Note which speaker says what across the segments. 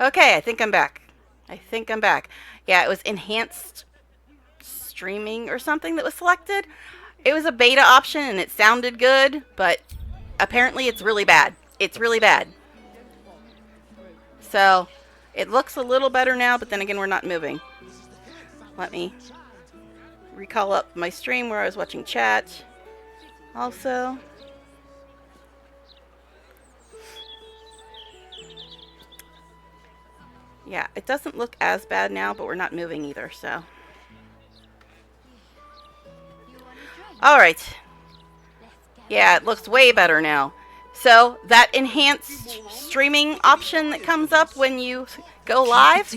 Speaker 1: Okay, I think I'm back. I think I'm back. Yeah, it was enhanced streaming or something that was selected. It was a beta option and it sounded good, but apparently it's really bad. It's really bad. So, it looks a little better now, but then again, we're not moving. Let me recall up my stream where I was watching chat. Also, yeah, it doesn't look as bad now, but we're not moving either, so. Alright. Yeah, it looks way better now. So, that enhanced streaming option that comes up when you go live,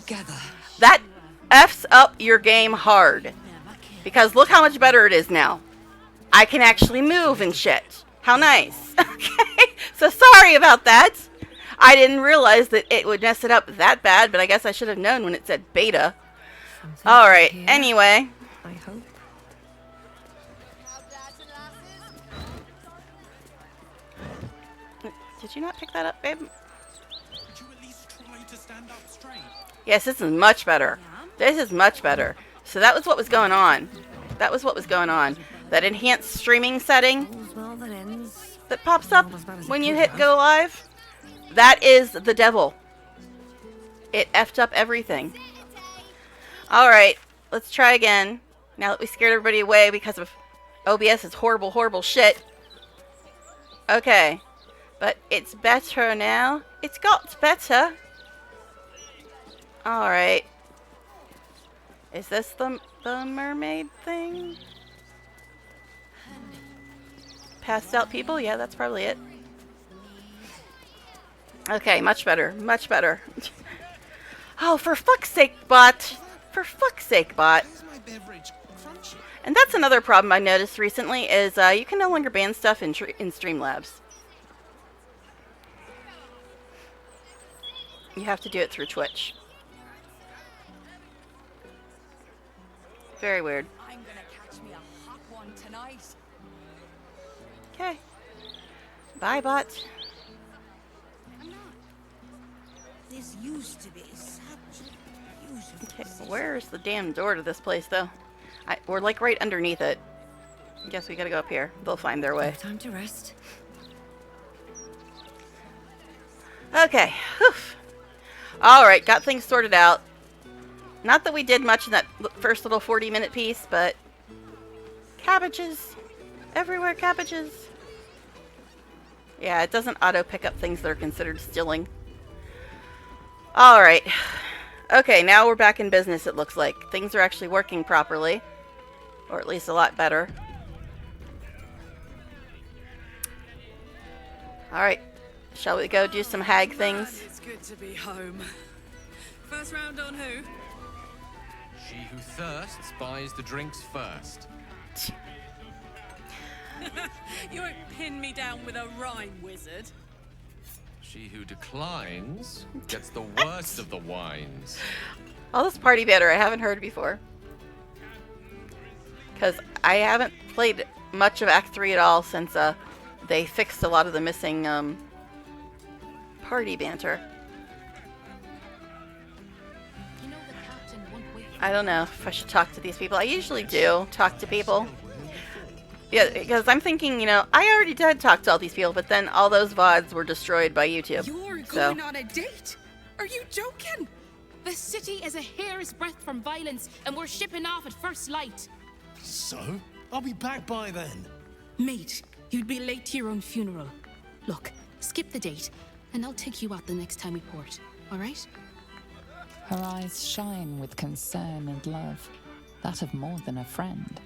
Speaker 1: that F's up your game hard. Because look how much better it is now. I can actually move and shit. How nice. Okay, so sorry about that. I didn't realize that it would mess it up that bad, but I guess I should have known when it said beta. Alright, anyway.
Speaker 2: I hope.
Speaker 1: Did you not pick that up, babe? Yes, this is much better. This is much better. So that was what was going on. That was what was going on. That enhanced streaming setting that pops up when you hit go live, that is the devil. It effed up everything. Alright, let's try again. Now that we scared everybody away because of OBS's horrible, horrible shit. Okay. But it's better now. It's got better. Alright. Is this the mermaid thing? Passed out people? Yeah, that's probably it. Okay, much better. Much better. Oh, for fuck's sake, bot. For fuck's sake, bot. And that's another problem I noticed recently is you can no longer ban stuff in Streamlabs. You have to do it through Twitch. Very weird.
Speaker 3: I'm gonna catch me a hot one tonight.
Speaker 1: Okay. Bye, bot.
Speaker 3: I'm not. This used to be
Speaker 1: Okay, where's the damn door to this place, though? We're like right underneath it. I guess we gotta go up here. They'll find their way.
Speaker 2: Time to rest.
Speaker 1: Okay. Whew. Alright, got things sorted out. Not that we did much in that first little 40-minute piece, but... cabbages. Everywhere cabbages. Yeah, it doesn't auto-pick up things that are considered stealing. Alright. Okay, now we're back in business, it looks like. Things are actually working properly. Or at least a lot better. Alright. Shall we go do some hag things?
Speaker 4: It's good to be home. First round on who?
Speaker 5: She who thirsts buys the drinks first.
Speaker 4: You won't pin me down with a rhyme, wizard.
Speaker 5: She who declines gets the worst of the wines.
Speaker 1: All this party banter I haven't heard before. Because I haven't played much of Act 3 at all since they fixed a lot of the missing party banter. I don't know if I should talk to these people. I usually do talk to people. Yeah, because I'm thinking, you know, I already did talk to all these people, but then all those VODs were destroyed by YouTube.
Speaker 4: You're going on a date? Are you joking?
Speaker 6: The city is a hair's breadth from violence, and we're shipping off at first light.
Speaker 7: So? I'll be back by then.
Speaker 6: Mate, you'd be late to your own funeral. Look, skip the date, and I'll take you out the next time we port, all right?
Speaker 8: Her eyes shine with concern and love, that of more than a friend.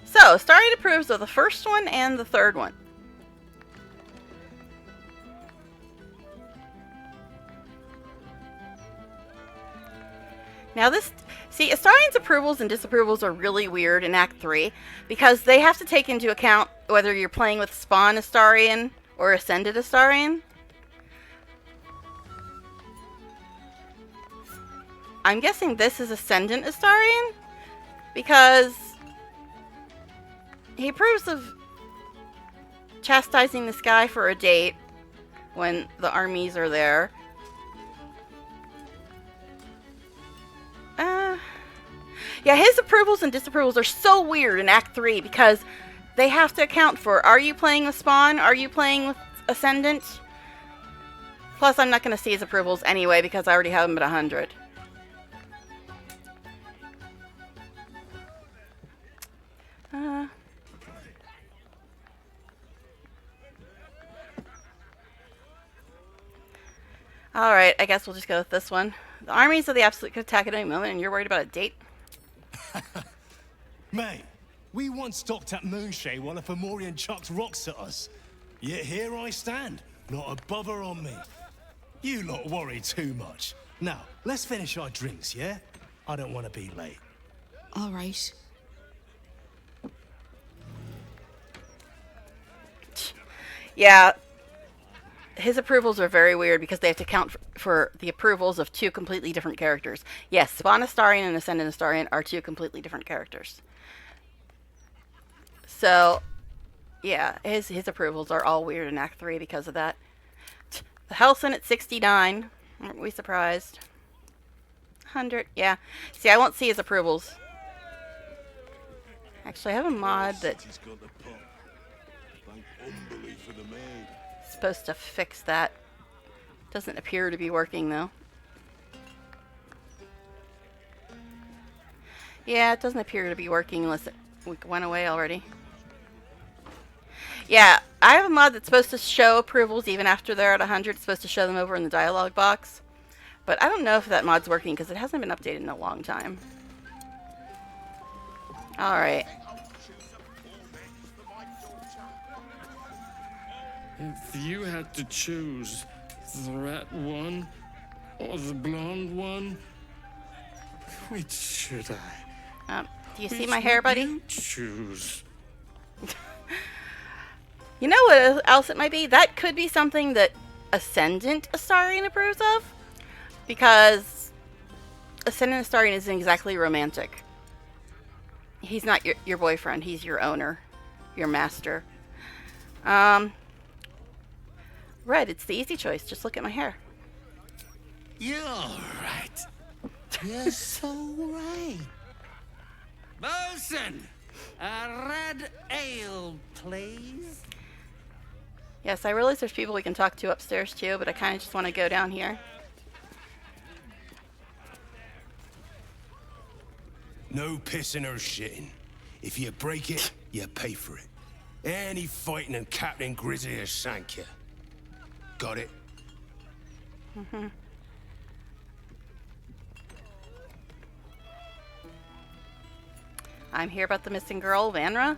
Speaker 1: So, Starlight approves of the first one and the third one. Now this, see, Astarion's approvals and disapprovals are really weird in Act 3 because they have to take into account whether you're playing with Spawn Astarion or Ascended Astarion. I'm guessing this is Ascendant Astarion because he approves of chastising this guy for a date when the armies are there. Yeah, his approvals and disapprovals are so weird in Act 3 because they have to account for, are you playing with Spawn? Are you playing with Ascendant? Plus, I'm not going to see his approvals anyway because I already have him at 100. Alright, I guess we'll just go with this one. The armies of the Absolute could attack at any moment, and you're worried about a date?
Speaker 7: Mate, we once stopped at Moonshay while a Fomorian chucked rocks at us. Yet here I stand, not a bother on me. You lot worry too much. Now, let's finish our drinks, yeah? I don't want to be late.
Speaker 6: All right.
Speaker 1: Yeah, his approvals are very weird because they have to count for the approvals of two completely different characters. Yes, Spawn Astarion and Ascendant Astarion are two completely different characters. So, yeah, his approvals are all weird in Act 3 because of that. The Hellson at 69. Aren't we surprised? 100, yeah. See, I won't see his approvals. Actually, I have a mod that's supposed to fix that. Doesn't appear to be working, though. Yeah, it doesn't appear to be working unless it went away already. Yeah, I have a mod that's supposed to show approvals even after they're at 100. It's supposed to show them over in the dialogue box. But I don't know if that mod's working because it hasn't been updated in a long time. Alright.
Speaker 2: If you had to choose the red one or the blonde one, which should I?
Speaker 1: Do you see my hair, buddy?
Speaker 2: You choose.
Speaker 1: You know what else it might be? That could be something that Ascendant Astarion approves of. Because Ascendant Astarion isn't exactly romantic. He's not your boyfriend. He's your owner. Your master. Red, it's the easy choice. Just look at my hair.
Speaker 7: You're right. You're so right.
Speaker 9: Bosun, a red ale, please.
Speaker 1: Yes, I realize there's people we can talk to upstairs too, but I kind of just want to go down here.
Speaker 7: No pissing or shitting. If you break it, you pay for it. Any fighting and Captain Grizzly will shank you. Got it?
Speaker 1: Mm-hmm. I'm here about the missing girl, Vanra.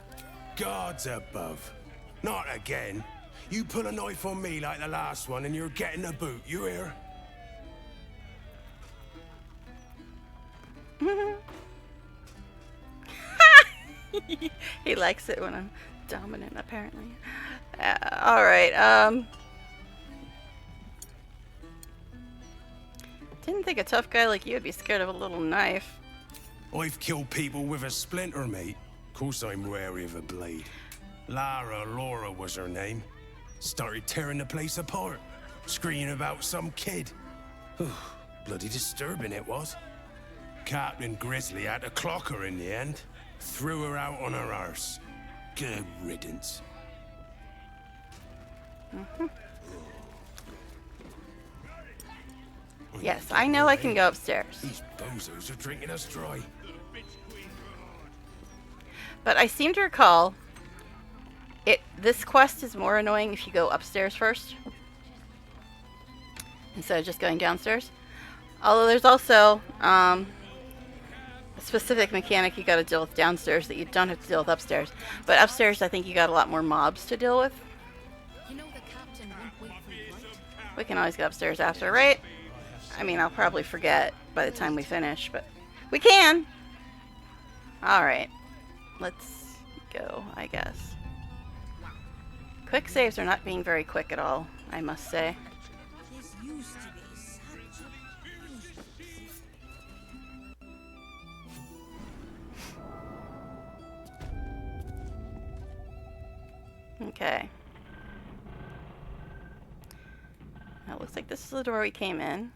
Speaker 7: Gods above. Not again. You pull a knife on me like the last one and you're getting a boot, you hear?
Speaker 1: He likes it when I'm dominant, apparently. Alright, didn't think a tough guy like you would be scared of a little knife.
Speaker 7: I've killed people with a splinter, mate. Of course I'm wary of a blade. Laura was her name. Started tearing the place apart, screaming about some kid. Bloody disturbing it was. Captain Grizzly had to clock her in the end. Threw her out on her arse. Good riddance.
Speaker 1: Mm-hmm. Yes, I know I can go upstairs.
Speaker 7: These bozos are drinking us dry.
Speaker 1: But I seem to recall this quest is more annoying if you go upstairs first instead of just going downstairs. Although there's also a specific mechanic you got to deal with downstairs that you don't have to deal with upstairs. But upstairs, I think you got a lot more mobs to deal with.
Speaker 6: You know the captain won't wait for you, right?
Speaker 1: We can always go upstairs after, right? I mean, I'll probably forget by the time we finish, but we can. All right, let's go, I guess. Quick saves are not being very quick at all, I must say.
Speaker 3: This used to be such a peace.
Speaker 1: Okay. Now it looks like this is the door we came in.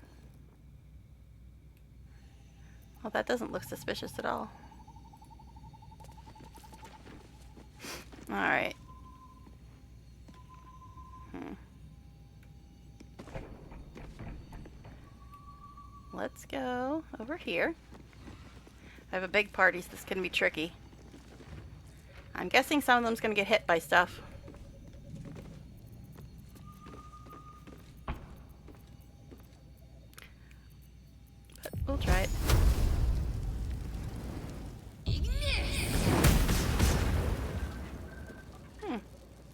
Speaker 1: Well, that doesn't look suspicious at all. Alright. Let's go over here. I have a big party, so this can be tricky. I'm guessing some of them's gonna get hit by stuff. But we'll try it.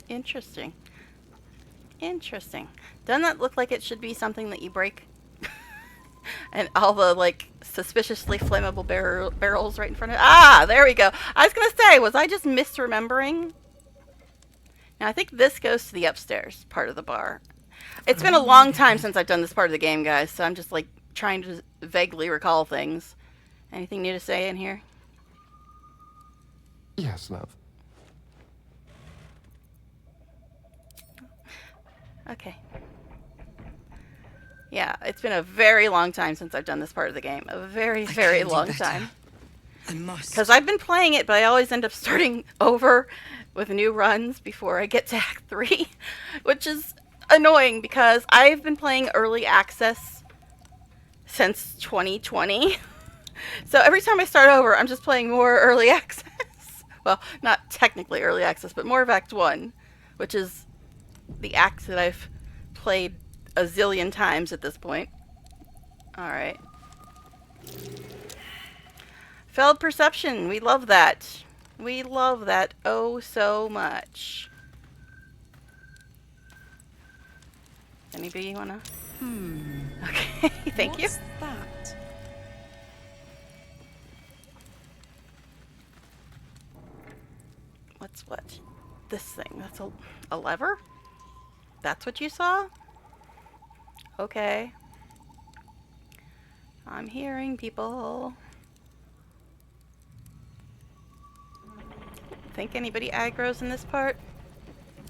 Speaker 1: Interesting. Interesting. Doesn't that look like it should be something that you break? And all the, like, suspiciously flammable barrels right in front of it. Ah, there we go. I was going to say, was I just misremembering? Now, I think this goes to the upstairs part of the bar. It's been a long time since I've done this part of the game, guys, so I'm just, like, trying to vaguely recall things. Anything new to say in here?
Speaker 10: Yes, love.
Speaker 1: Okay. Yeah, it's been a very long time since I've done this part of the game. A very, very long time.
Speaker 3: I must.
Speaker 1: Because I've been playing it, but I always end up starting over with new runs before I get to Act 3, which is annoying because I've been playing early access since 2020. So every time I start over, I'm just playing more early access. Well, not technically early access, but more of Act 1, which is the act that I've played a zillion times at this point. Alright. Failed perception. We love that. We love that oh so much. Anybody wanna? Okay, thank you.
Speaker 3: What's that?
Speaker 1: What's what? This thing. That's a lever? That's what you saw? Okay. I'm hearing people. Think anybody aggro's in this part?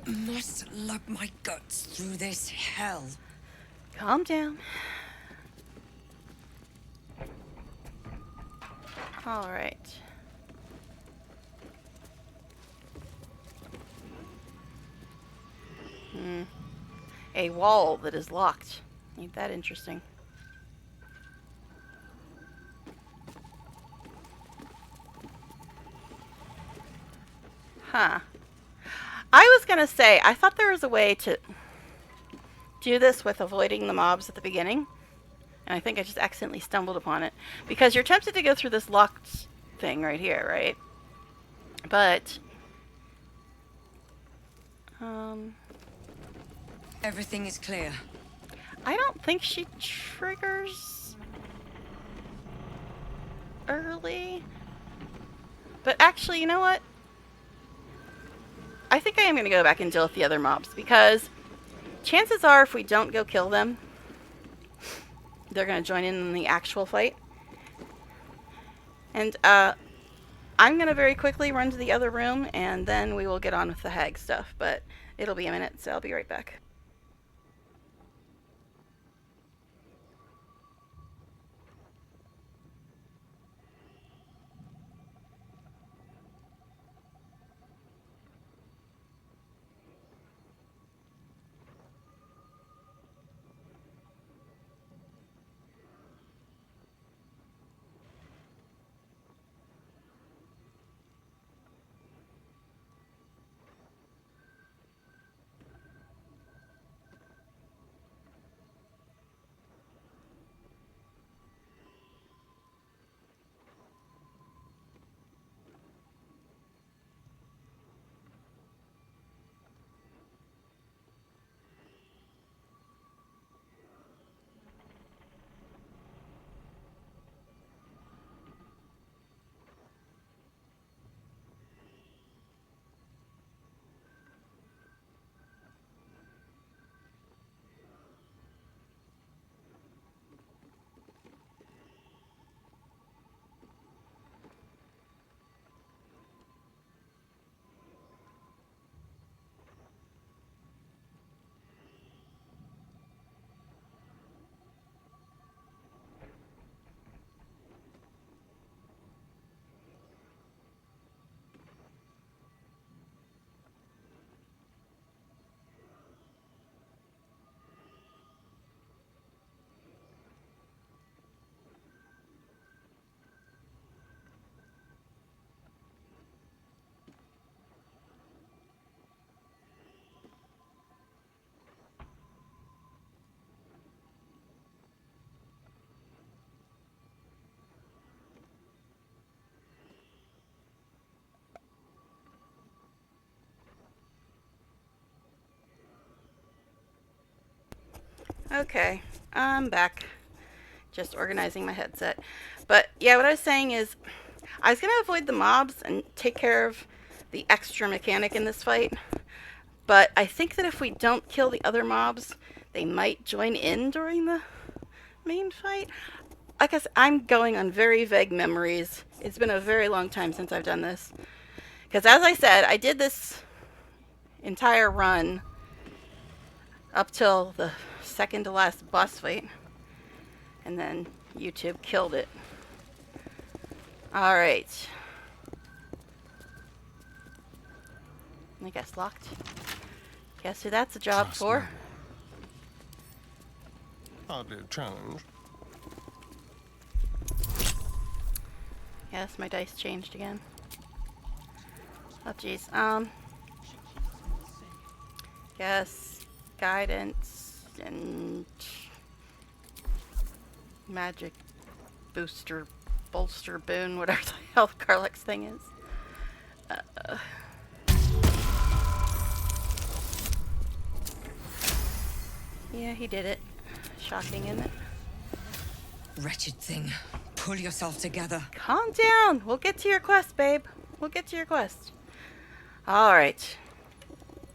Speaker 3: Must lug my guts through this hell.
Speaker 1: Calm down. Alright. A wall that is locked. Ain't that interesting? Huh. I was gonna say, I thought there was a way to do this with avoiding the mobs at the beginning. And I think I just accidentally stumbled upon it. Because you're tempted to go through this locked thing right here, right? But...
Speaker 3: Everything is clear.
Speaker 1: I don't think she triggers early. But actually, you know what? I think I am going to go back and deal with the other mobs, because chances are if we don't go kill them, they're going to join in the actual fight. And I'm going to very quickly run to the other room, and then we will get on with the hag stuff. But it'll be a minute, so I'll be right back. Okay, I'm back. Just organizing my headset. But yeah, what I was saying is I was going to avoid the mobs and take care of the extra mechanic in this fight. But I think that if we don't kill the other mobs, they might join in during the main fight. Like I said, I'm going on very vague memories. It's been a very long time since I've done this. Because as I said, I did this entire run up till the second to last boss fight. And then YouTube killed it. Alright. I guess locked. Guess who that's a job
Speaker 7: Trust
Speaker 1: for?
Speaker 7: me. Hardly a challenge.
Speaker 1: Yes, my dice changed again. Oh jeez. Yes, guidance and magic booster, bolster, boon, whatever the hell Carlex thing is. Yeah, he did it. Shocking, isn't it?
Speaker 3: Wretched thing. Pull yourself together.
Speaker 1: Calm down. We'll get to your quest, babe. We'll get to your quest. Alright.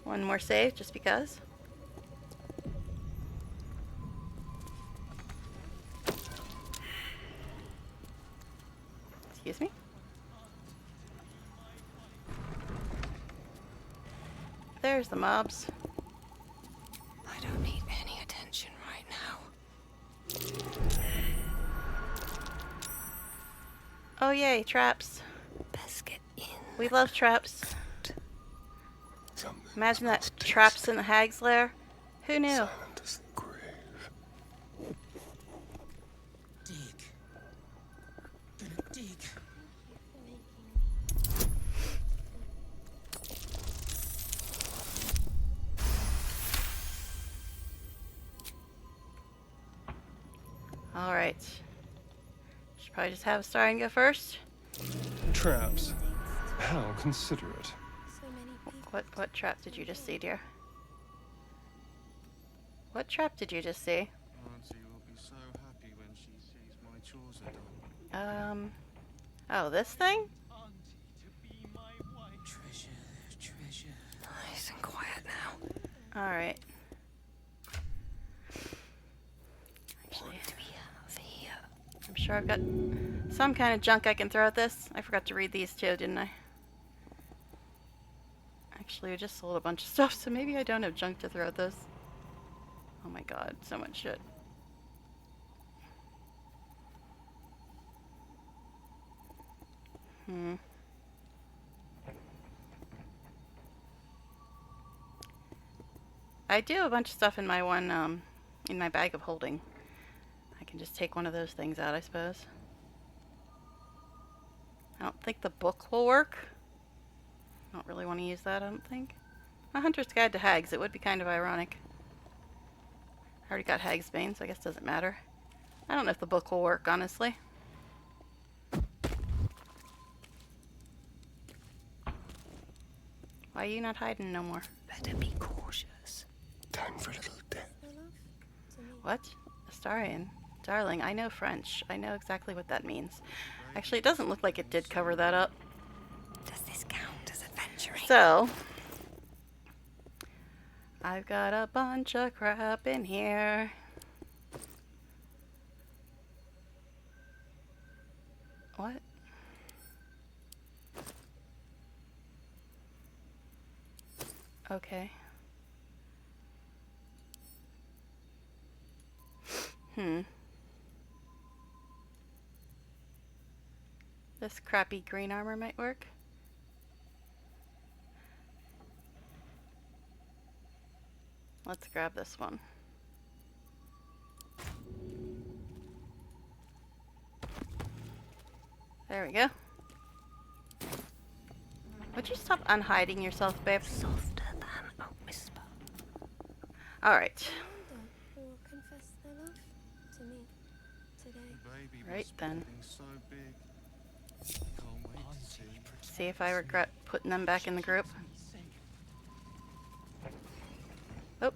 Speaker 1: One more save, just because. Excuse me? There's the mobs.
Speaker 3: I don't need any attention right now.
Speaker 1: Oh yay, traps.
Speaker 3: Best get in.
Speaker 1: We love traps.
Speaker 7: Something
Speaker 1: Imagine that
Speaker 7: smells
Speaker 1: traps in the hag's lair. Who knew?
Speaker 7: silent as the grave.
Speaker 9: Dig. Gonna dig.
Speaker 1: Alright. Should probably just have Astarion go first.
Speaker 7: Traps. How considerate.
Speaker 1: What trap did you just see, dear? What trap did you just see?
Speaker 2: Auntie will be so happy when she sees my chores are done.
Speaker 1: Oh, this thing?
Speaker 9: Treasure, treasure.
Speaker 3: Nice and quiet now.
Speaker 1: Alright.
Speaker 3: What do we have here?
Speaker 1: I'm sure I've got some kind of junk I can throw at this. I forgot to read these too, didn't I? Actually, I just sold a bunch of stuff, so maybe I don't have junk to throw at this. Oh my god, so much shit. I do have a bunch of stuff in my in my bag of holding. I can just take one of those things out, I suppose. I don't think the book will work. I don't really want to use that, I don't think. A Hunter's Guide to Hags, it would be kind of ironic. I already got Hag's Bane, so I guess it doesn't matter. I don't know if the book will work, honestly. Why are you not hiding no more?
Speaker 3: Better be cautious.
Speaker 7: Time for a little death.
Speaker 1: What? Astarion? Darling, I know French. I know exactly what that means. Actually, it doesn't look like it did cover that up.
Speaker 3: Does this count as adventuring?
Speaker 1: So, I've got a bunch of crap in here. What? Okay. This crappy green armor might work. Let's grab this one. There we go. Would you stop unhiding yourself, babe?
Speaker 3: Softer than a whisper.
Speaker 1: Alright.
Speaker 10: Who will confess their love to me today?
Speaker 2: Baby
Speaker 1: Right
Speaker 2: was
Speaker 1: then.
Speaker 2: getting so big. Can't wait to see.
Speaker 1: See if I regret putting them back in the group. Oh.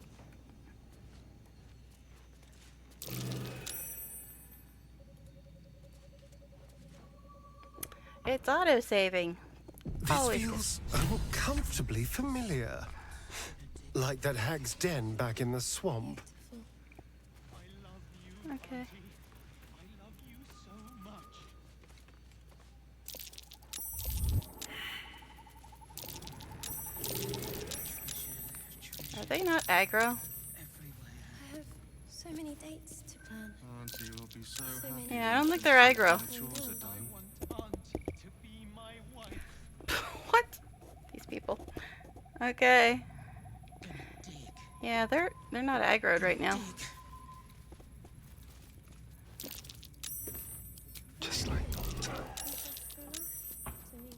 Speaker 1: Okay, it's auto-saving.
Speaker 11: This
Speaker 1: Always
Speaker 11: feels uncomfortably familiar. Like that hag's den back in the swamp.
Speaker 1: Okay. Are they not aggro?
Speaker 10: I have so many dates to plan.
Speaker 2: Auntie will be so happy.
Speaker 1: Yeah, I don't think they're aggro.
Speaker 2: The chores are done.
Speaker 1: What? These people. Okay. Yeah, they're not aggroed right now.
Speaker 11: Just like Doctor.
Speaker 10: To me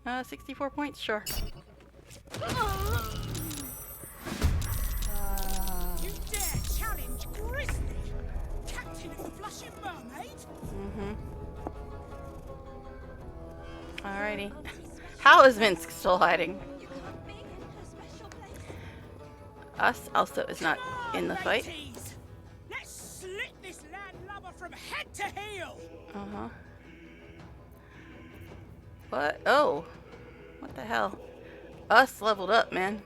Speaker 10: today.
Speaker 1: 64 points, sure.
Speaker 3: You dare challenge Grizzly, Captain of Flushing Mermaid?
Speaker 1: Alrighty. How is Minsk still hiding? Us also is not in the fight.
Speaker 3: Mateys, let's slit this landlubber from head to heel.
Speaker 1: Uh-huh. What? Oh. What the hell? Us leveled up, man.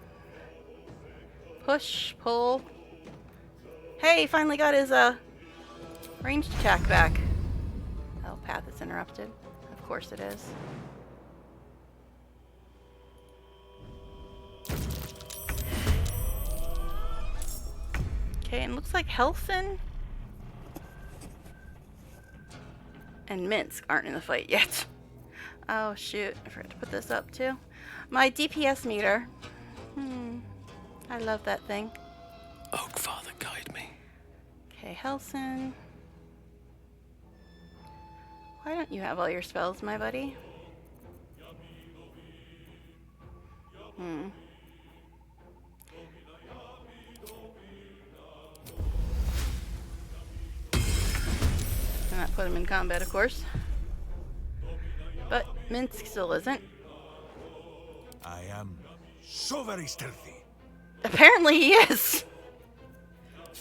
Speaker 1: Push, pull. Hey, he finally got his, ranged attack back. Oh, path is interrupted. Of course it is. Okay, and looks like Helson and Minsk aren't in the fight yet. Oh shoot, I forgot to put this up too. My DPS meter. I love that thing.
Speaker 11: Oak Father, guide me.
Speaker 1: Okay, Helson. Why don't you have all your spells, my buddy? And that put him in combat, of course. But Minsk still isn't.
Speaker 7: I am so very stealthy.
Speaker 1: Apparently he is.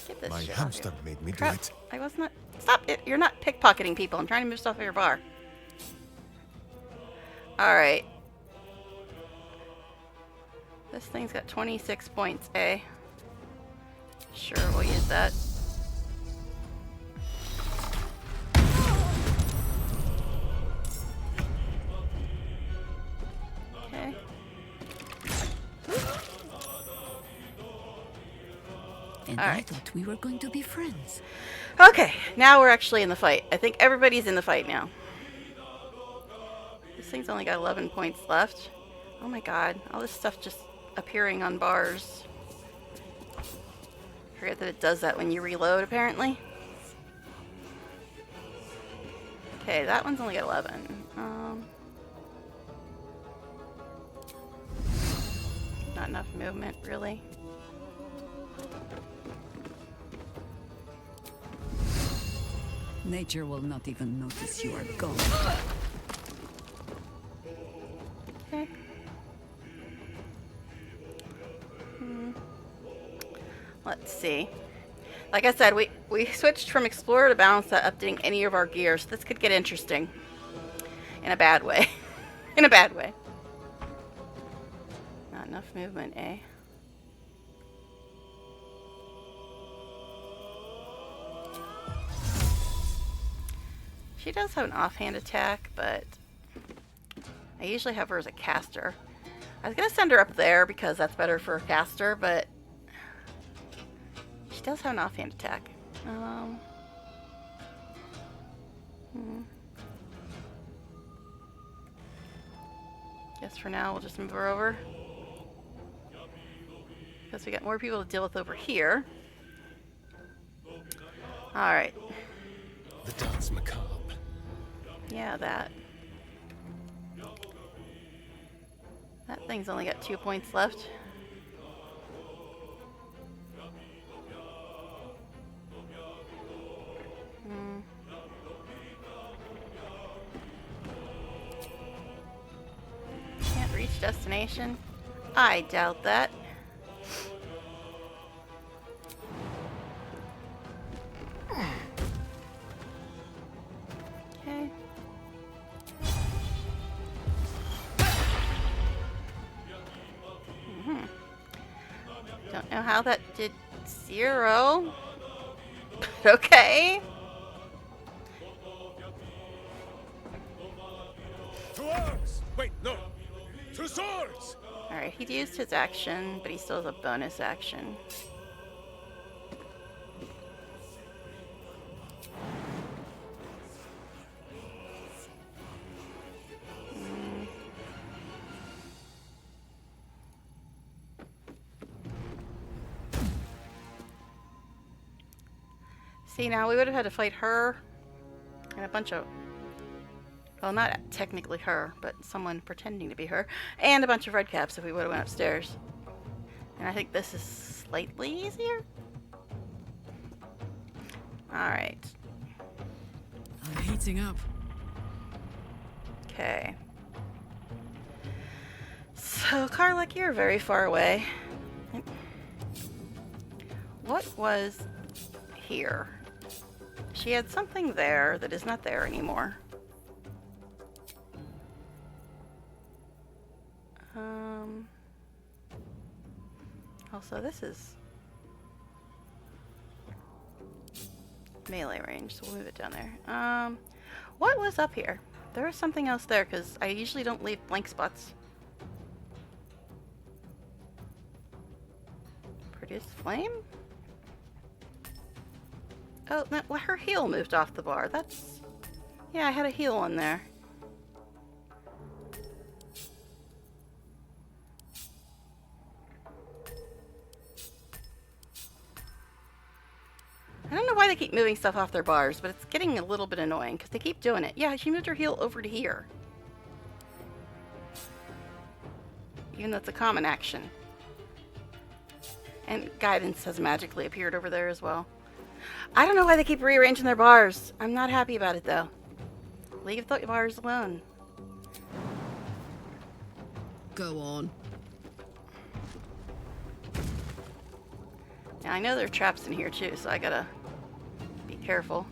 Speaker 1: Get this
Speaker 7: My
Speaker 1: shit off
Speaker 7: hamster
Speaker 1: here.
Speaker 7: made me do
Speaker 1: Crap.
Speaker 7: it.
Speaker 1: I was not. Stop it. You're not pickpocketing people. I'm trying to move stuff off your bar. Alright. This thing's got 26 points, eh? Sure, we'll use that. Okay.
Speaker 12: And I thought we were going to be friends.
Speaker 1: Okay, now we're actually in the fight. I think everybody's in the fight now. This thing's only got 11 points left. Oh my god, all this stuff just appearing on bars. Forget that it does that when you reload, apparently. Okay, that one's only got 11. Not enough movement, really.
Speaker 12: Nature will not even notice you are gone.
Speaker 1: Okay. Let's see. Like I said, we switched from Explorer to Balance to updating any of our gears. This could get interesting. In a bad way. In a bad way. Not enough movement, eh? She does have an offhand attack, but I usually have her as a caster. I was going to send her up there because that's better for a caster, but she does have an offhand attack. Guess for now we'll just move her over. Because we got more people to deal with over here. Alright.
Speaker 11: The dance macabre.
Speaker 1: Yeah, that. That thing's only got 2 points left. Can't reach destination? I doubt that. know how that did 0. Okay.
Speaker 7: To arms! Wait, no! To swords!
Speaker 1: Alright, he used his action, but he still has a bonus action. See, now we would have had to fight her and a bunch of, well, not technically her, but someone pretending to be her, and a bunch of red caps if we would have went upstairs. And I think this is slightly easier. Alright.
Speaker 4: I'm heating up.
Speaker 1: Okay. So, Karlak, you're very far away. What was here? She had something there that is not there anymore. Also, this is melee range, so we'll move it down there. What was up here? There was something else there, because I usually don't leave blank spots. Produce flame? Oh, no, well, her heal moved off the bar. That's... Yeah, I had a heal on there. I don't know why they keep moving stuff off their bars, but it's getting a little bit annoying because they keep doing it. Yeah, she moved her heal over to here. Even though it's a common action. And guidance has magically appeared over there as well. I don't know why they keep rearranging their bars. I'm not happy about it though. Leave the bars alone.
Speaker 4: Go on.
Speaker 1: Now I know there are traps in here too, so I gotta be careful.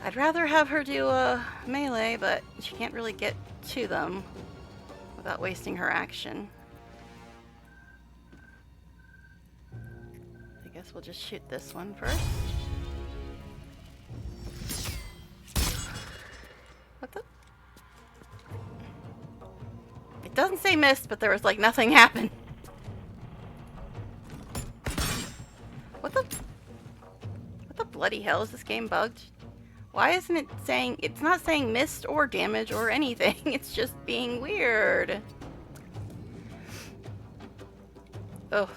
Speaker 1: I'd rather have her do a melee, but she can't really get to them without wasting her action. I guess we'll just shoot this one first. What the? It doesn't say missed, but there was like nothing happened. What the bloody hell? Is this game bugged? Why isn't it saying... It's not saying missed or damage or anything. It's just being weird. Oh.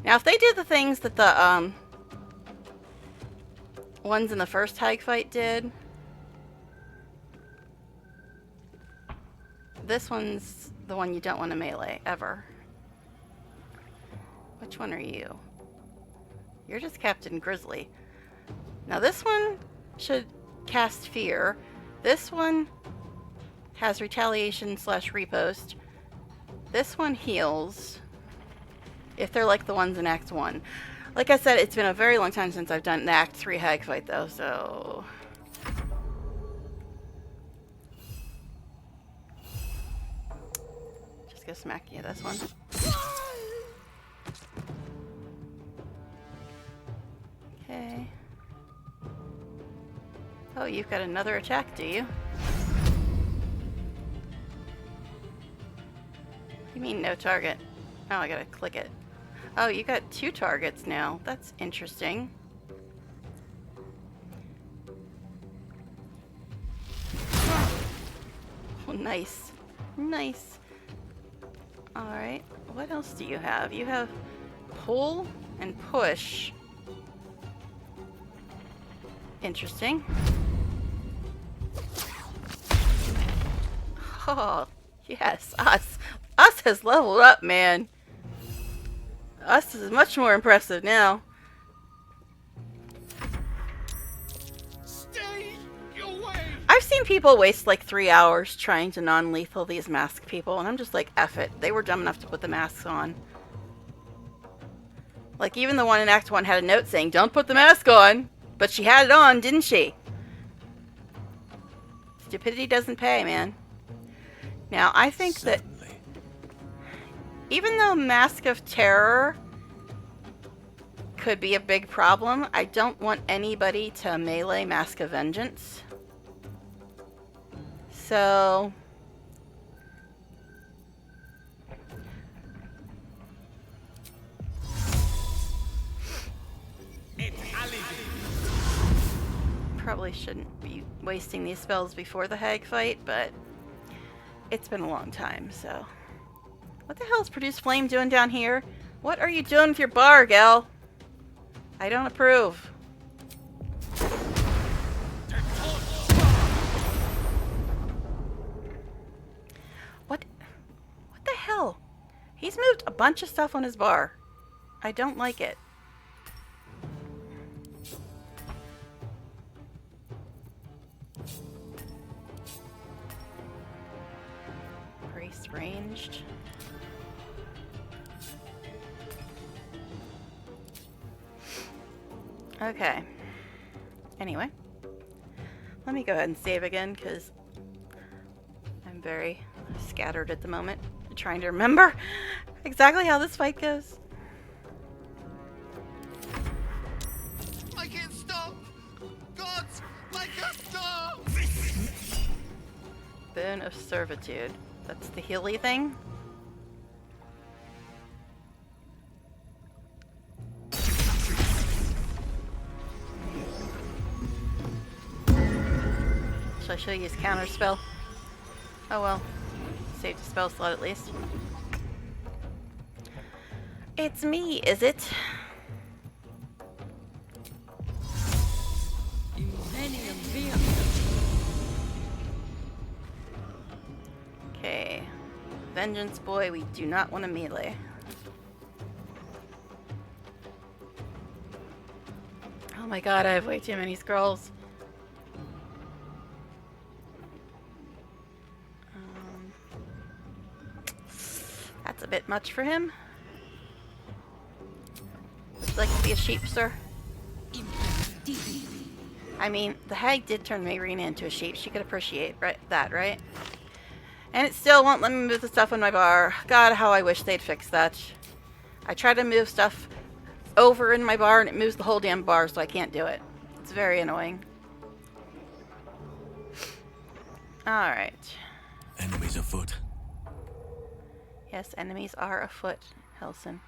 Speaker 1: Now, if they do the things that the, ones in the first tag fight did... This one's the one you don't want to melee, ever. Which one are you? You're just Captain Grizzly. Now this one should cast Fear. This one has Retaliation / Repost. This one heals. If they're like the ones in Act 1. Like I said, it's been a very long time since I've done the Act 3 hag fight though, so... Just gonna smack you, this one. Okay. Oh, you've got another attack, do you? You mean no target? Oh, I gotta click it. Oh, you got 2 targets now. That's interesting. Oh, nice. Nice. Alright, what else do you have? You have pull and push. Interesting. Oh, yes, us. Us has leveled up, man. Us is much more impressive now.
Speaker 7: Stay away!
Speaker 1: I've seen people waste like 3 hours trying to non-lethal these mask people, and I'm just like, F it. They were dumb enough to put the masks on. Like, even the one in Act 1 had a note saying, don't put the mask on. But she had it on, didn't she? Stupidity doesn't pay, man. Now, I think that Even though Mask of Terror could be a big problem, I don't want anybody to melee Mask of Vengeance. So... probably shouldn't be wasting these spells before the hag fight, but it's been a long time, so... What the hell is Produce Flame doing down here? What are you doing with your bar, gal? I don't approve. What the hell? He's moved a bunch of stuff on his bar. I don't like it. Brace ranged. Okay. Anyway. Let me go ahead and save again, because I'm very scattered at the moment. I'm trying to remember exactly how this fight goes.
Speaker 13: I can't stop! Gods, I can't stop!
Speaker 1: Boon of Servitude. That's the Healy thing? I should use counter spell. Oh well. Saved a spell slot at least. It's me, is it? Okay. Vengeance boy, we do not want to melee. Oh my god, I have way too many scrolls. That's a bit much for him. Would you like to be a sheep, sir? I mean, the hag did turn Mayrina into a sheep. She could appreciate that, right? And it still won't let me move the stuff on my bar. God, how I wish they'd fix that. I try to move stuff over in my bar and it moves the whole damn bar, so I can't do it. It's very annoying. Alright.
Speaker 14: Enemies afoot.
Speaker 1: Yes, enemies are afoot, Helson.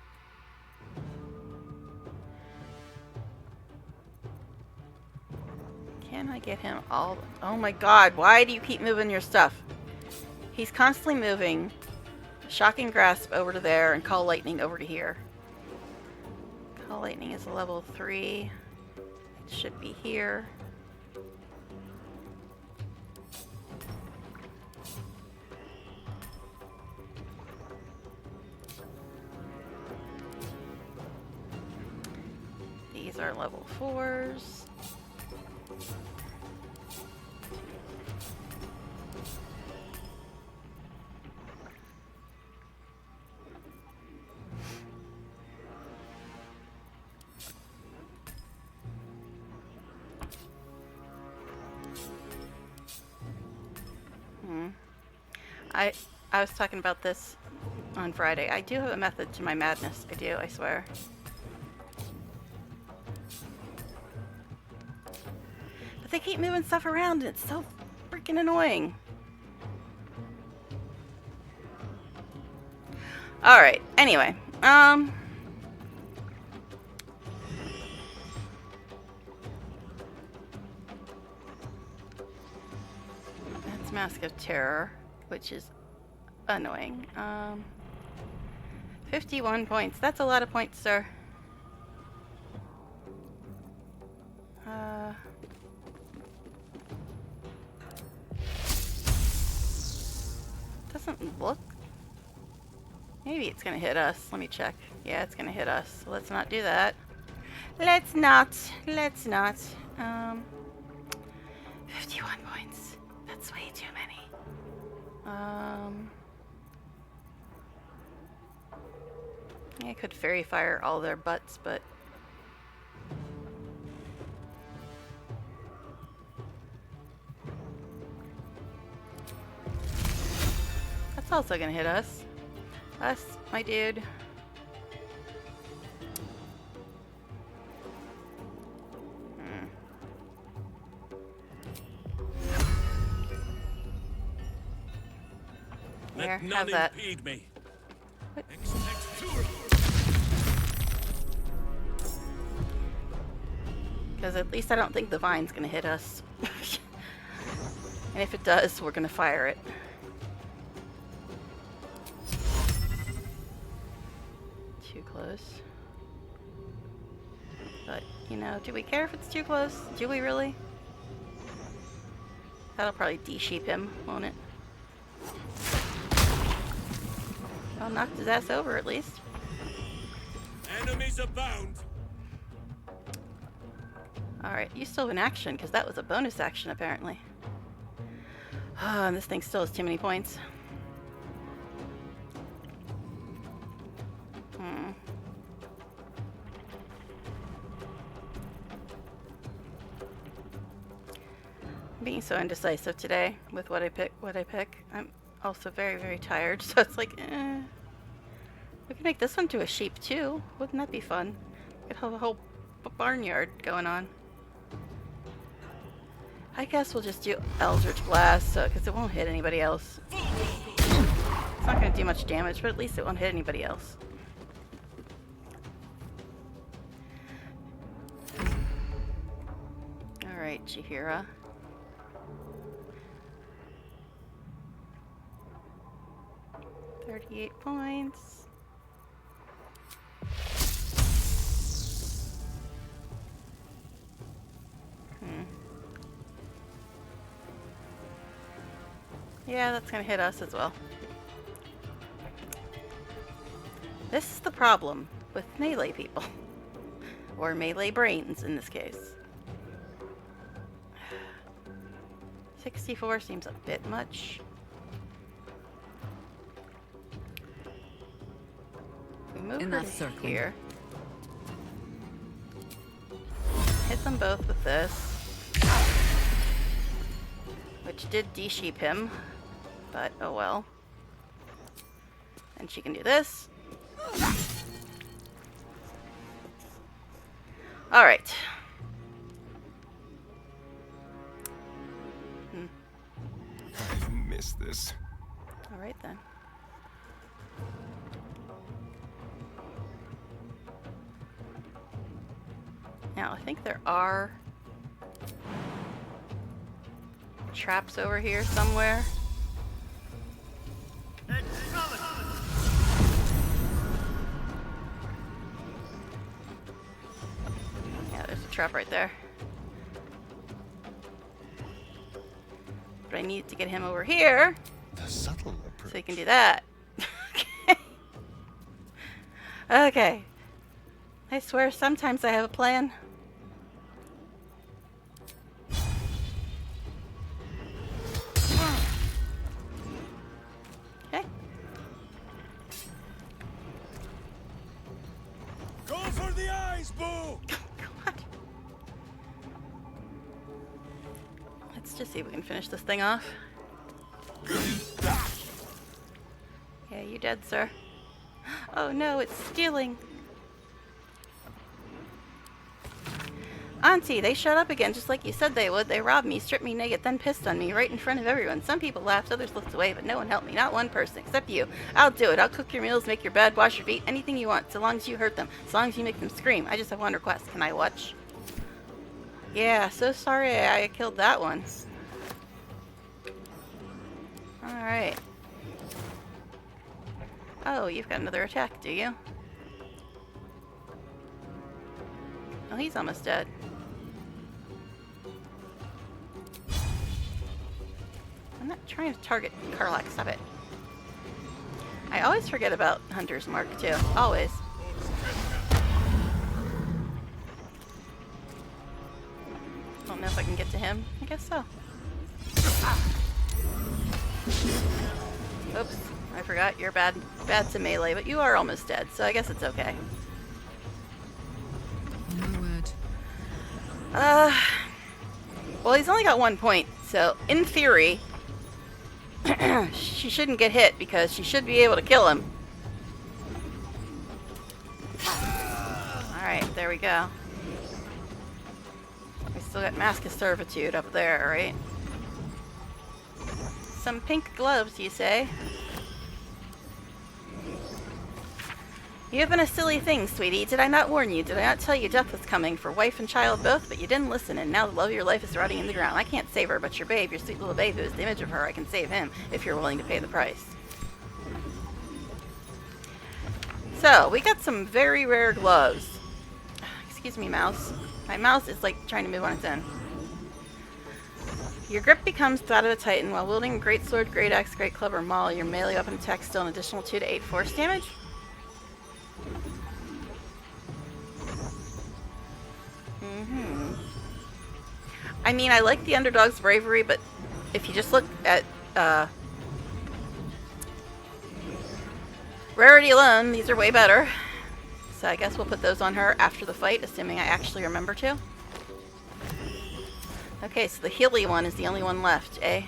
Speaker 1: Can I get him all... Oh my god, why do you keep moving your stuff? He's constantly moving. Shocking Grasp over to there and Call Lightning over to here. Call Lightning is a level 3. It should be here. These are level 4s. I was talking about this on Friday. I do have a method to my madness. I do, I swear. But they keep moving stuff around and it's so freaking annoying. Alright, anyway. That's Mask of Terror, which is annoying. 51 points. That's a lot of points, sir. Doesn't look... Maybe it's gonna hit us. Let me check. Yeah, it's gonna hit us. So let's not do that. Let's not. 51 points. That's way too many. I could fairy fire all their butts, but that's also gonna hit us. Us, my dude. There, how's that?
Speaker 2: Me.
Speaker 1: Because at least I don't think the vine's gonna hit us. And if it does, we're gonna fire it. Too close. But, you know, do we care if it's too close? Do we really? That'll probably de-sheep him, won't it? Well, knocked his ass over at least.
Speaker 2: Enemies abound.
Speaker 1: Alright, you still have an action, because that was a bonus action, apparently. Oh, and this thing still has too many points. I'm being so indecisive today with what I pick. I'm also very, very tired, so it's like, we could make this one to a sheep too. Wouldn't that be fun? We'd have a whole barnyard going on. I guess we'll just do Eldritch Blast, because it won't hit anybody else. It's not going to do much damage, but at least it won't hit anybody else. Alright, Chihira. $38 points. Yeah, that's gonna hit us as well. This is the problem with melee people. Or melee brains in this case. 64 seems a bit much. We move
Speaker 12: In
Speaker 1: her
Speaker 12: that circle.
Speaker 1: here. Hit them both with this. Which did de-sheep him. But, oh well. And she can do this. Alright.
Speaker 11: I've missed this.
Speaker 1: Alright then. Now, I think there are traps over here somewhere. Yeah, there's a trap right there. But I need to get him over here
Speaker 11: The subtle approach.
Speaker 1: so he can do that. Okay. I swear sometimes I have a plan. Okay.
Speaker 2: Go for the eyes, Boo!
Speaker 1: God. Let's just see if we can finish this thing off. Yeah, you dead, sir. Oh no, it's stealing. Auntie, they showed up again just like you said they would. They robbed me, stripped me naked, then pissed on me right in front of everyone. Some people laughed, others looked away, but no one helped me. Not one person, except you. I'll do it. I'll cook your meals, make your bed, wash your feet, anything you want, so long as you hurt them, so long as you make them scream. I just have one request. Can I watch? Yeah, so sorry I killed that one. Alright. Oh, you've got another attack, do you? Oh, he's almost dead. I'm not trying to target Karlak, stop it. I always forget about Hunter's Mark, too. Always. Don't know if I can get to him. I guess so. Oops. I forgot. You're bad to melee, but you are almost dead, so I guess it's okay.
Speaker 12: No word.
Speaker 1: Well, he's only got 1 point, so in theory, she shouldn't get hit because she should be able to kill him. Alright, there we go. We still got Mask of Servitude up there, right? Some pink gloves, you say? You have been a silly thing, sweetie. Did I not warn you? Did I not tell you death was coming for wife and child both? But you didn't listen, and now the love of your life is rotting in the ground. I can't save her, but your babe, your sweet little babe who is the image of her, I can save him if you're willing to pay the price. So, we got some very rare gloves. Excuse me, mouse. My mouse is like trying to move on its own. Your grip becomes that of a titan while wielding a great sword, great axe, great club, or maul. Your melee weapon attack still an additional 2 to 8 force damage. I mean, I like the underdog's bravery, but if you just look at rarity alone, these are way better. So I guess we'll put those on her after the fight, assuming I actually remember to. Okay, so the Healy one is the only one left, eh?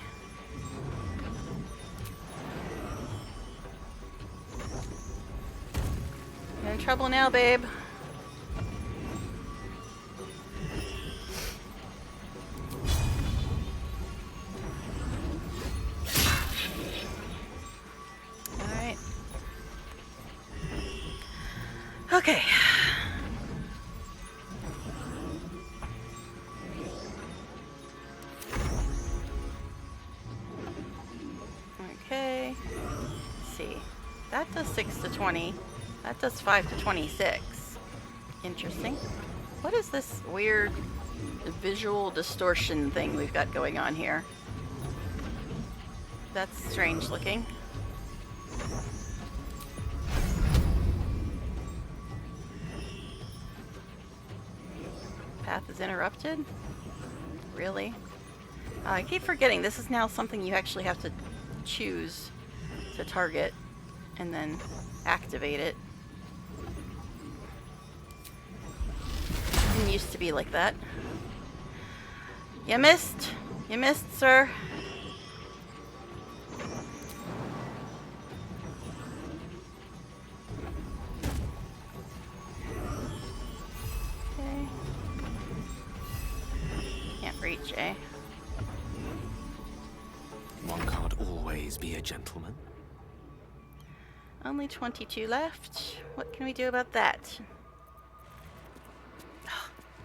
Speaker 1: You're in trouble now, babe. Alright. Okay. Okay. Let's see. That does 6 to 20. That does 5 to 26. Interesting. What is this weird visual distortion thing we've got going on here? That's strange looking. Path is interrupted? Really? I keep forgetting this is now something you actually have to choose to target and then activate it. Didn't used to be like that. You missed. You missed, sir. Okay. Can't reach, eh?
Speaker 14: One can't always be a gentleman.
Speaker 1: Only 22 left. What can we do about that?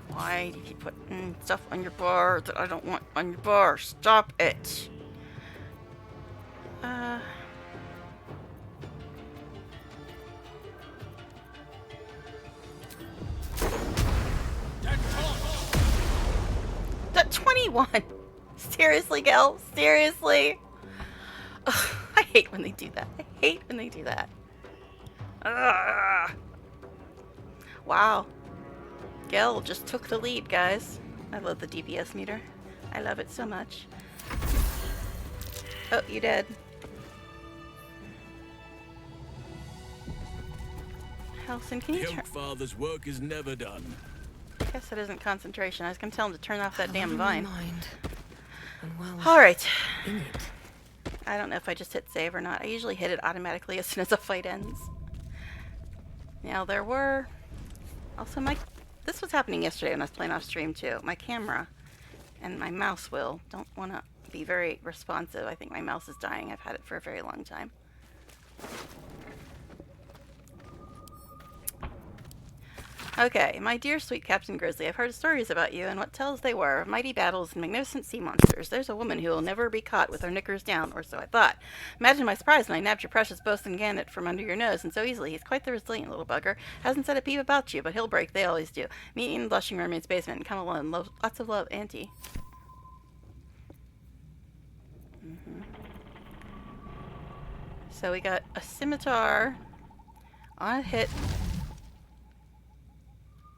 Speaker 1: Why do you keep putting stuff on your bar that I don't want on your bar? Stop it! That 21! Seriously, Gil? Seriously? Ugh, I hate when they do that. I hate when they do that. Ugh. Wow. Gel just took the lead, guys. I love the DPS meter. I love it so much. Oh, you dead. Halson, can you turn...
Speaker 15: Father's work is never done.
Speaker 1: I guess that isn't concentration. I was gonna tell him to turn off that damn vine.
Speaker 12: Well,
Speaker 1: Alright.
Speaker 12: in it.
Speaker 1: I don't know if I just hit save or not. I usually hit it automatically as soon as a fight ends. Now there were... Also this was happening yesterday when I was playing off stream too. My camera and my mouse wheel don't want to be very responsive. I think my mouse is dying. I've had it for a very long time. Okay, my dear sweet Captain Grizzly, I've heard stories about you and what tales they were, of mighty battles and magnificent sea monsters. There's a woman who will never be caught with her knickers down, or so I thought. Imagine my surprise when I nabbed your precious bosun gannet from under your nose, and so easily. He's quite the resilient little bugger. Hasn't said a peep about you, but he'll break. They always do. Meet in the Blushing Mermaid's basement and come alone. Lots of love, Auntie. So we got a scimitar on a hit.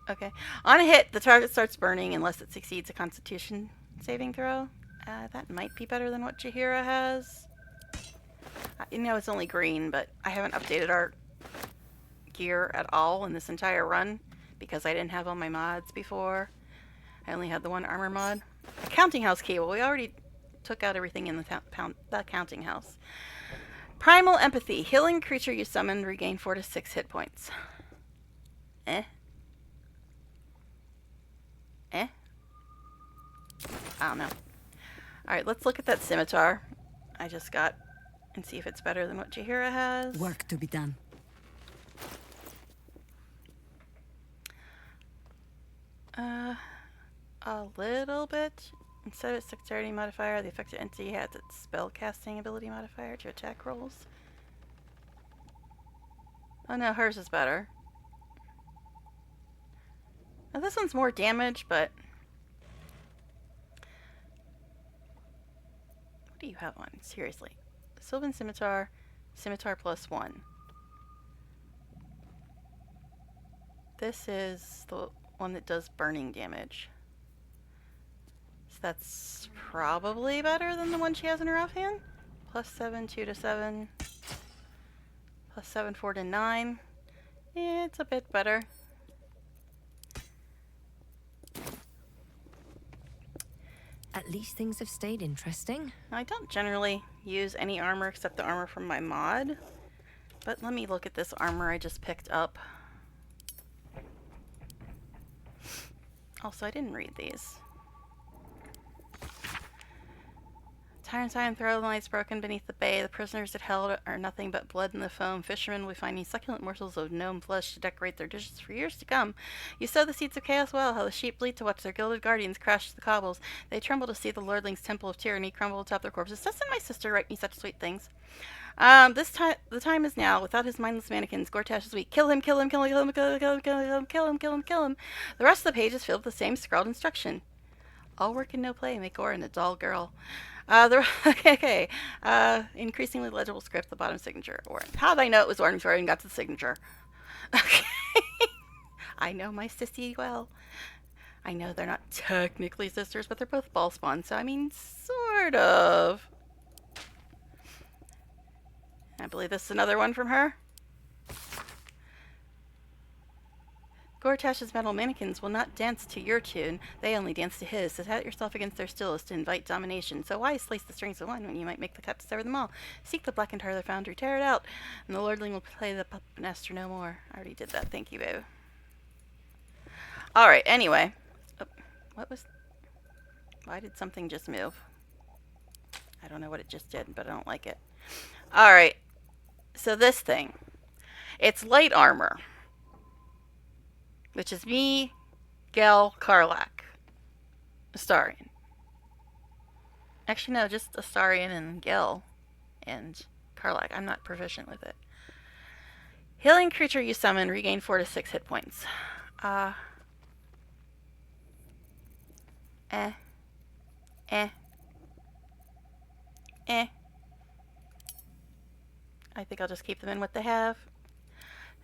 Speaker 1: Okay. On a hit, the target starts burning unless it succeeds a constitution saving throw. That might be better than what Jaheira has. You know, it's only green, but I haven't updated our gear at all in this entire run because I didn't have all my mods before. I only had the one armor mod. The counting house key. Well, we already took out everything in the counting house. Primal empathy. Healing creature you summon regain 4 to 6 hit points. Eh. I don't know. Alright, let's look at that scimitar I just got and see if it's better than what Jaheira has.
Speaker 12: Work to be done.
Speaker 1: A little bit. Instead of its dexterity modifier, the affected entity has its spell casting ability modifier to attack rolls. Oh no, hers is better. Now this one's more damage, but... What do you have on? Seriously. Sylvan Scimitar, Scimitar +1. This is the one that does burning damage. So that's probably better than the one she has in her offhand. +7, 2 to 7. +7, 4 to 9. Yeah, it's a bit better.
Speaker 16: At least things have stayed interesting.
Speaker 1: I don't generally use any armor except the armor from my mod. But let me look at this armor I just picked up. Also, I didn't read these. Tyrant's iron throw lies broken beneath the bay. The prisoners it held are nothing but blood in the foam. Fishermen will be finding succulent morsels of gnome flesh to decorate their dishes for years to come. You sow the seeds of chaos well. How the sheep bleat to watch their gilded guardians crash to the cobbles. They tremble to see the lordling's temple of tyranny crumble atop their corpses. Doesn't my sister write me such sweet things? The time is now. Without his mindless mannequins, Gortash is weak. Kill him, kill him, kill him, kill him, kill him, kill him, kill him, kill him, kill him, kill him. The rest of the page is filled with the same scrawled instruction. All work and no play make Orin a dull girl. Increasingly legible script, the bottom signature. Orin. How did I know it was Orin before I even got to the signature? Okay. I know my sissy well. I know they're not technically sisters, but they're both ball spawn, so I mean, sort of. I believe this is another one from her. Gortash's metal mannequins will not dance to your tune. They only dance to his. So set yourself against their stills to invite domination. So why slice the strings of one when you might make the cut to sever them all? Seek the blackened heart of their foundry, tear it out, and the lordling will play the puppet master no more. I already did that. Thank you, babe. Alright, anyway. Oh, why did something just move? I don't know what it just did, but I don't like it. Alright. So this thing. It's light armor. Which is me, Gel, Karlach. Astarion. Actually, no, just Astarion and Gel and Karlach. I'm not proficient with it. Healing creature you summon, regain 4 to 6 hit points. I think I'll just keep them in what they have.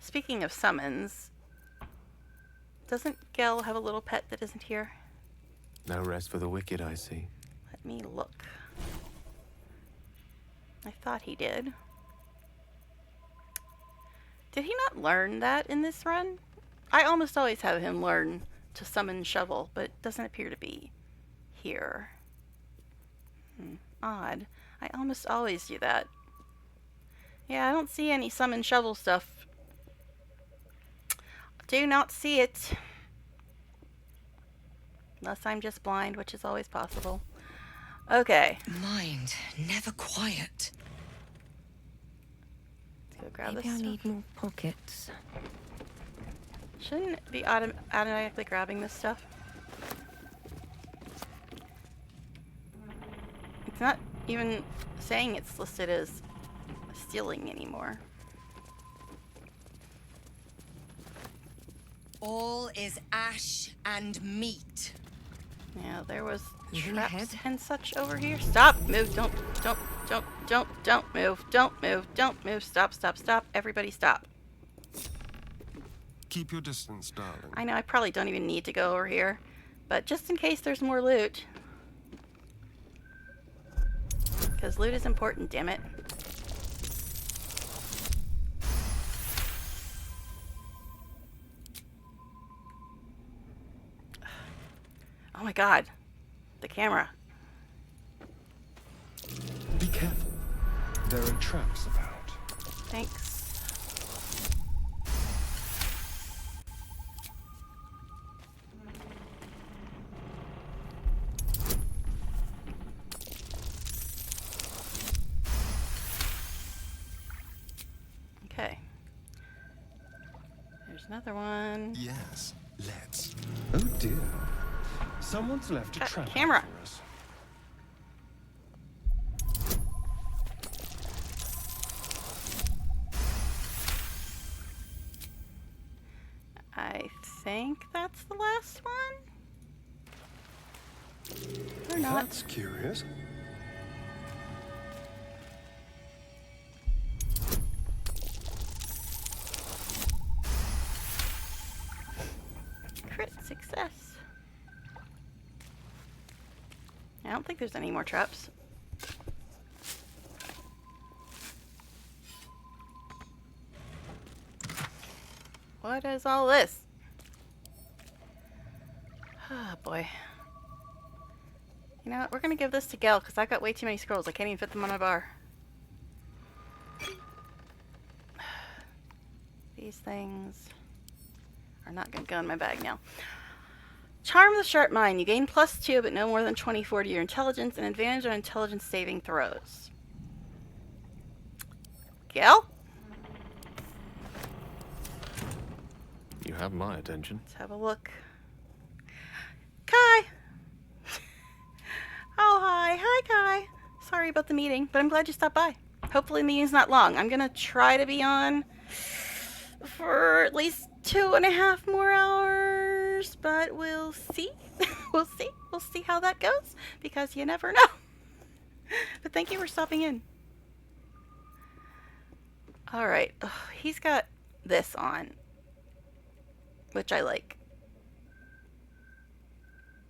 Speaker 1: Speaking of summons, doesn't Gel have a little pet that isn't here?
Speaker 14: No rest for the wicked, I see.
Speaker 1: Let me look. I thought he did. Did he not learn that in this run? I almost always have him learn to summon Shovel, but it doesn't appear to be here. Odd. I almost always do that. Yeah, I don't see any summon Shovel stuff. Do not see it. Unless I'm just blind, which is always possible. Okay.
Speaker 16: Mind, never quiet.
Speaker 1: Let's go grab
Speaker 16: Maybe
Speaker 1: this
Speaker 16: I
Speaker 1: stuff.
Speaker 16: need more pockets.
Speaker 1: Shouldn't it be automatically grabbing this stuff? It's not even saying it's listed as stealing anymore.
Speaker 16: All is ash and meat.
Speaker 1: Yeah, there was
Speaker 16: Moving
Speaker 1: traps
Speaker 16: ahead.
Speaker 1: and such over here. Stop! Move! Don't move! Don't move! Stop! Everybody stop.
Speaker 11: Keep your distance, darling.
Speaker 1: I know I probably don't even need to go over here, but just in case there's more loot. Because loot is important, damn it. Oh my god. The camera.
Speaker 11: Be careful. There are traps about.
Speaker 1: Thanks. Okay. There's another one.
Speaker 11: Yes, let's. Oh dear. Someone's left a trap
Speaker 1: camera
Speaker 11: for us.
Speaker 1: I think that's the last one. Or not.
Speaker 11: That's curious.
Speaker 1: Crit success. I don't think there's any more traps. What is all this? Oh boy. You know what? We're gonna give this to Gel because I got way too many scrolls. I can't even fit them on my bar. These things are not gonna go in my bag now. Charm the Sharp Mind. You gain +2 but no more than 24 to your intelligence and advantage on intelligence saving throws. Gel?
Speaker 14: You have my attention.
Speaker 1: Let's have a look. Kai! Oh, hi. Hi, Kai. Sorry about the meeting, but I'm glad you stopped by. Hopefully the meeting's not long. I'm gonna try to be on for at least 2.5 more hours, but we'll see. We'll see. We'll see how that goes, because you never know. But thank you for stopping in. Alright. He's got this on, which I like.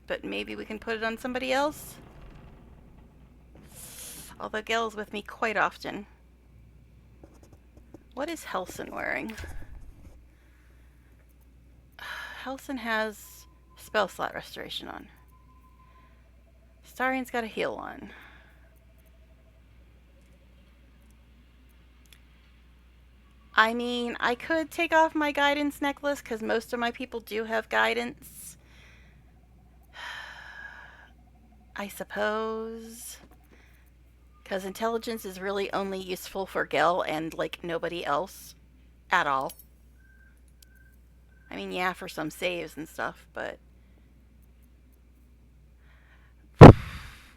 Speaker 1: But maybe we can put it on somebody else? Although Gel's with me quite often. What is Helson wearing? Helson has spell slot restoration on. Starion's got a heal on. I mean, I could take off my guidance necklace because most of my people do have guidance. I suppose. Because intelligence is really only useful for Gel and, like, nobody else at all. I mean, yeah, for some saves and stuff, but...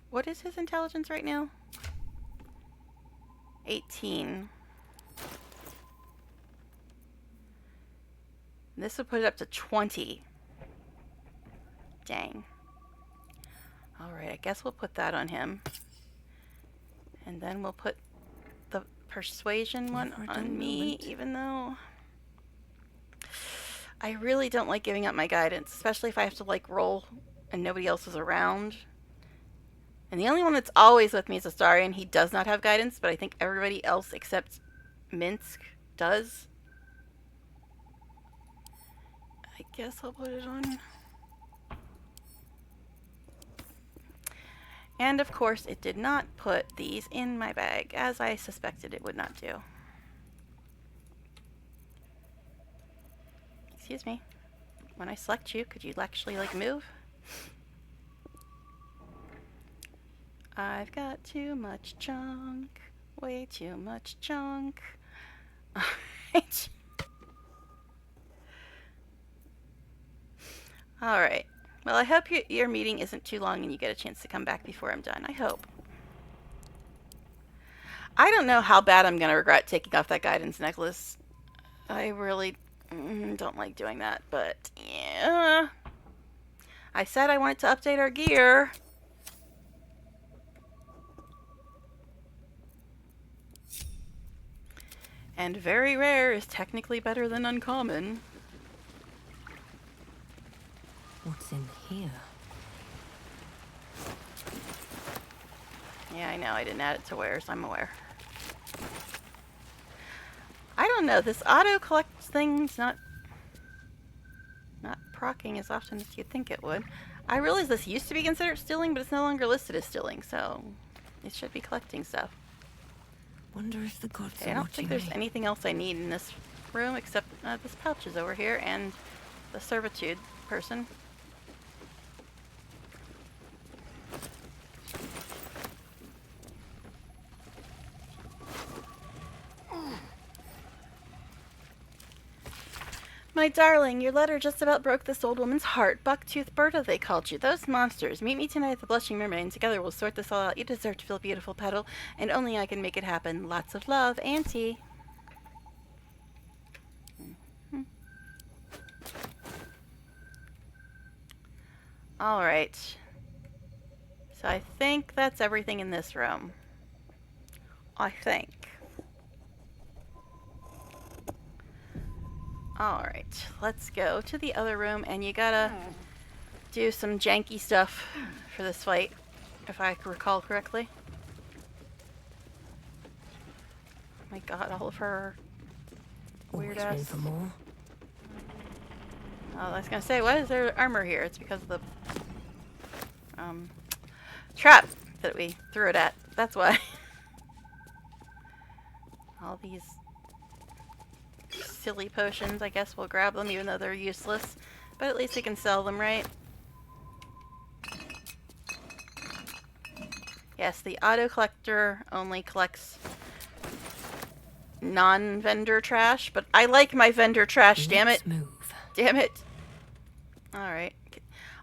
Speaker 1: What is his intelligence right now? 18. This would put it up to 20. Dang. Alright, I guess we'll put that on him. And then we'll put the persuasion one on me, even though I really don't like giving up my guidance, especially if I have to, like, roll and nobody else is around. And the only one that's always with me is Astarion. He does not have guidance, but I think everybody else except Minsk does. I guess I'll put it on. And of course, it did not put these in my bag, as I suspected it would not do. Excuse me. When I select you, could you actually, like, move? I've got too much junk. Way too much junk. Alright. Alright. Well, I hope your meeting isn't too long and you get a chance to come back before I'm done. I hope. I don't know how bad I'm going to regret taking off that guidance necklace. I really don't like doing that, but yeah. I said I wanted to update our gear. And very rare is technically better than uncommon.
Speaker 16: What's in here?
Speaker 1: Yeah, I know. I didn't add it to wares. I'm aware. I don't know. This auto collect thing's not procking as often as you'd think it would. I realize this used to be considered stealing, but it's no longer listed as stealing, so it should be collecting stuff.
Speaker 16: Wonder if the gods
Speaker 1: Okay, I don't think there's anything else I need in this room except this pouch is over here and the servitude person. My darling, your letter just about broke this old woman's heart. Bucktooth Berta, they called you. Those monsters. Meet me tonight at the Blushing Mermaid, and together we'll sort this all out. You deserve to feel beautiful, Petal, and only I can make it happen. Lots of love, Auntie. Alright. So I think that's everything in this room. I think. Alright, let's go to the other room, and you gotta do some janky stuff for this fight, if I recall correctly. Oh my god, all of her weird ass.
Speaker 16: Room for more.
Speaker 1: Oh, I was gonna say, why is there armor here? It's because of the trap that we threw it at. That's why. All these silly potions, I guess we'll grab them even though they're useless. But at least we can sell them, right? Yes, the auto collector only collects non-vendor trash, but I like my vendor trash, damn it.
Speaker 16: Move.
Speaker 1: Damn it. Alright.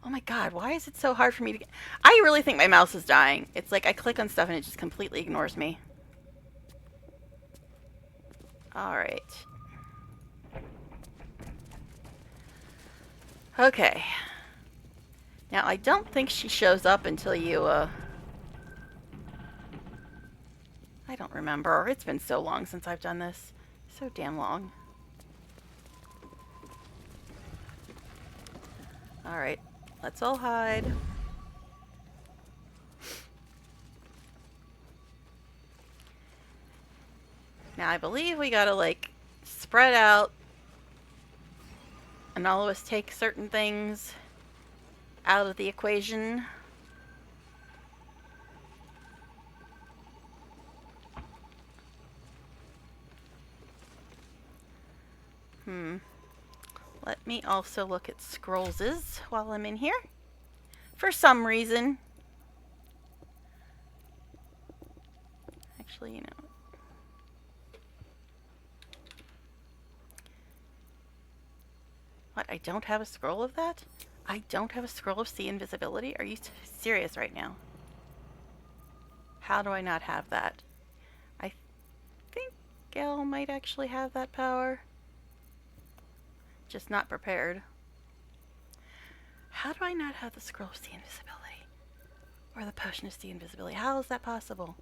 Speaker 1: Oh my god, why is it so hard for me to get... I really think my mouse is dying. It's like I click on stuff and it just completely ignores me. Alright. Okay. Now, I don't think she shows up until you, I don't remember. It's been so long since I've done this. So damn long. Alright. Let's all hide. Now, I believe we gotta, like, spread out. And all of us take certain things out of the equation. Let me also look at scrollses while I'm in here. For some reason. Actually, you know. What? I don't have a scroll of that? I don't have a scroll of sea invisibility? Are you serious right now? How do I not have that? I think Gale might actually have that power. Just not prepared. How do I not have the scroll of sea invisibility? Or the potion of sea invisibility? How is that possible?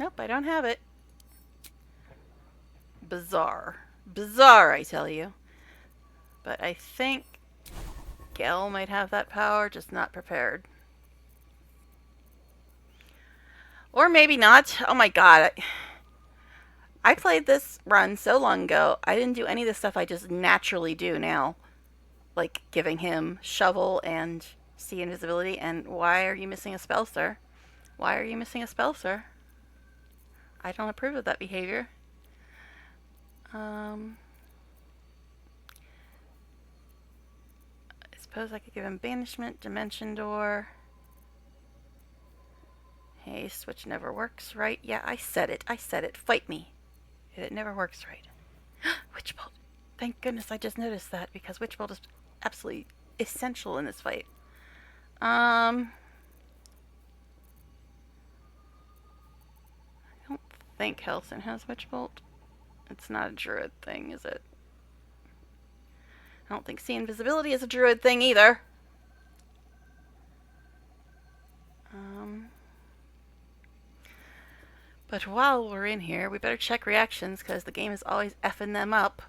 Speaker 1: Nope, I don't have it. Bizarre. Bizarre, I tell you. But I think Gale might have that power, just not prepared. Or maybe not. Oh my god. I played this run so long ago, I didn't do any of the stuff I just naturally do now. Like giving him shovel and sea invisibility. And why are you missing a spell, sir? Why are you missing a spell, sir? I don't approve of that behavior. I suppose I could give him banishment, dimension door. Haste, which never works right. Yeah, I said it. I said it. Fight me. It never works right. Witch bolt. Thank goodness I just noticed that, because witch bolt is absolutely essential in this fight. I don't think Helson has witch bolt. It's not a druid thing, is it? I don't think sea invisibility is a druid thing either. But while we're in here, we better check reactions, because the game is always effing them up.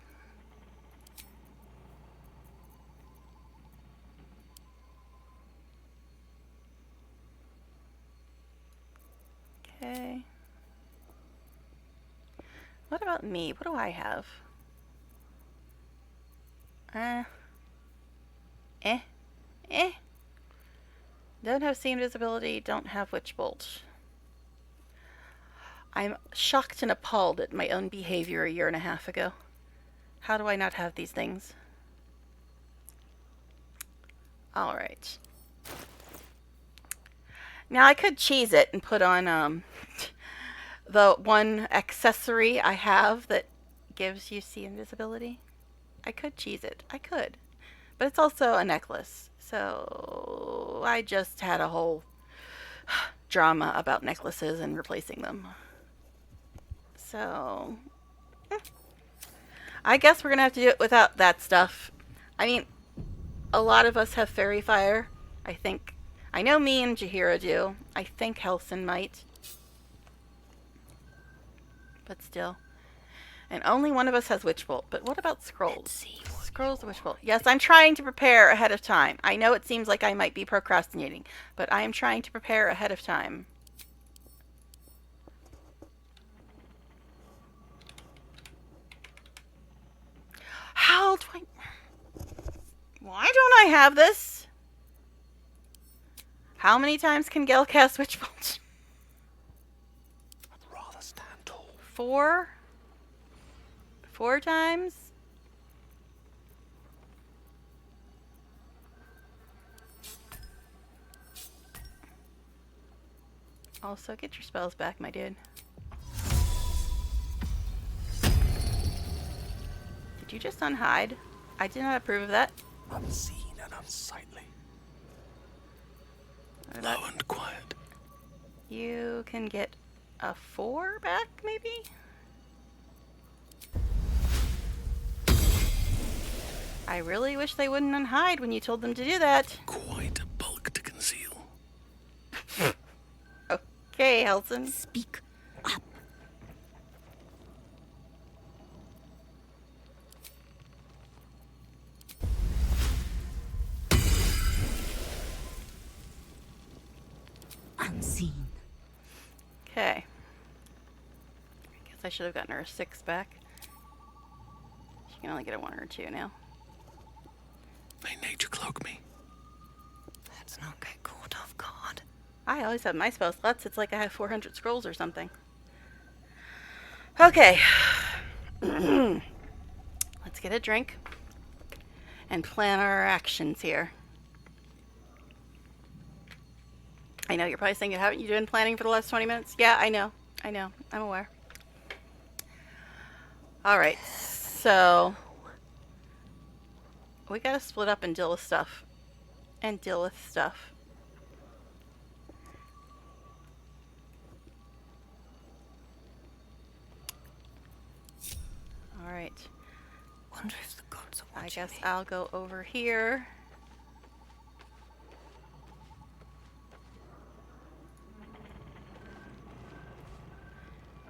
Speaker 1: Okay. What about me? What do I have? Don't have sea invisibility, don't have witch bolt. I'm shocked and appalled at my own behavior a year and a half ago. How do I not have these things? Alright. Now I could cheese it and put on the one accessory I have that gives you see invisibility. I could cheese it. I could. But it's also a necklace. So I just had a whole drama about necklaces and replacing them. So I guess we're going to have to do it without that stuff. I mean, a lot of us have fairy fire. I think. I know me and Jaheira do. I think Helson might. But still. And only one of us has Witch Bolt. But what about scrolls? Scrolls or Witch Bolt? Yes, I'm trying to prepare ahead of time. I know it seems like I might be procrastinating, but I am trying to prepare ahead of time. How do I... Why don't I have this? How many times can Gale cast Witch Bolt?
Speaker 11: I'd rather stand tall.
Speaker 1: 4? 4 times? Also, get your spells back, my dude. Did you just unhide? I did not approve of that.
Speaker 11: Unseen and unsightly.
Speaker 1: Low
Speaker 11: and quiet.
Speaker 1: You can get a 4 back, maybe? I really wish they wouldn't unhide when you told them to do that.
Speaker 11: Quite a bulk to conceal.
Speaker 1: Okay, Helson.
Speaker 12: Speak up. Unseen.
Speaker 1: Okay. I guess I should have gotten her a 6 back. She can only get a 1 or 2 now.
Speaker 11: May nature cloak me.
Speaker 16: Let's not get caught off guard.
Speaker 1: I always have my spell slots. It's like I have 400 scrolls or something. Okay. Let's get a drink and plan our actions here. I know you're probably thinking, haven't you been planning for the last 20 minutes? Yeah, I know. I'm aware. Alright, so we gotta split up and deal with stuff. Alright.
Speaker 16: Wonder if the gods are watching.
Speaker 1: I guess I'll go over here.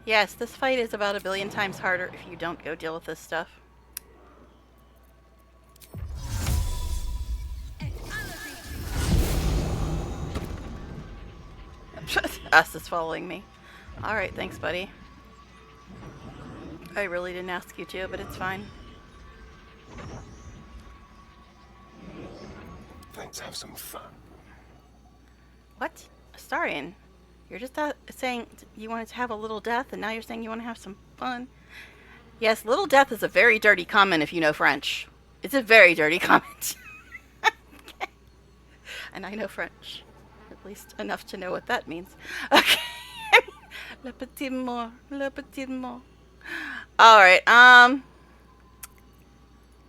Speaker 1: Yes, this fight is about 1 billion times harder if you don't go deal with this stuff. Us is following me. Alright, thanks, buddy. I really didn't ask you to, but it's fine.
Speaker 11: Let's have some fun.
Speaker 1: What? Astarion? You're just saying you wanted to have a little death, and now you're saying you want to have some fun? Yes, little death is a very dirty comment if you know French. It's a very dirty comment. Okay. And I know French. At least enough to know what that means. Okay. Le petit mot. Le petit mot. Alright,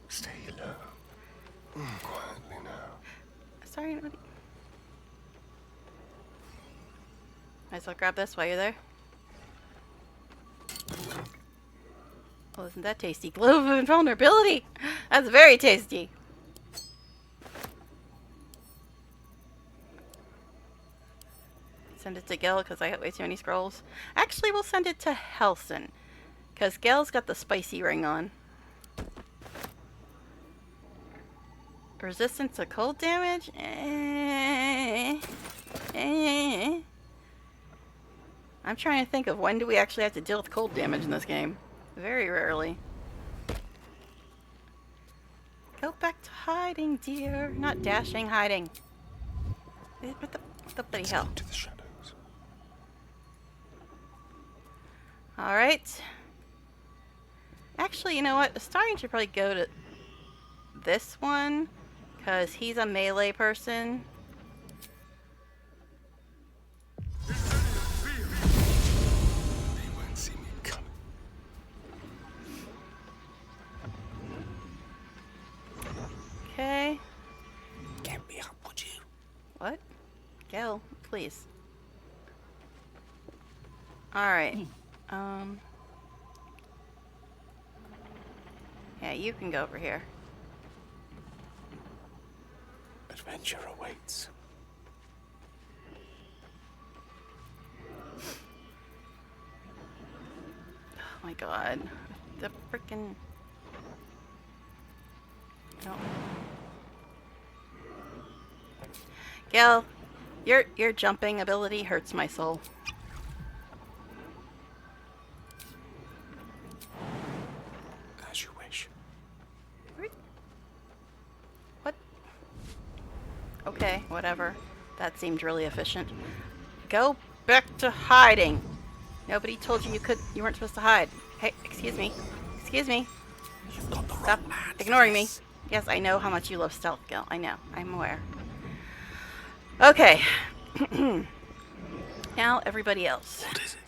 Speaker 11: Stay low. Quietly now.
Speaker 1: Sorry, might as well grab this while you're there. Oh, isn't that tasty? Glove of Invulnerability! That's very tasty! Send it to Gil because I got way too many scrolls. Actually, we'll send it to Helson because Gil's got the spicy ring on. Resistance to cold damage? I'm trying to think of when do we actually have to deal with cold damage in this game. Very rarely. Go back to hiding, dear. Not dashing, hiding. What the bloody hell?
Speaker 11: To the shadows.
Speaker 1: Alright. Actually, you know what? Astarion should probably go to this one because he's a melee person. Okay.
Speaker 7: Get me up, would you?
Speaker 1: What? Gil, please. Alright. Yeah, you can go over here.
Speaker 7: Adventure awaits.
Speaker 1: Oh my god. The frickin'... No. Gil, your jumping ability hurts my soul.
Speaker 7: As you wish.
Speaker 1: What? Okay, whatever. That seemed really efficient. Go back to hiding. Nobody told you you weren't supposed to hide. Hey, excuse me. Excuse me. Stop ignoring me. Yes, I know how much you love stealth, Gil. I know. I'm aware. Okay. Now everybody else.
Speaker 7: What is it?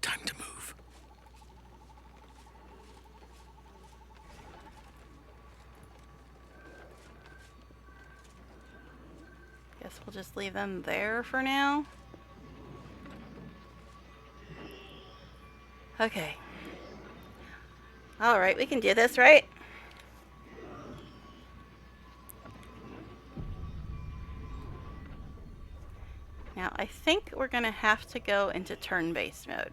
Speaker 7: Time to move.
Speaker 1: Guess we'll just leave them there for now. Okay. Alright, we can do this, right? Now, I think we're gonna have to go into turn-based mode.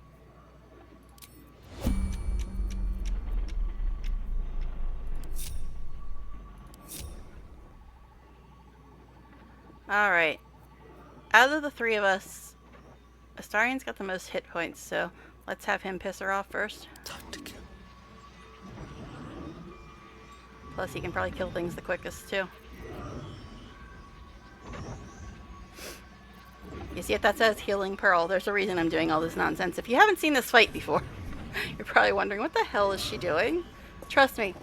Speaker 1: Alright. Out of the three of us, Astarion's got the most hit points, so let's have him piss her off first.
Speaker 7: Time to kill.
Speaker 1: Plus, he can probably kill things the quickest, too. You see what that says? Healing Pearl. There's a reason I'm doing all this nonsense. If you haven't seen this fight before, you're probably wondering, what the hell is she doing? Trust me.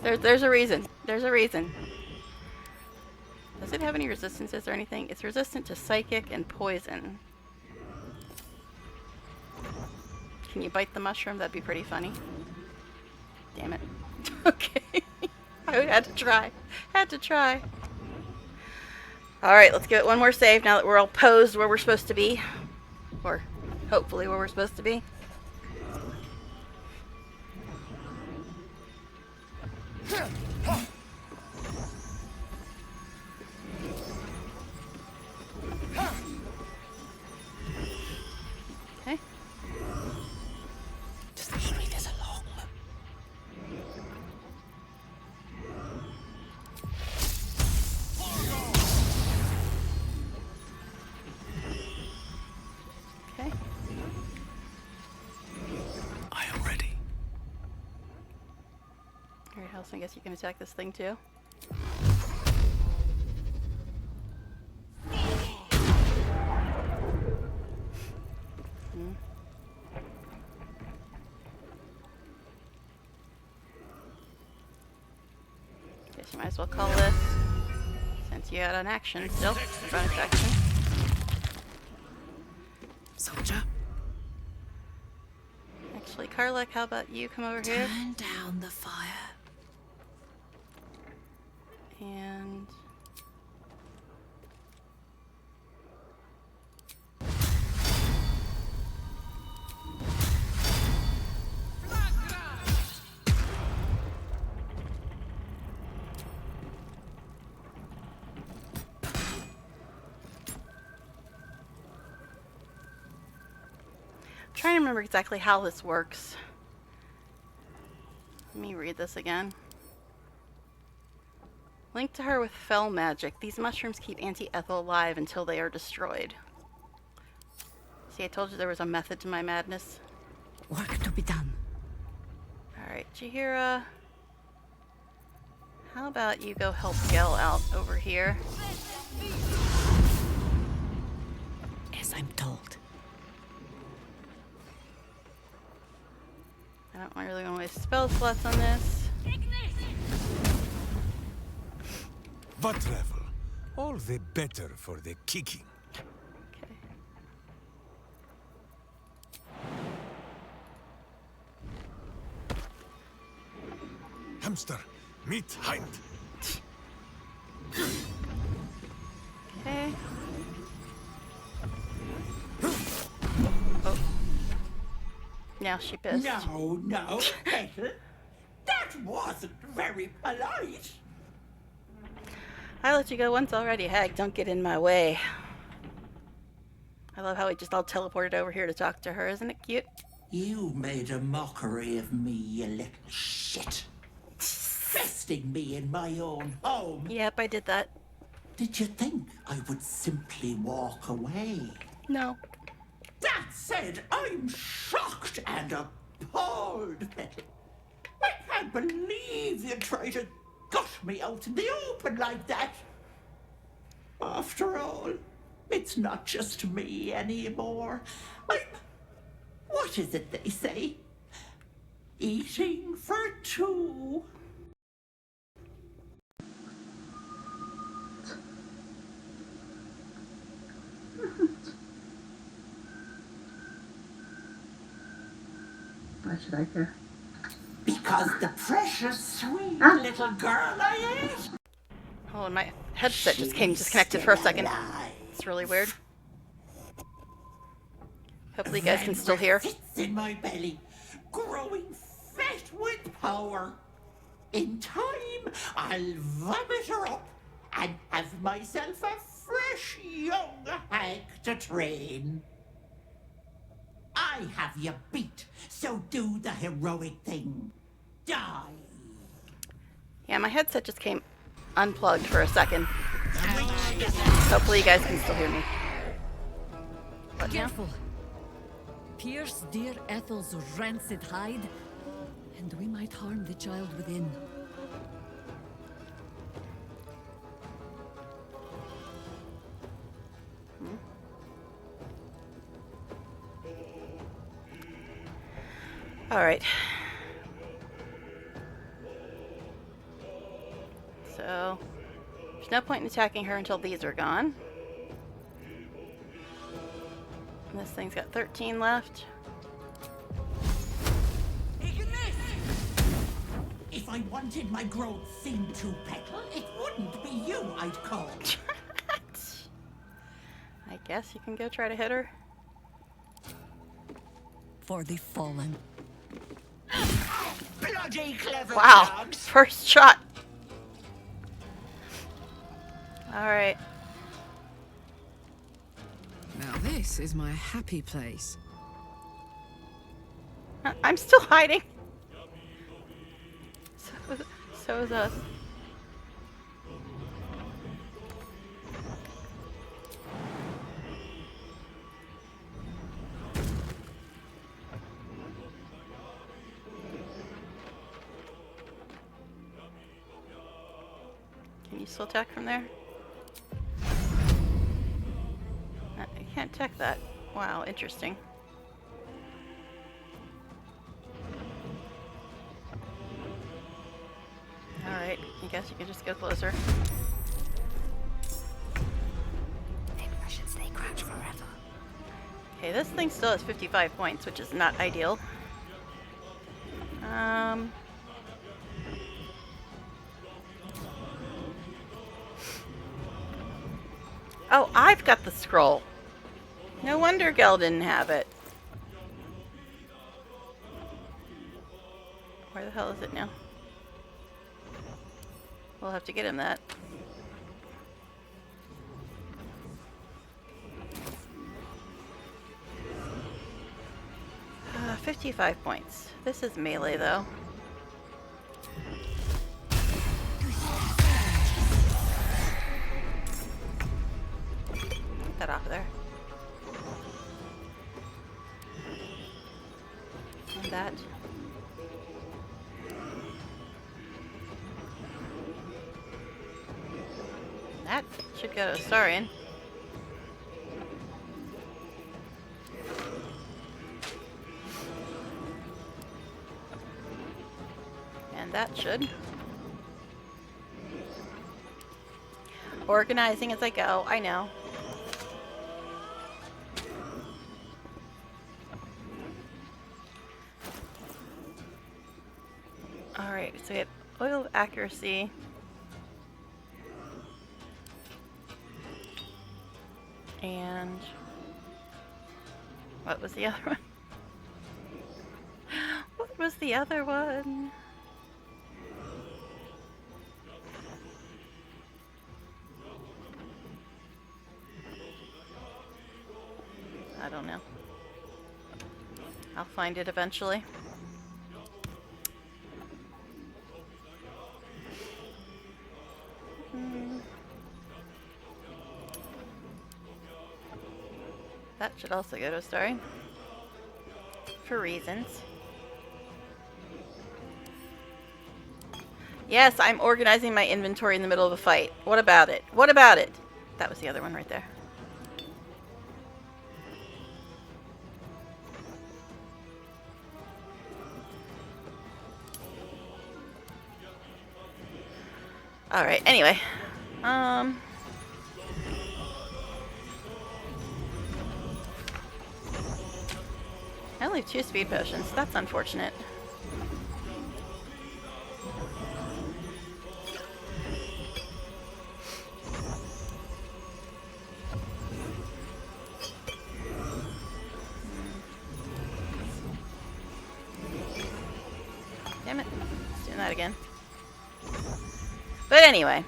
Speaker 1: There's a reason. There's a reason. Does it have any resistances or anything? It's resistant to psychic and poison. Can you bite the mushroom? That'd be pretty funny. Damn it. Okay. I had to try. Had to try. Alright, let's give it one more save now that we're all posed where we're supposed to be. Or hopefully where we're supposed to be. Okay.
Speaker 7: Just hurry this along.
Speaker 1: Okay.
Speaker 7: I am ready.
Speaker 1: Alright, Halcyon, I guess you can attack this thing too. Guess you might as well call this, since you had an action still, bonus action.
Speaker 12: Soldier.
Speaker 1: Actually, Karlek, how about you come over here?
Speaker 12: Turn down the fire.
Speaker 1: And... trying to remember exactly how this works. Let me read this again. Linked to her with fell magic. These mushrooms keep Auntie Ethel alive until they are destroyed. See, I told you there was a method to my madness.
Speaker 12: Work to be done.
Speaker 1: Alright, Chihira. How about you go help Gel out over here?
Speaker 12: As I'm told.
Speaker 1: I don't really want to waste spell slots on this.
Speaker 7: But travel, all the better for the kicking. Hamster, meat hind.
Speaker 1: Okay. Oh. Now she pissed.
Speaker 17: No, Petal. That wasn't very polite.
Speaker 1: I let you go once already, Hag. Don't get in my way. I love how we just all teleported over here to talk to her. Isn't it cute?
Speaker 17: You made a mockery of me, you little shit. Besting me in my own home.
Speaker 1: Yep, I did that.
Speaker 17: Did you think I would simply walk away?
Speaker 1: No.
Speaker 17: That said, I'm shocked and appalled, Petal. I can't believe you tried to gut me out in the open like that. After all, it's not just me anymore. What is it they say? Eating for two.
Speaker 18: Why should I care?
Speaker 17: Because the precious, sweet little girl I ate.
Speaker 1: Oh, and my headset just came disconnected for a second. It's really weird. Hopefully you guys can still hear.
Speaker 17: Fits in my belly, growing fat with power. In time, I'll vomit her up and have myself a fresh young hag to train. I have you beat, so do the heroic thing. Die.
Speaker 1: Yeah, my headset just came unplugged for a second. Hopefully you guys can still hear me. What now?
Speaker 12: Careful. Pierce dear Ethel's rancid hide, and we might harm the child within.
Speaker 1: All right. So, there's no point in attacking her until these are gone. And this thing's got 13 left.
Speaker 17: If I wanted my growth seen to, Petal, it wouldn't be you I'd call.
Speaker 1: I guess you can go try to hit her.
Speaker 12: For the fallen.
Speaker 17: Bloody clever
Speaker 1: Wow,
Speaker 17: dogs.
Speaker 1: first shot. All right.
Speaker 19: Now this is my happy place.
Speaker 1: I'm still hiding. So is us. Can you still attack from there? You can't attack that. Wow, interesting. Alright, I guess you can just go closer.
Speaker 12: Maybe I should stay crouched forever.
Speaker 1: Okay, this thing still has 55 points, which is not ideal. Oh, I've got the scroll. No wonder Gel didn't have it. Where the hell is it now? We'll have to get him that. 55 points. This is melee, though. Get that off there. And that. That should go to Astarion. And that should. Organizing as I go, I know. Alright, so we have Oil of accuracy. And what was the other one? What was the other one? I don't know. I'll find it eventually. That should also go to a story. For reasons. Yes, I'm organizing my inventory in the middle of a fight. What about it? What about it? That was the other one right there. Alright, anyway. I only have 2 speed potions. That's unfortunate. Damn it. Let's do that again. But anyway.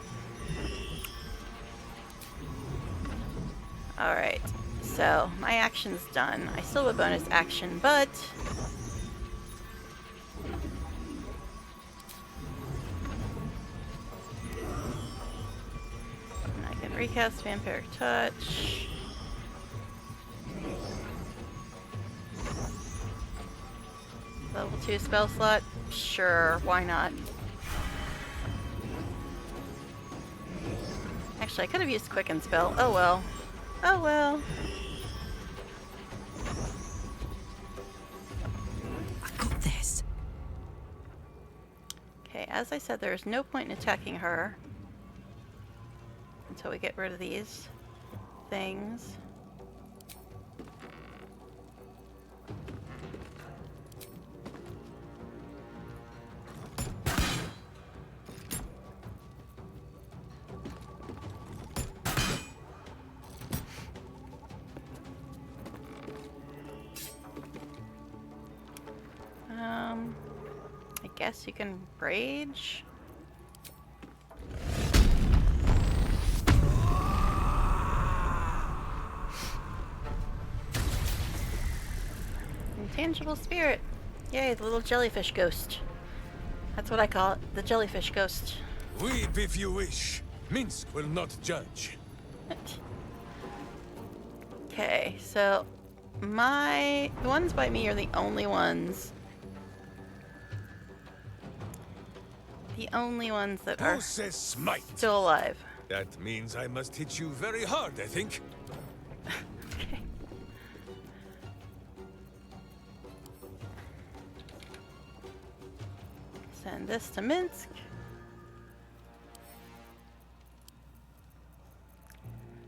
Speaker 1: Alright. So, my action's done. I still have a bonus action, but... I can recast Vampiric Touch. Level 2 spell slot? Sure, why not? Actually, I could have used Quicken Spell. Oh well. Oh well.
Speaker 16: I got this.
Speaker 1: Okay, as I said, there's no point in attacking her until we get rid of these things. I guess you can rage. Intangible spirit. Yay, the little jellyfish ghost. That's what I call it, the jellyfish ghost.
Speaker 18: Weep if you wish. Minsk will not judge.
Speaker 1: Okay, so the ones by me are the only ones. The only ones that are still alive.
Speaker 18: That means I must hit you very hard, I think.
Speaker 1: Okay. Send this to Minsk.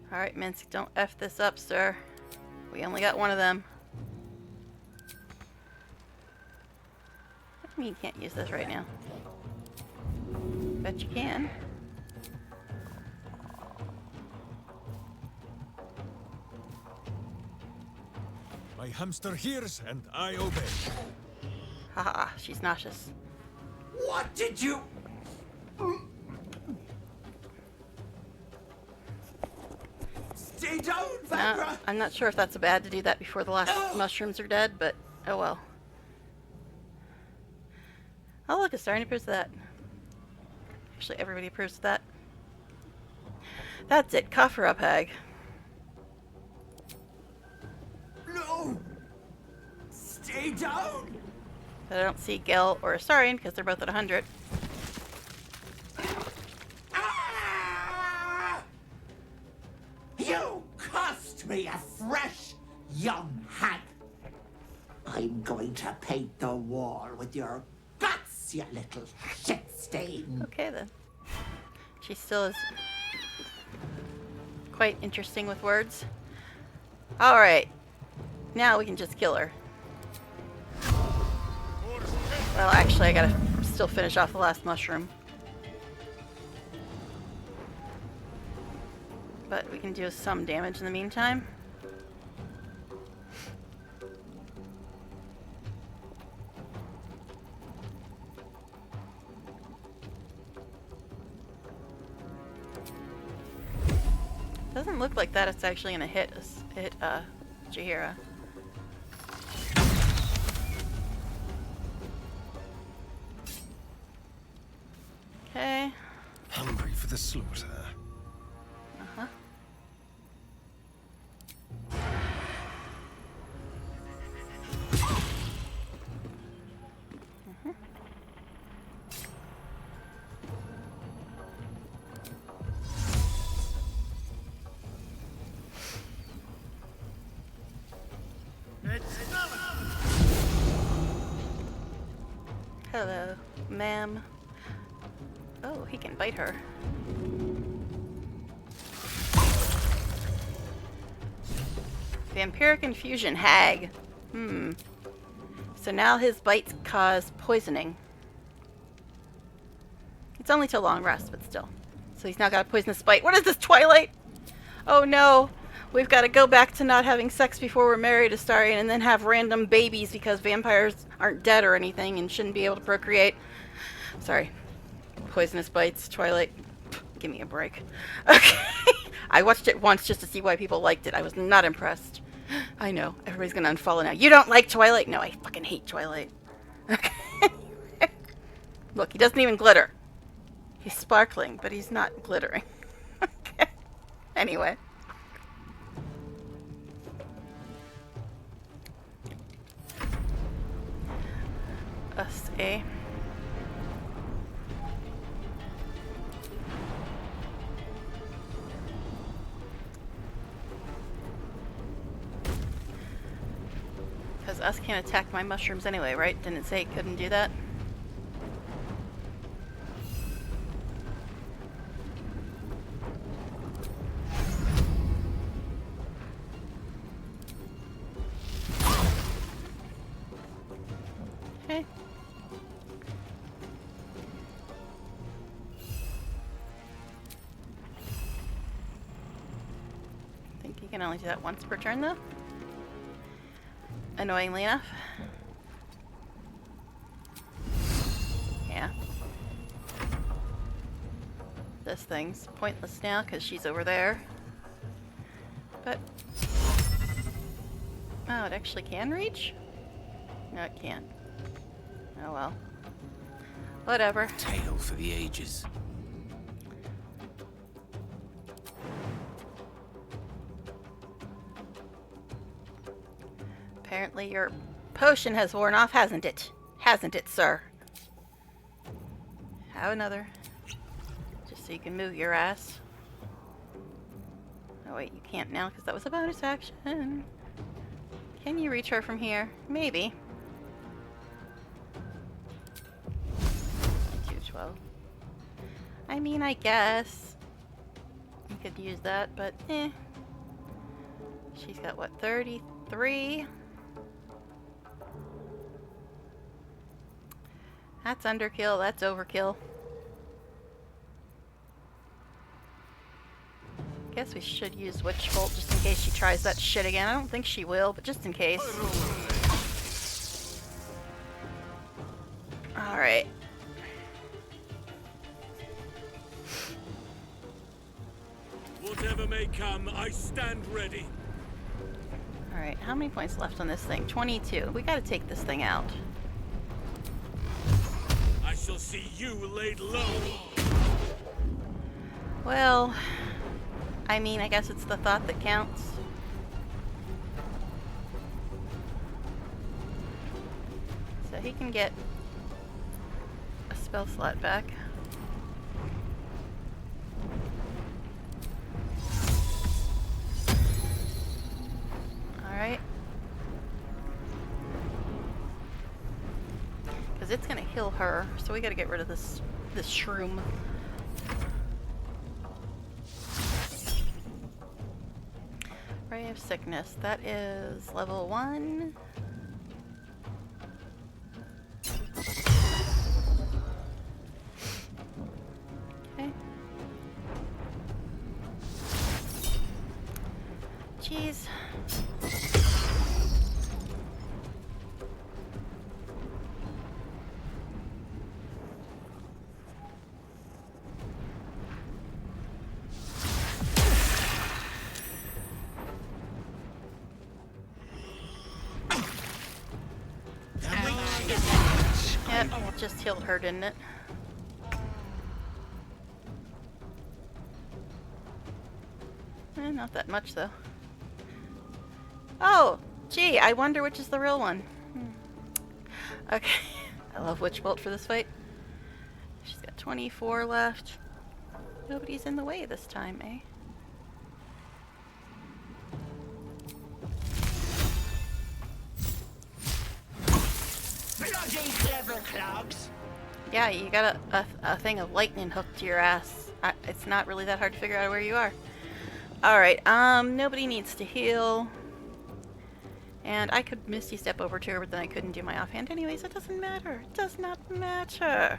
Speaker 1: Alright, Minsk, don't F this up, sir. We only got one of them. What do you mean you can't use this right now? Bet you can.
Speaker 18: My hamster hears and I obey.
Speaker 1: Haha, she's nauseous.
Speaker 17: What did you... Stay down, Vagra!
Speaker 1: I'm not sure if that's bad to do that before the last mushrooms are dead, but oh well. Oh look, Astarion approves of that. Actually, everybody approves of that. That's it. Cough her up, Hag.
Speaker 17: No! Stay down!
Speaker 1: But I don't see Gel or Astarion because they're both at 100.
Speaker 17: Ah! You cost me afresh, young hag. I'm going to paint the wall with your guts, you little shit stain.
Speaker 1: Okay then. She still is quite interesting with words. Alright. Now we can just kill her. Well, actually, I gotta still finish off the last mushroom. But we can do some damage in the meantime. Doesn't look like that it's actually gonna hit us, Jaheira. Okay.
Speaker 11: Hungry for the slaughter.
Speaker 1: Uh-huh. Mm-hmm. Hello, ma'am. Oh, he can bite her. Vampiric infusion, hag. So now his bites cause poisoning. It's only till long rest, but still. So he's now got a poisonous bite. What is this, Twilight? Oh no. We've got to go back to not having sex before we're married, Astarion, and then have random babies because vampires aren't dead or anything and shouldn't be able to procreate. Sorry. Poisonous bites, Twilight. Give me a break. Okay. I watched it once just to see why people liked it. I was not impressed. I know. Everybody's going to unfollow now. You don't like Twilight? No, I fucking hate Twilight. Okay. Look, he doesn't even glitter. He's sparkling, but he's not glittering. Okay. Anyway. Us, eh? Because us can't attack my mushrooms anyway, right? Didn't it say it couldn't do that? Okay. I think you can only do that once per turn, though. Annoyingly enough. Yeah. This thing's pointless now because she's over there. But... oh, it actually can reach? No, it can't. Oh well. Whatever.
Speaker 20: Tale for the ages.
Speaker 1: Apparently your potion has worn off, hasn't it? Hasn't it, sir? Have another. Just so you can move your ass. Oh wait, you can't now because that was a bonus action. Can you reach her from here? Maybe. 212. I mean, I guess you could use that, but eh. She's got what, 33? That's underkill, that's overkill. Guess we should use Witch Bolt just in case she tries that shit again. I don't think she will, but just in case. Alright.
Speaker 15: Whatever may come, I stand ready.
Speaker 1: Alright, how many points left on this thing? 22. We gotta take this thing out.
Speaker 15: I shall see you laid low.
Speaker 1: Well, I mean, I guess it's the thought that counts. So he can get a spell slot back. Alright. Because it's going to heal her, so we got to get rid of this shroom. Ray of Sickness, that is level 1. just healed her, didn't it? Not that much, though. Oh! Gee, I wonder which is the real one. Okay. I love Witch Bolt for this fight. She's got 24 left. Nobody's in the way this time, eh?
Speaker 17: Bloody clever clogs.
Speaker 1: Yeah, you got a thing of lightning hooked to your ass. It's not really that hard to figure out where you are. Alright, nobody needs to heal. And I could Misty Step over to her, but then I couldn't do my offhand anyways. It doesn't matter. It does not matter.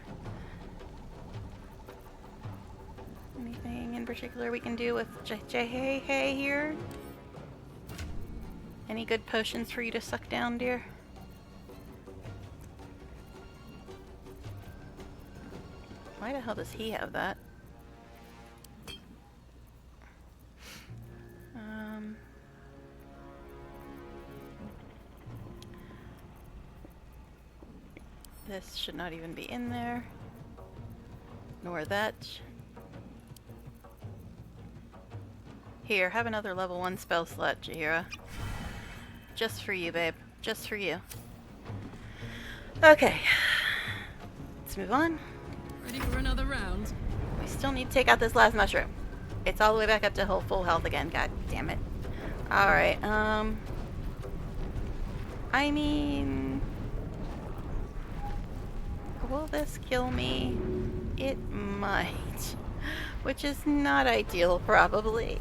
Speaker 1: Anything in particular we can do with Hey here? Any good potions for you to suck down, dear? Why the hell does he have that? This should not even be in there. Nor that. Here, have another level 1 spell slot, Jaheira. Just for you, babe. Just for you. Okay. Let's move on.
Speaker 4: Ready for another round?
Speaker 1: We still need to take out this last mushroom. It's all the way back up to full health again. God damn it. Alright, I mean... will this kill me? It might. Which is not ideal, probably.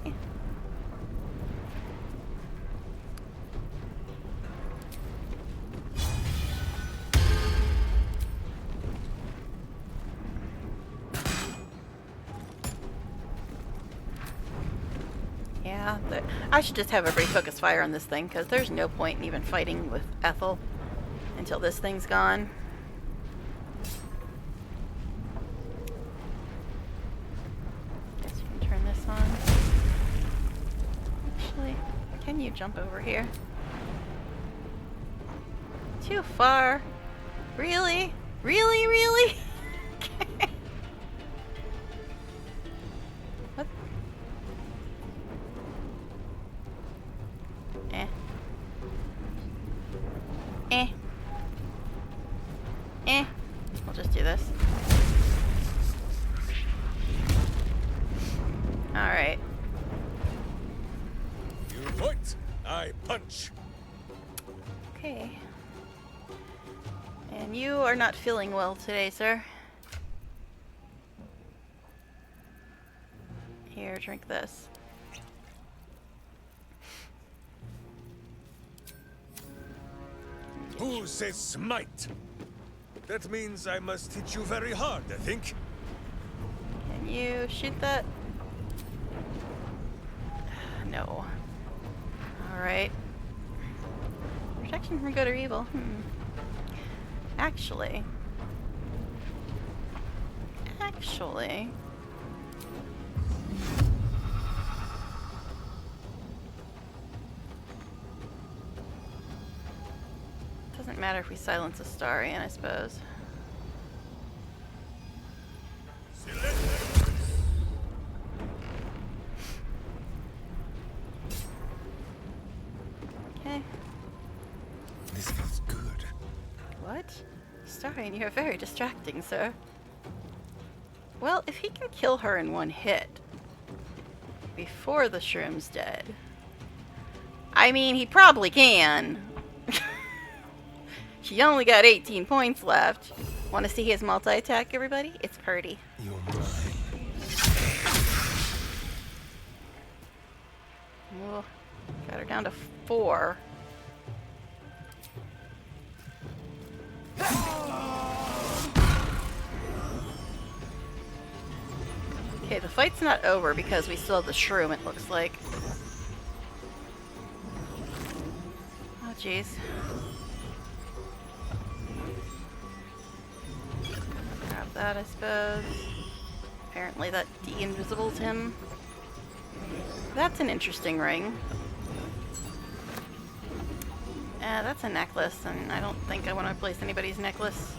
Speaker 1: Yeah, I should just have everybody focus fire on this thing, because there's no point in even fighting with Ethel until this thing's gone. Guess you can turn this on. Actually, can you jump over here? Too far. Really? Really? Really? Okay. What? We'll just do this. Alright.
Speaker 18: You point, I punch.
Speaker 1: Okay. And you are not feeling well today, sir. Here, drink this.
Speaker 18: Who says smite? That means I must hit you very hard, I think.
Speaker 1: Can you shoot that? No. Alright. Protection from good or evil. Actually. Doesn't matter if we silence Astarion, I suppose. Okay.
Speaker 11: This feels good.
Speaker 1: What? Astarion, you're very distracting, sir. Well, if he can kill her in one hit before the shroom's dead, I mean, he probably can. She only got 18 points left. Want to see his multi-attack, everybody? It's Purdy.
Speaker 11: You're mine.
Speaker 1: Well, got her down to 4. Okay, the fight's not over because we still have the shroom, it looks like. Oh, jeez. Grab that, I suppose. Apparently that de-invisibles him. That's an interesting ring. That's a necklace, and I don't think I want to replace anybody's necklace.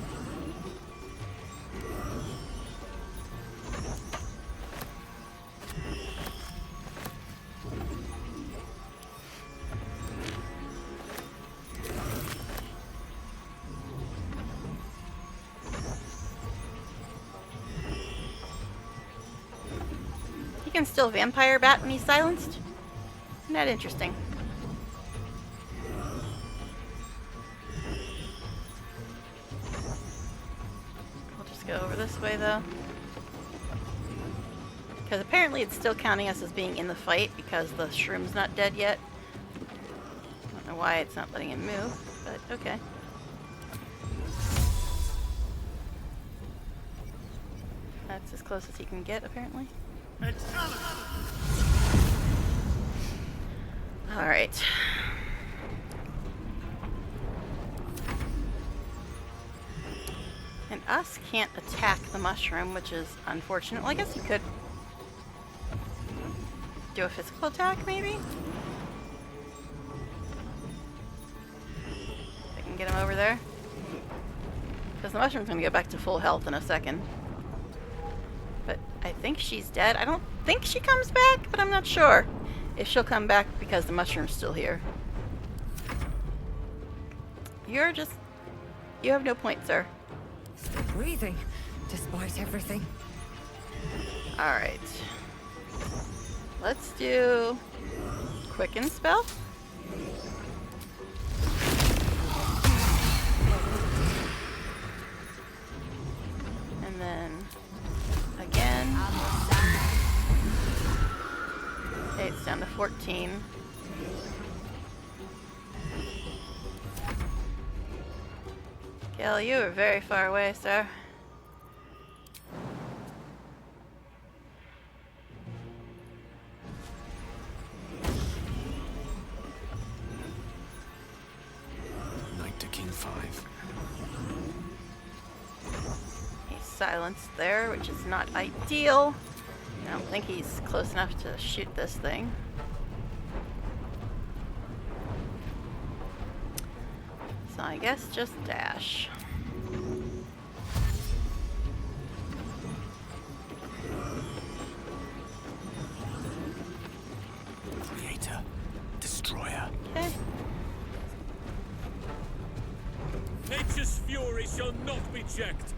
Speaker 1: can still vampire bat when he's silenced? Isn't that interesting? We'll just go over this way though. Because apparently it's still counting us as being in the fight because the shroom's not dead yet. I don't know why it's not letting him move, but okay. That's as close as he can get, apparently. Alright. And us can't attack the mushroom, which is unfortunate. Well, I guess he could do a physical attack, maybe? I can get him over there. Because the mushroom's gonna go back to full health in a second. But I think she's dead. I don't think she comes back, but I'm not sure if she'll come back because the mushroom's still here. You're just... You have no point, sir.
Speaker 16: Still breathing, despite everything.
Speaker 1: Alright. Let's do... Quicken spell? And then... Again. Okay, it's down to 14. Gil, you are very far away, sir.
Speaker 14: Knight to King 5.
Speaker 1: He's silenced there, which is not ideal. I don't think he's close enough to shoot this thing. So I guess just dash.
Speaker 7: Creator, destroyer.
Speaker 1: Okay.
Speaker 15: Nature's fury shall not be checked.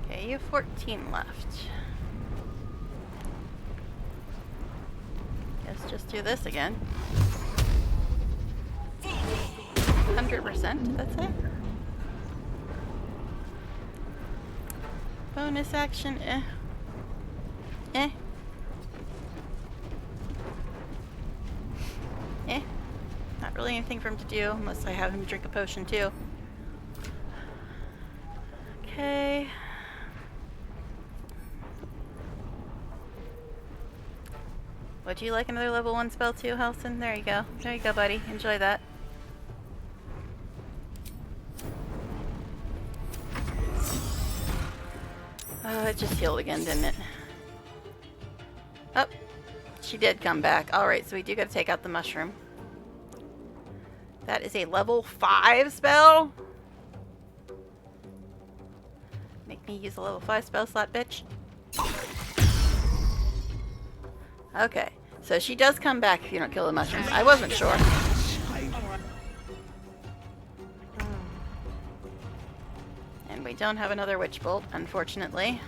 Speaker 1: Okay, you have 14 left. Guess just do this again. 100%, that's it. Bonus action, Eh. Not really anything for him to do, unless I have him drink a potion too. Okay. Would you like another level 1 spell too, Halson? There you go. There you go, buddy. Enjoy that. Oh, it just healed again, didn't it? Oh, she did come back. Alright, so we do gotta take out the mushroom. That is a level 5 spell? Make me use a level 5 spell slot, bitch. Okay, so she does come back if you don't kill the mushrooms. I wasn't sure. And we don't have another witch bolt, unfortunately.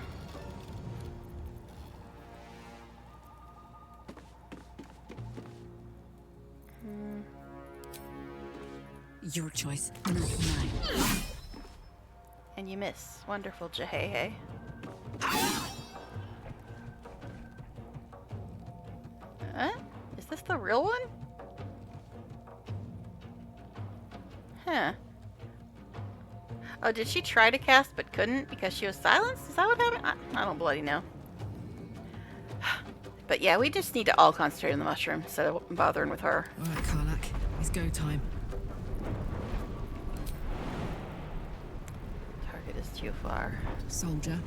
Speaker 12: Your choice, not mine.
Speaker 1: And you miss. Wonderful, Jehehe. Is this the real one? Huh. Oh, did she try to cast but couldn't because she was silenced? Is that what happened? I don't bloody know. But yeah, we just need to all concentrate on the mushroom instead of bothering with her.
Speaker 19: Alright, Karlak. It's go time.
Speaker 1: Target is too far.
Speaker 19: Soldier.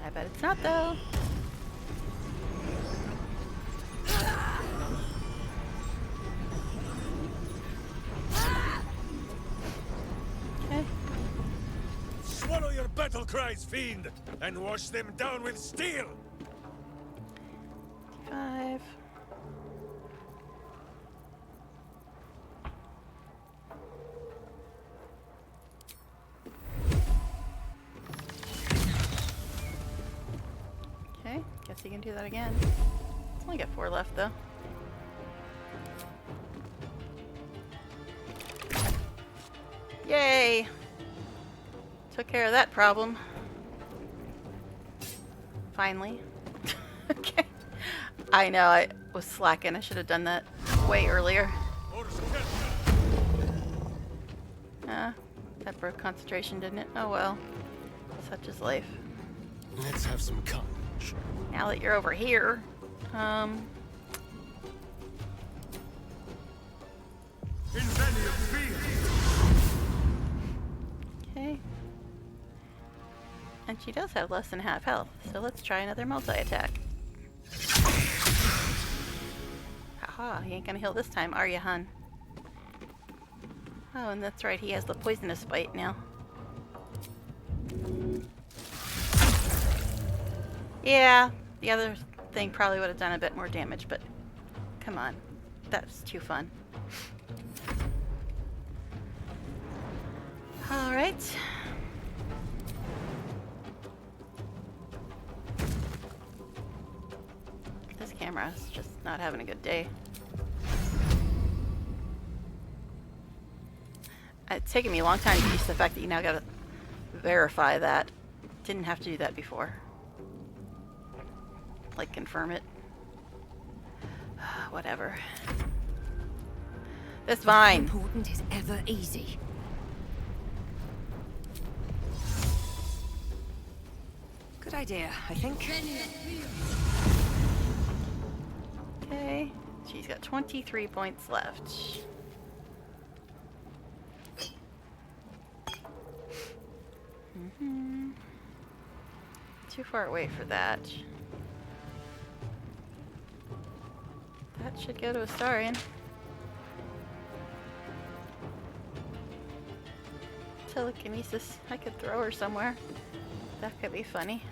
Speaker 1: I bet it's not, though. Okay.
Speaker 18: Swallow your battle cries, fiend, and wash them down with steel.
Speaker 1: 5. guess you can do that again. Only got 4 left though. Yay! Took care of that problem. Finally. Okay. I know, I was slacking. I should have done that way earlier. That broke concentration, didn't it? Oh well. Such is life.
Speaker 11: Let's have some carnage.
Speaker 1: Now that you're over here, okay. And she does have less than half health, so let's try another multi-attack. Haha, you ain't gonna heal this time, are you, hun? Oh, and that's right, he has the poisonous bite now. Yeah, the other thing probably would have done a bit more damage, but come on. That's too fun. Alright. This camera is just not having a good day. It's taken me a long time to get used to the fact that you now gotta verify that. Didn't have to do that before. Like, confirm it. Whatever. That's fine.
Speaker 16: Important is ever easy. Good idea, I think.
Speaker 1: Okay. She's got 23 points left. Too far away for that. That should go to Astarion. Telekinesis. I could throw her somewhere. That could be funny.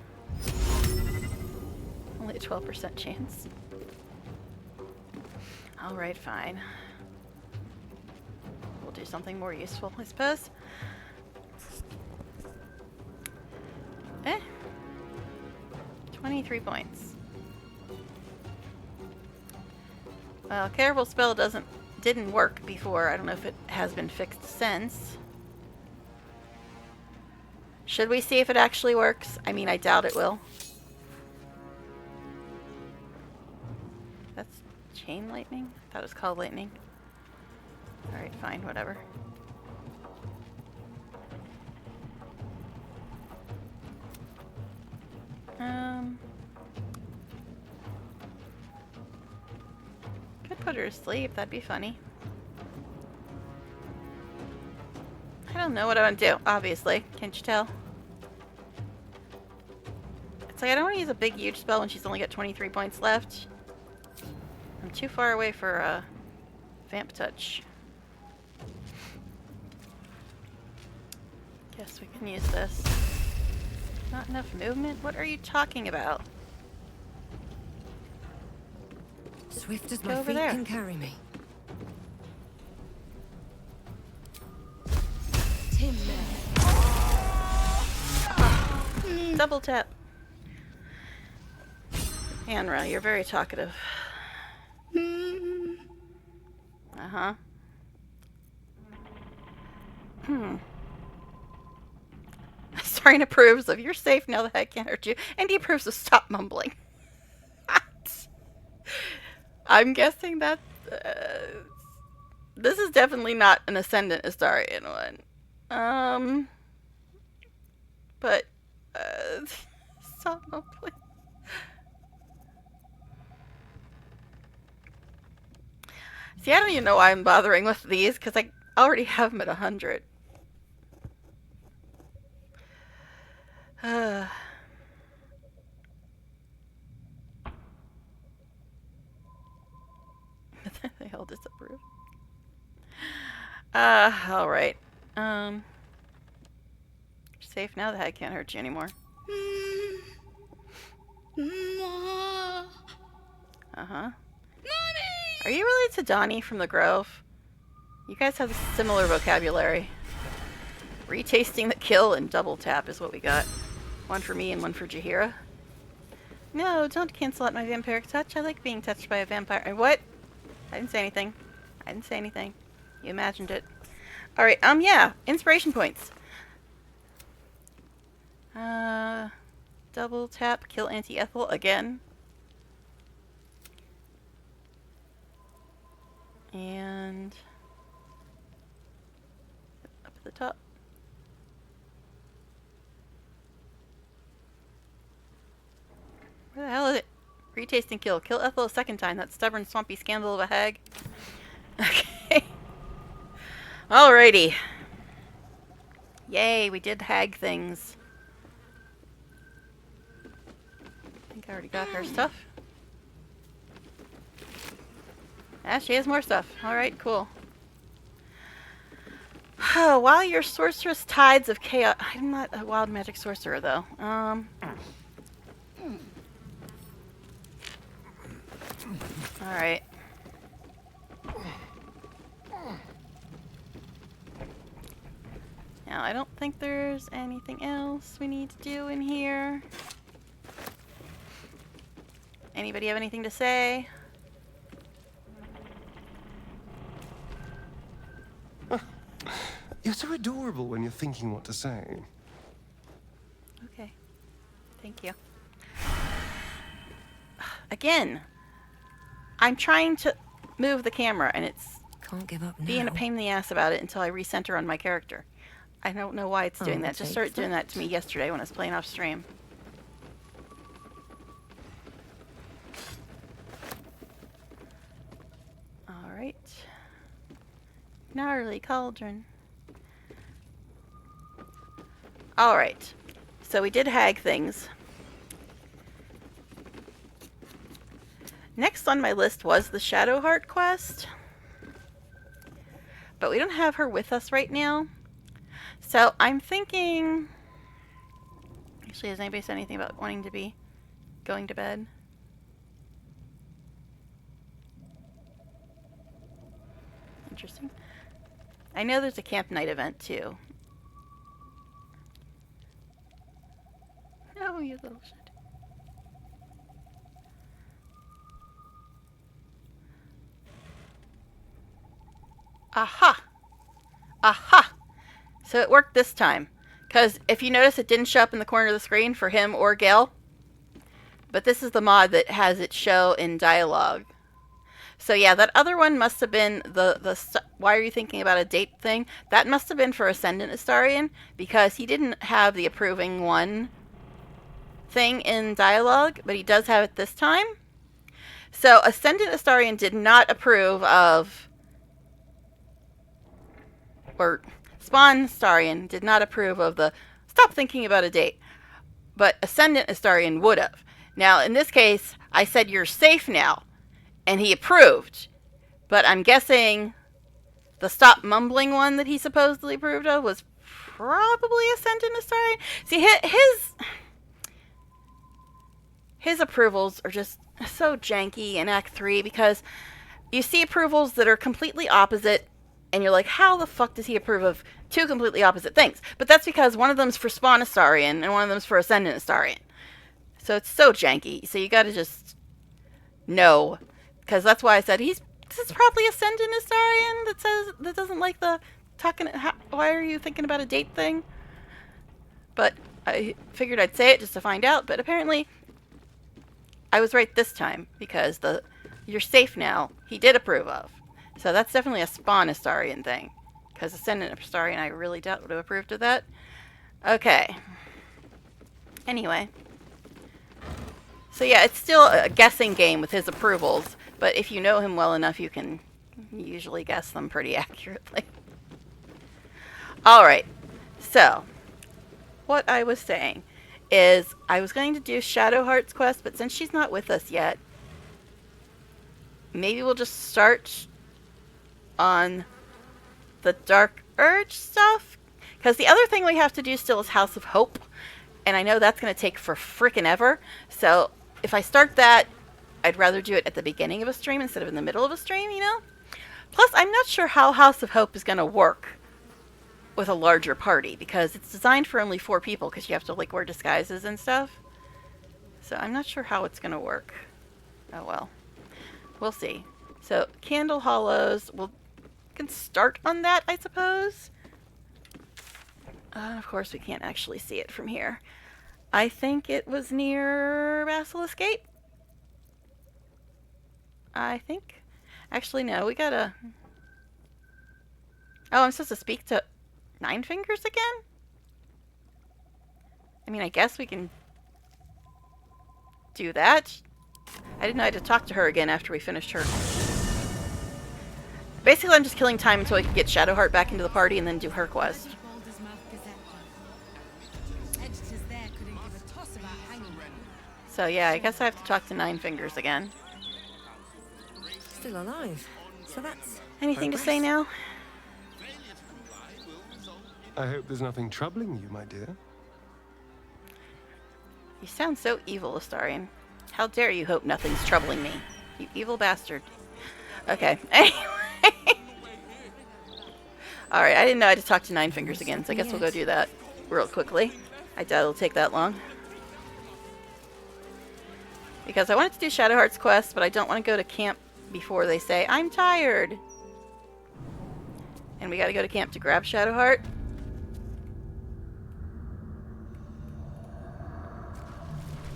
Speaker 1: Only a 12% chance. Alright, fine. We'll do something more useful, I suppose. 23 points. Well, Careful Spell didn't work before. I don't know if it has been fixed since. Should we see if it actually works? I mean, I doubt it will. That's chain lightning? I thought it was called lightning. Alright, fine, whatever. Could put her to sleep, that'd be funny. I don't know what I want to do, obviously. Can't you tell? It's like I don't want to use a big, huge spell when she's only got 23 points left. I'm too far away for Vamp Touch. Guess we can use this. Not enough movement? What are you talking about?
Speaker 16: Swift as my feet can carry me.
Speaker 1: Double tap. Anra, you're very talkative. Uh-huh. Astarion approves of you're safe now that I can't hurt you, and he approves of stop mumbling. I'm guessing that this is definitely not an Ascendant Astarion one. But stop mumbling. See, I don't even know why I'm bothering with these, because I already have them at 100. They all disapprove. Alright. You're safe now that I can't hurt you anymore. Uh-huh. Are you related to Donnie from the Grove? You guys have similar vocabulary. Retasting the kill and double tap is what we got. One for me and one for Jaheira. No, don't cancel out my vampiric touch. I like being touched by a vampire. What? I didn't say anything. I didn't say anything. You imagined it. Alright, yeah. Inspiration points. Double tap, kill Auntie Ethel again. And up at the top. Where the hell is it? Retaste and kill. Kill Ethel a second time. That stubborn, swampy scandal of a hag. Okay. Alrighty. Yay, we did hag things. I think I already got her stuff. Ah, she has more stuff. Alright, cool. While your sorceress tides of chaos... I'm not a wild magic sorcerer, though. Alright. Now, I don't think there's anything else we need to do in here. Anybody have anything to say?
Speaker 11: You're so adorable when you're thinking what to say.
Speaker 1: Okay. Thank you. Again, I'm trying to move the camera and it's
Speaker 16: Can't give up
Speaker 1: being
Speaker 16: now.
Speaker 1: a pain in the ass about it until I recenter on my character. I don't know why it's doing that. Just started doing that to me yesterday when I was playing off stream. Alright. Gnarly cauldron. Alright. So we did hag things. Next on my list was the Shadowheart quest. But we don't have her with us right now. So I'm thinking... Actually, has anybody said anything about wanting to be going to bed? Interesting. I know there's a camp night event too. Oh, you little shit. Aha! Aha! So it worked this time. Because if you notice, it didn't show up in the corner of the screen for him or Gale. But this is the mod that has it show in dialogue. So yeah, that other one must have been the why are you thinking about a date thing? That must have been for Ascendant Astarion, because he didn't have the approving one thing in dialogue, but he does have it this time. So Ascendant Astarion did not approve of, or Spawn Astarion did not approve of the stop thinking about a date, but Ascendant Astarion would have. Now in this case, I said you're safe now, and he approved, but I'm guessing the stop mumbling one that he supposedly approved of was probably Ascendant Astarion. See, his approvals are just so janky in Act 3, because you see approvals that are completely opposite, and you're like, how the fuck does he approve of two completely opposite things? But that's because one of them's for Spawn Astarion, and one of them's for Ascendant Astarion. So it's so janky. So you gotta just know, because that's why I said this is probably Ascendant Astarion that doesn't like the talking. Why are you thinking about a date thing? But I figured I'd say it just to find out. But apparently, I was right this time, because the you're safe now he did approve of. So that's definitely a Spawn Astarion thing, because Ascendant Astarion I really doubt would have approved of that. Okay. Anyway. So yeah, it's still a guessing game with his approvals, but if you know him well enough, you can usually guess them pretty accurately. Alright, so what I was saying is I was going to do Shadowheart's quest, but since she's not with us yet, maybe we'll just start on the Dark Urge stuff, because the other thing we have to do still is House of Hope, and I know that's going to take for frickin' ever, so if I start that, I'd rather do it at the beginning of a stream instead of in the middle of a stream, you know? Plus, I'm not sure how House of Hope is going to work with a larger party, because it's designed for only 4 people, because you have to, like, wear disguises and stuff. So I'm not sure how it's going to work. Oh well. We'll see. So Candle Hollows, we can start on that, I suppose. Of course, we can't actually see it from here. I think it was near Basilisk Gate. I think. Actually, no, we gotta... Oh, I'm supposed to speak to Nine Fingers again? I mean, I guess we can do that. I didn't know I had to talk to her again after we finished her. Basically, I'm just killing time until I can get Shadowheart back into the party and then do her quest. So yeah, I guess I have to talk to Nine Fingers again.
Speaker 16: Still alive. So that's...
Speaker 1: Anything to say now?
Speaker 11: I hope there's nothing troubling you, my dear.
Speaker 1: You sound so evil, Astarion. How dare you hope nothing's troubling me? You evil bastard. Okay, anyway. Alright, I didn't know I had to talk to Nine Fingers again, so I guess we'll go do that real quickly. I doubt it'll take that long. Because I wanted to do Shadowheart's quest, but I don't want to go to camp before they say, I'm tired! And we gotta go to camp to grab Shadowheart.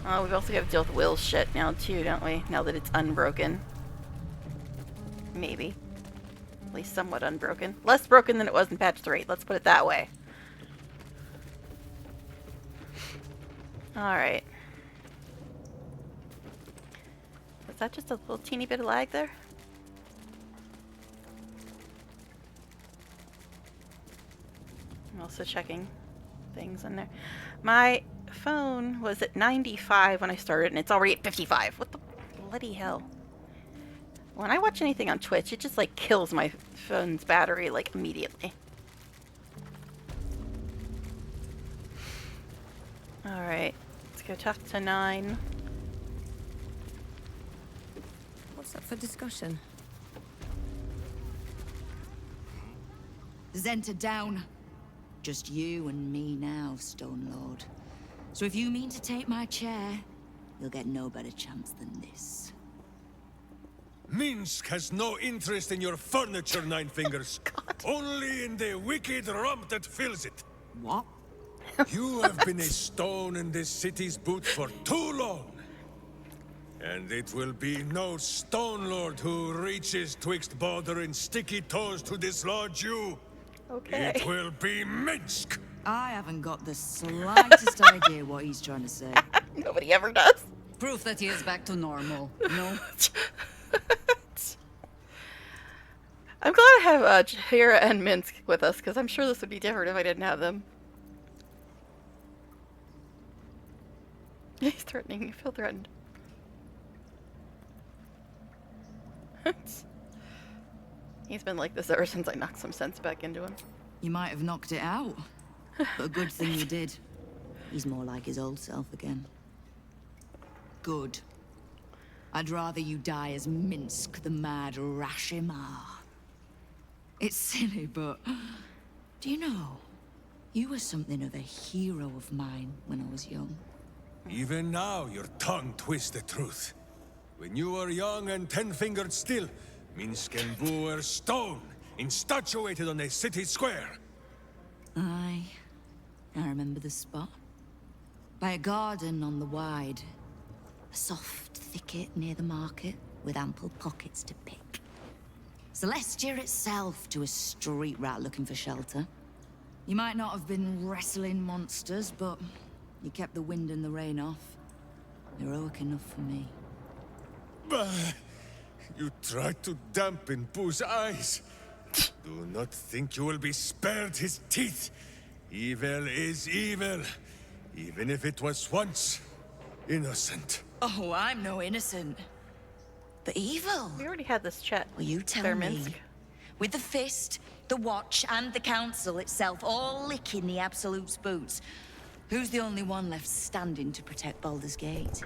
Speaker 1: Oh, we've also got to deal with Will's shit now too, don't we? Now that it's unbroken. Maybe. At least somewhat unbroken. Less broken than it was in patch 3, let's put it that way. Alright. Was that just a little teeny bit of lag there? I'm also checking things in there. My phone was at 95 when I started, and it's already at 55. What the bloody hell? When I watch anything on Twitch, it just like kills my phone's battery like immediately. Alright, let's go talk to Nine.
Speaker 16: What's up for discussion?
Speaker 12: Zenta down. Just you and me now, Stone Lord. So if you mean to take my chair, you'll get no better chance than this.
Speaker 18: Minsk has no interest in your furniture, Nine Fingers. Only in the wicked rump that fills it.
Speaker 12: What?
Speaker 18: You have been a stone in this city's boot for too long. And it will be no Stone Lord who reaches twixt Baldur and sticky toes to dislodge you.
Speaker 1: Okay.
Speaker 18: It will be Minsk.
Speaker 12: I haven't got the slightest idea what he's trying to say.
Speaker 1: Nobody ever does.
Speaker 12: Proof that he is back to normal, no?
Speaker 1: I'm glad I have Jahira and Minsk with us, because I'm sure this would be different if I didn't have them. He's threatening. You feel threatened. He's been like this ever since I knocked some sense back into him.
Speaker 12: You might have knocked it out, but a good thing you did. He's more like his old self again. Good. I'd rather you die as Minsk, the mad Rashimar. It's silly, but do you know, you were something of a hero of mine when I was young.
Speaker 18: Even now, your tongue twists the truth. When you were young and 10-fingered still, Minsk and Boo were stone, instatuated on a city square.
Speaker 12: Aye. I remember the spot. By a garden on the Wide. A soft thicket near the market, with ample pockets to pick. Celestia itself to a street rat looking for shelter. You might not have been wrestling monsters, but you kept the wind and the rain off. Heroic enough for me.
Speaker 18: Bah! You tried to dampen Boo's eyes. Do not think you will be spared his teeth. Evil is evil, even if it was once innocent.
Speaker 12: Oh, I'm no innocent. But evil?
Speaker 1: We already had this chat.
Speaker 12: Well, you tell me. With the Fist, the Watch, and the Council itself all licking the Absolute's boots, who's the only one left standing to protect Baldur's Gate?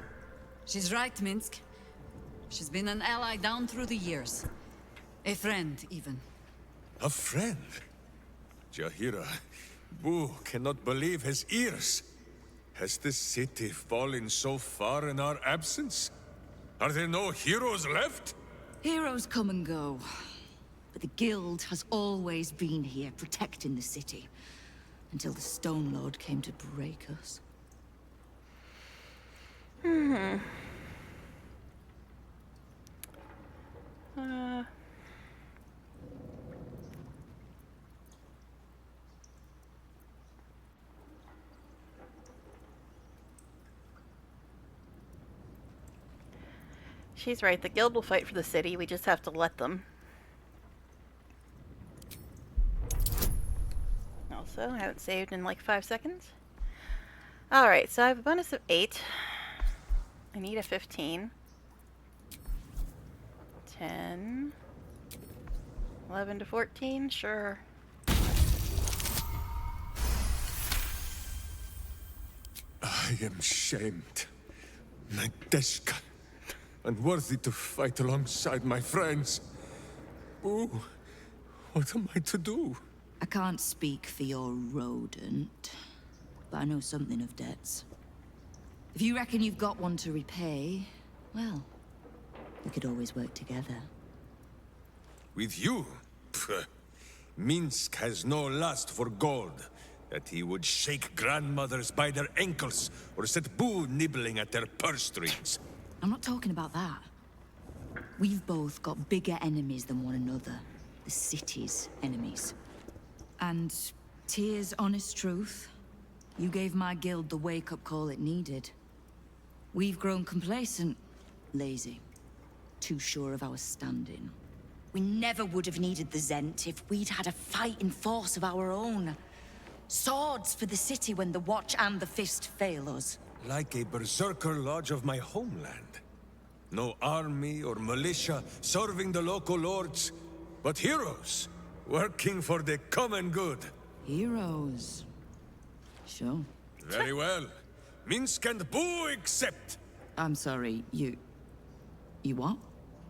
Speaker 19: She's right, Minsk. She's been an ally down through the years. A friend, even.
Speaker 18: A friend? Jahira, Boo cannot believe his ears. Has the city fallen so far in our absence? Are there no heroes left?
Speaker 12: Heroes come and go. But the Guild has always been here, protecting the city. Until the Stone Lord came to break us.
Speaker 1: She's right. The guild will fight for the city. We just have to let them. Also, I haven't saved in like 5 seconds. Alright, so I have a bonus of 8. I need a 15. 10. 11 to 14, sure.
Speaker 18: I am shamed. Nadeshka. Unworthy to fight alongside my friends. Ooh, what am I to do?
Speaker 12: I can't speak for your rodent, but I know something of debts. If you reckon you've got one to repay, well, we could always work together.
Speaker 18: With you? Pfft. Minsk has no lust for gold. That he would shake grandmothers by their ankles, or set boo nibbling at their purse strings.
Speaker 12: I'm not talking about that. We've both got bigger enemies than one another. The city's enemies. And, Tyr's honest truth, you gave my guild the wake-up call it needed. We've grown complacent, lazy, too sure of our standing. We never would have needed the Zent if we'd had a fighting force of our own. Swords for the city when the Watch and the Fist fail us.
Speaker 18: Like a berserker lodge of my homeland. No army or militia serving the local lords, but heroes working for the common good.
Speaker 12: Heroes. Sure.
Speaker 18: Very well. Minsk and Boo accept.
Speaker 12: I'm sorry, you what?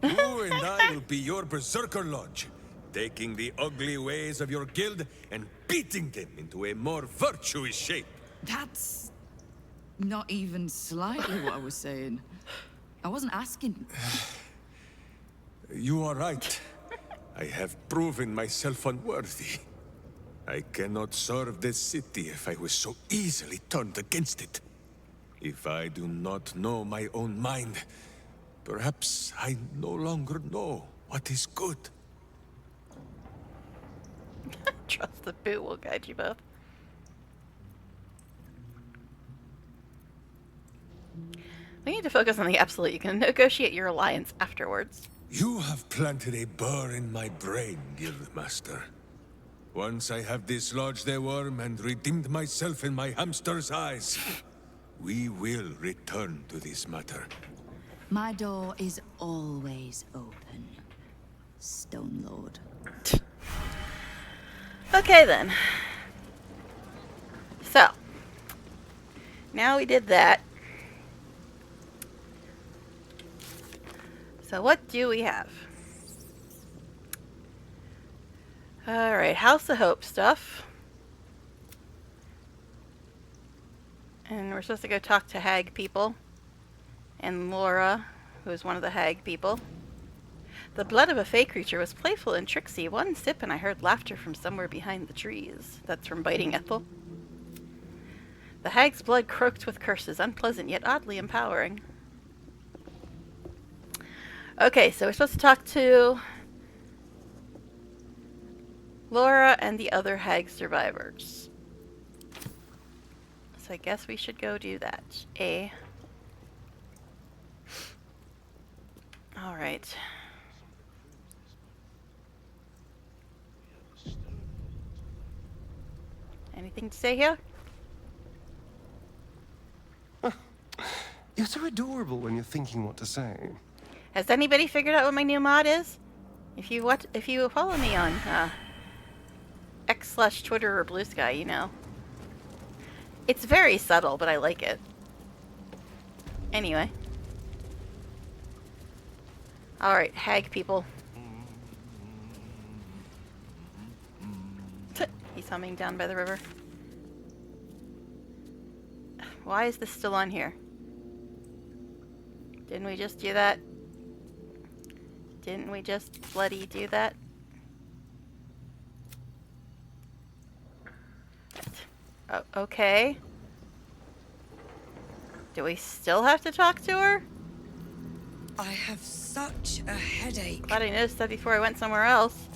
Speaker 18: Boo and I will be your berserker lodge, taking the ugly ways of your guild and beating them into a more virtuous shape.
Speaker 19: That's not even slightly what I was saying. I wasn't asking.
Speaker 18: You are right. I have proven myself unworthy. I cannot serve this city if I was so easily turned against it. If I do not know my own mind, perhaps I no longer know what is good.
Speaker 1: Trust the boot will guide you both. We need to focus on the absolute. You can negotiate your alliance afterwards.
Speaker 18: You have planted a burr in my brain, Guildmaster. Once I have dislodged the worm and redeemed myself in my hamster's eyes, we will return to this matter.
Speaker 12: My door is always open, Stone Lord.
Speaker 1: Okay then. So, now we did that. So what do we have? Alright, House of Hope stuff. And we're supposed to go talk to hag people. And Laura, who is one of the hag people. The blood of a fey creature was playful and tricksy. One sip and I heard laughter from somewhere behind the trees. That's from Biting Ethel. The hag's blood croaked with curses, unpleasant yet oddly empowering. Okay, so we're supposed to talk to Laura and the other hag survivors. So I guess we should go do that. Alright. Anything to say here?
Speaker 11: You're so adorable when you're thinking what to say.
Speaker 1: Has anybody figured out what my new mod is? If you follow me on X/Twitter or Blue Sky, you know. It's very subtle, but I like it. Anyway. Alright, hag people. He's humming down by the river. Why is this still on here? Didn't we just do that? Didn't we just bloody do that? Oh, okay. Do we still have to talk to her?
Speaker 20: I have such a headache.
Speaker 1: Glad I noticed that before I went somewhere else.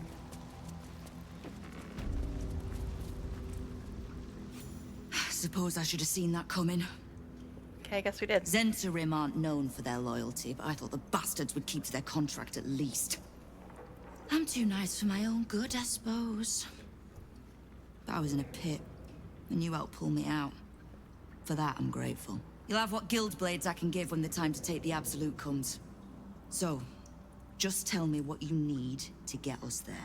Speaker 12: Suppose I should have seen that coming.
Speaker 1: Okay, I guess we did.
Speaker 12: Zentarim aren't known for their loyalty, but I thought the bastards would keep to their contract at least. I'm too nice for my own good, I suppose. But I was in a pit, and you helped pull me out. For that, I'm grateful. You'll have what guild blades I can give when the time to take the absolute comes. So, just tell me what you need to get us there.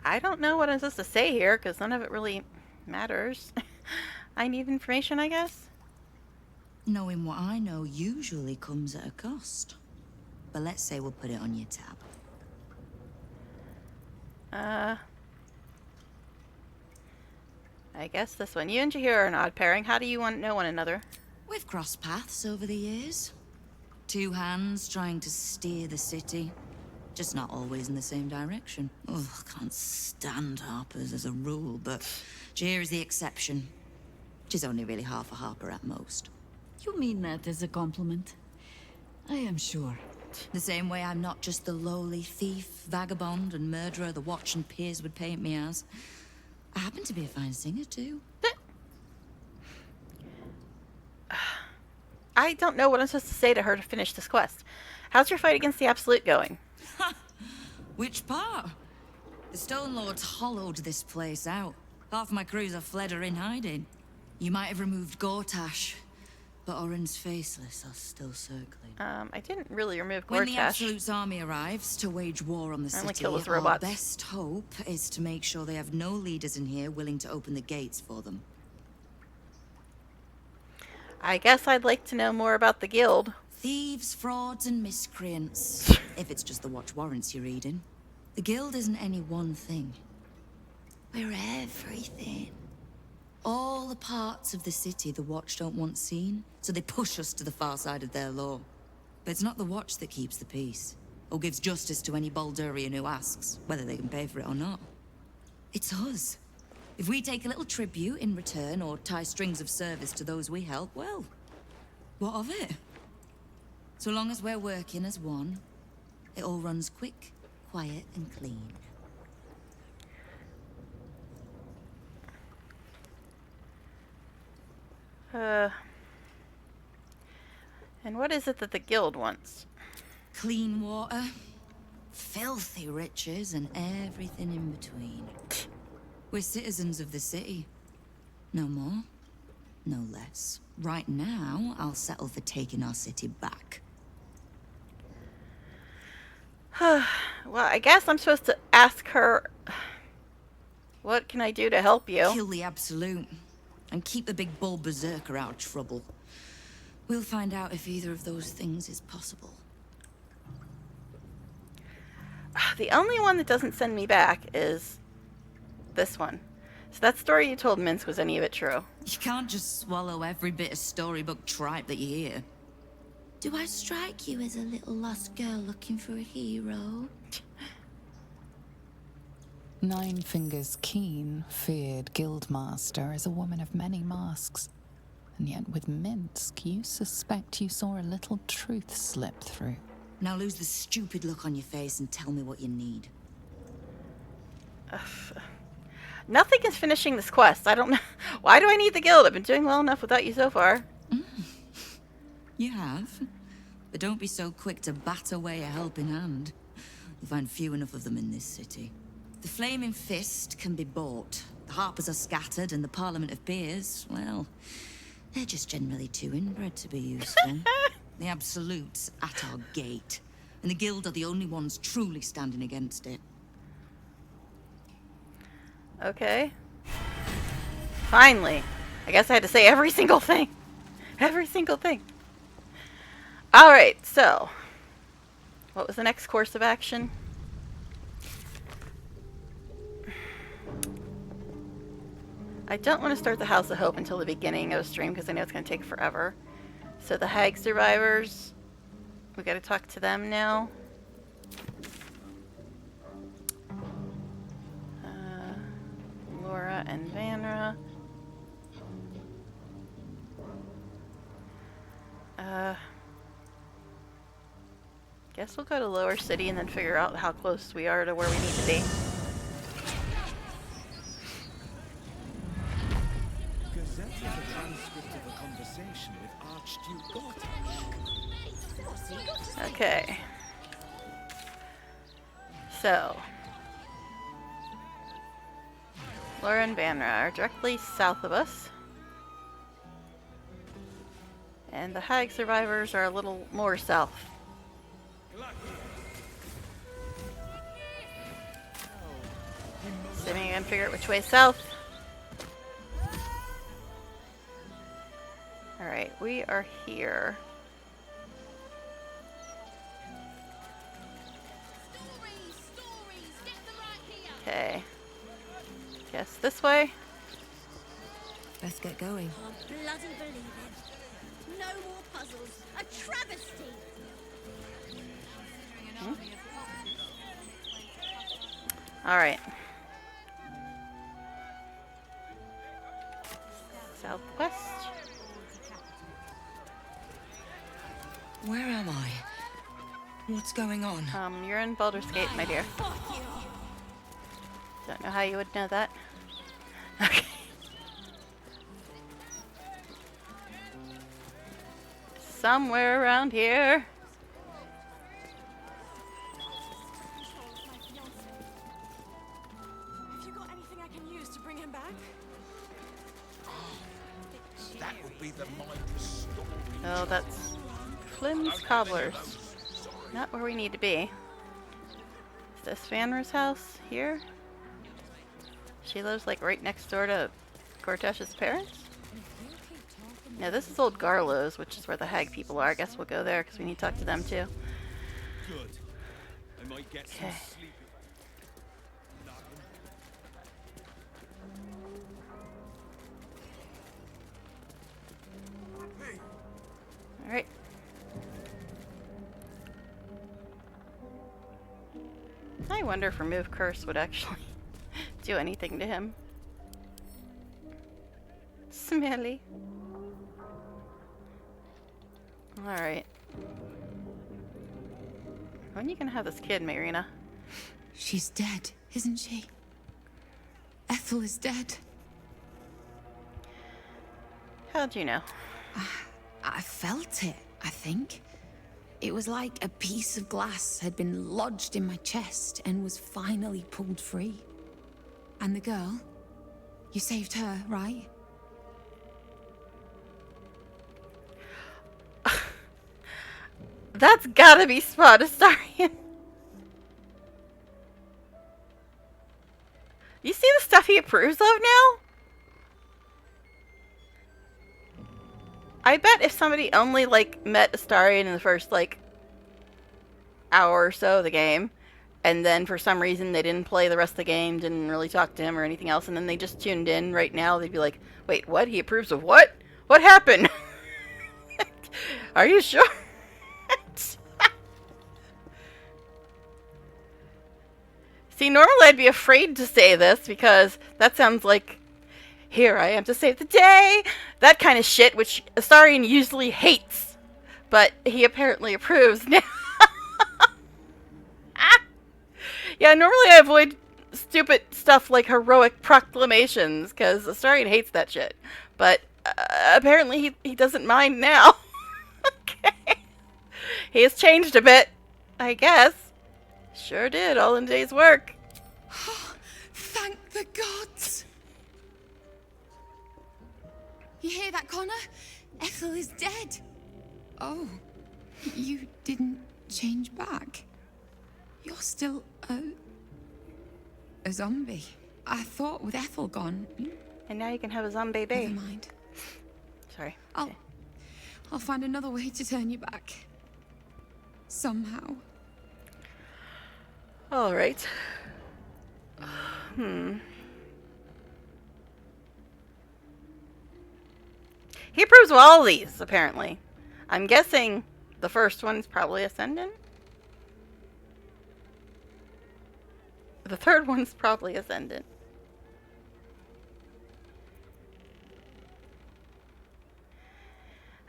Speaker 1: I don't know what I'm supposed to say here, because none of it really matters. I need information, I guess?
Speaker 12: Knowing what I know usually comes at a cost. But let's say we'll put it on your tab.
Speaker 1: I guess this one. You and Jahir are an odd pairing. How do you know one another?
Speaker 12: We've crossed paths over the years. Two hands trying to steer the city. Just not always in the same direction. Ugh, can't stand harpers as a rule, but Jahir is the exception. She's only really half a harper at most.
Speaker 19: You mean that as a compliment? I am sure.
Speaker 12: The same way I'm not just the lowly thief, vagabond, and murderer the Watch and peers would paint me as. I happen to be a fine singer, too.
Speaker 1: I don't know what I'm supposed to say to her to finish this quest. How's your fight against the Absolute going?
Speaker 12: Which part? The Stone Lords hollowed this place out. Half my crews have fled or in hiding. You might have removed Gortash, but Orin's Faceless are still circling.
Speaker 1: I didn't really remove Gortash.
Speaker 12: When the Absolute's army arrives to wage war on the
Speaker 1: I only
Speaker 12: city,
Speaker 1: kill with
Speaker 12: our
Speaker 1: robots.
Speaker 12: best hope is to make sure they have no leaders in here willing to open the gates for them.
Speaker 1: I guess I'd like to know more about the guild.
Speaker 12: Thieves, frauds, and miscreants. If it's just the Watch warrants you're reading. The guild isn't any one thing. We're everything. All the parts of the city the Watch don't want seen, so they push us to the far side of their law. But it's not the Watch that keeps the peace, or gives justice to any Baldurian who asks, whether they can pay for it or not. It's us. If we take a little tribute in return, or tie strings of service to those we help, well, what of it? So long as we're working as one, it all runs quick, quiet, and clean.
Speaker 1: And what is it that the guild wants?
Speaker 12: Clean water, filthy riches, and everything in between. We're citizens of the city. No more, no less. Right now, I'll settle for taking our city back.
Speaker 1: Well, I guess I'm supposed to ask her, what can I do to help you?
Speaker 12: Kill the Absolute, and keep the big bull berserker out of trouble. We'll find out if either of those things is possible.
Speaker 1: The only one that doesn't send me back is this one. So that story you told Minsk, was any of it true?
Speaker 12: You can't just swallow every bit of storybook tripe that you hear. Do I strike you as a little lost girl looking for a hero?
Speaker 8: Nine Fingers Keen, feared guildmaster, is a woman of many masks. And yet with Minsk, you suspect you saw a little truth slip through.
Speaker 12: Now lose the stupid look on your face and tell me what you need.
Speaker 1: Nothing is finishing this quest. I don't know. Why do I need the guild? I've been doing well enough without you so far.
Speaker 12: You have. But don't be so quick to bat away a helping hand. You'll find few enough of them in this city. The Flaming Fist can be bought. The Harpers are scattered, and the Parliament of Peers, well, they're just generally too inbred to be useful. The Absolute's at our gate, and the Guild are the only ones truly standing against it.
Speaker 1: Okay. Finally. I guess I had to say every single thing. Every single thing. Alright, so. What was the next course of action? I don't want to start the House of Hope until the beginning of the stream because I know it's going to take forever. So the Hag survivors, we got to talk to them now. Laura and Vanra. Guess we'll go to Lower City and then figure out how close we are to where we need to be.
Speaker 14: Gazette is a transcript of a conversation with Archduke Gortash.
Speaker 1: Okay. So, Laura and Vanra are directly south of us. And the Hag survivors are a little more south. Assuming I can figure out which way south. Alright, we are here. Okay. Guess this way?
Speaker 16: Let's get going.
Speaker 3: Oh, bloody believe it. No more puzzles. A travesty.
Speaker 1: Alright. Southwest.
Speaker 20: Where am I? What's going on?
Speaker 1: You're in Baldur's Gate, my dear. Don't know how you would know that. Okay. Somewhere around here.
Speaker 3: Have you got anything I can use to bring him back?
Speaker 13: That would be the Midas story.
Speaker 1: Oh, that's Flynn's Cobblers. Not where we need to be. Is this Vanra's house here? She lives like right next door to Gortash's parents? No, this is Old Garlow's, which is where the Hag people are. I guess we'll go there because we need to talk to them too.
Speaker 14: Good. I might get some sleep.
Speaker 1: Alright. I wonder if Remove Curse would actually do anything to him. Smelly. Alright. When are you gonna have this kid, Marina?
Speaker 6: She's dead, isn't she? Ethel is dead.
Speaker 1: How'd you know?
Speaker 6: I felt it, I think. It was like a piece of glass had been lodged in my chest and was finally pulled free. And the girl, you saved her, right?
Speaker 1: That's gotta be Astarion. You see the stuff he approves of now? I bet if somebody only, like, met Astarion in the first, like, hour or so of the game, and then for some reason they didn't play the rest of the game, didn't really talk to him or anything else, and then they just tuned in right now, they'd be like, wait, what? He approves of what? What happened? Are you sure? See, normally I'd be afraid to say this because that sounds like, here I am to save the day, that kind of shit, which Astarion usually hates, but he apparently approves now. Yeah, normally I avoid stupid stuff like heroic proclamations because Astarion hates that shit, but apparently he doesn't mind now. Okay. He has changed a bit, I guess. Sure did, all in a day's work.
Speaker 6: Thank the gods! You hear that, Connor? Ethel is dead. Oh, you didn't change back. You're still a zombie. I thought with Ethel gone.
Speaker 1: And now you can have a zombie baby.
Speaker 6: Never mind.
Speaker 1: Sorry.
Speaker 6: I'll find another way to turn you back. Somehow.
Speaker 1: All right. Hmm. He approves of all these, apparently. I'm guessing the first one's probably Ascendant. The third one's probably Ascendant.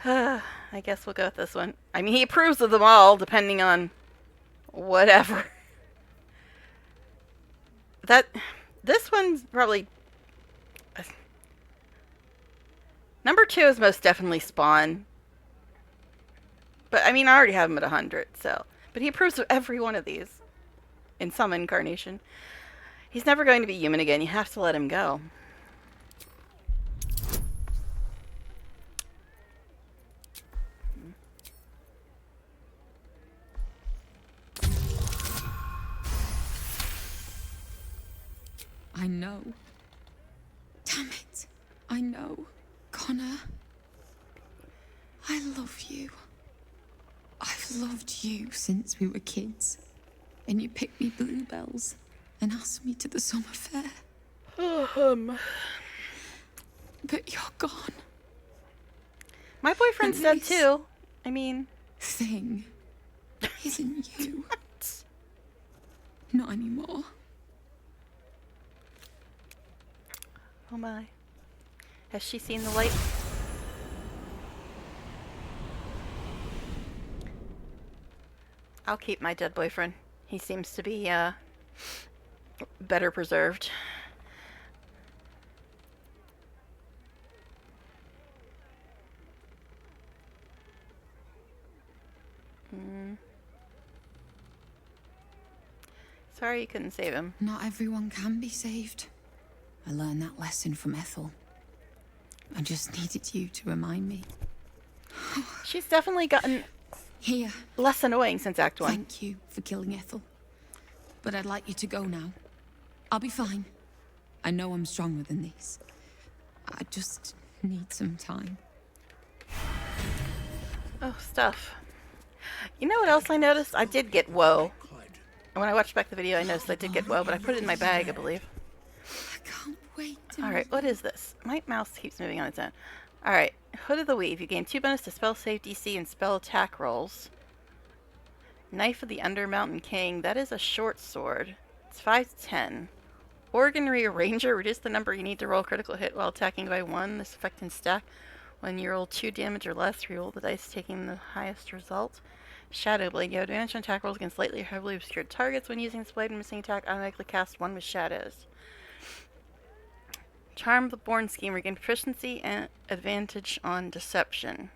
Speaker 1: I guess we'll go with this one. I mean, he approves of them all, depending on whatever. This one's probably... Number 2 is most definitely Spawn. But, I mean, I already have him at 100, so... But he approves of every one of these. In some incarnation. He's never going to be human again. You have to let him go.
Speaker 6: I know. Damn it. I know. Connor. I love you. I've loved you since we were kids. And you picked me bluebells and asked me to the summer fair. But you're gone.
Speaker 1: My boyfriend
Speaker 6: And
Speaker 1: said
Speaker 6: this
Speaker 1: too. I mean...
Speaker 6: thing isn't you. Not anymore.
Speaker 1: Oh my. Has she seen the light? I'll keep my dead boyfriend. He seems to be, better preserved. Sorry you couldn't save him.
Speaker 6: Not everyone can be saved. I learned that lesson from Ethel. I just needed you to remind me.
Speaker 1: She's definitely gotten
Speaker 6: Here.
Speaker 1: less annoying since Act 1.
Speaker 6: Thank you for killing Ethel. But I'd like you to go now. I'll be fine. I know I'm stronger than this. I just need some time.
Speaker 1: Oh, stuff. You know what else I noticed? I did get woe. When I watched back the video, I noticed I did get woe, but I put it in my bag, I believe.
Speaker 6: I can't wait to
Speaker 1: Alright, what is this? My mouse keeps moving on its own. Alright, Hood of the Weave. You gain 2 bonus to spell save DC and spell attack rolls. Knife of the Undermountain King. That is a short sword. It's 5 to 10. Organ Rearranger. Reduce the number you need to roll critical hit while attacking by 1. This effect can stack. When you roll 2 damage or less, reroll the dice taking the highest result. Shadow Blade. You have advantage on attack rolls against slightly or heavily obscured targets. When using this blade and missing attack, automatically cast 1 with shadows. Charm of the Born Schemer. Gain proficiency and advantage on deception.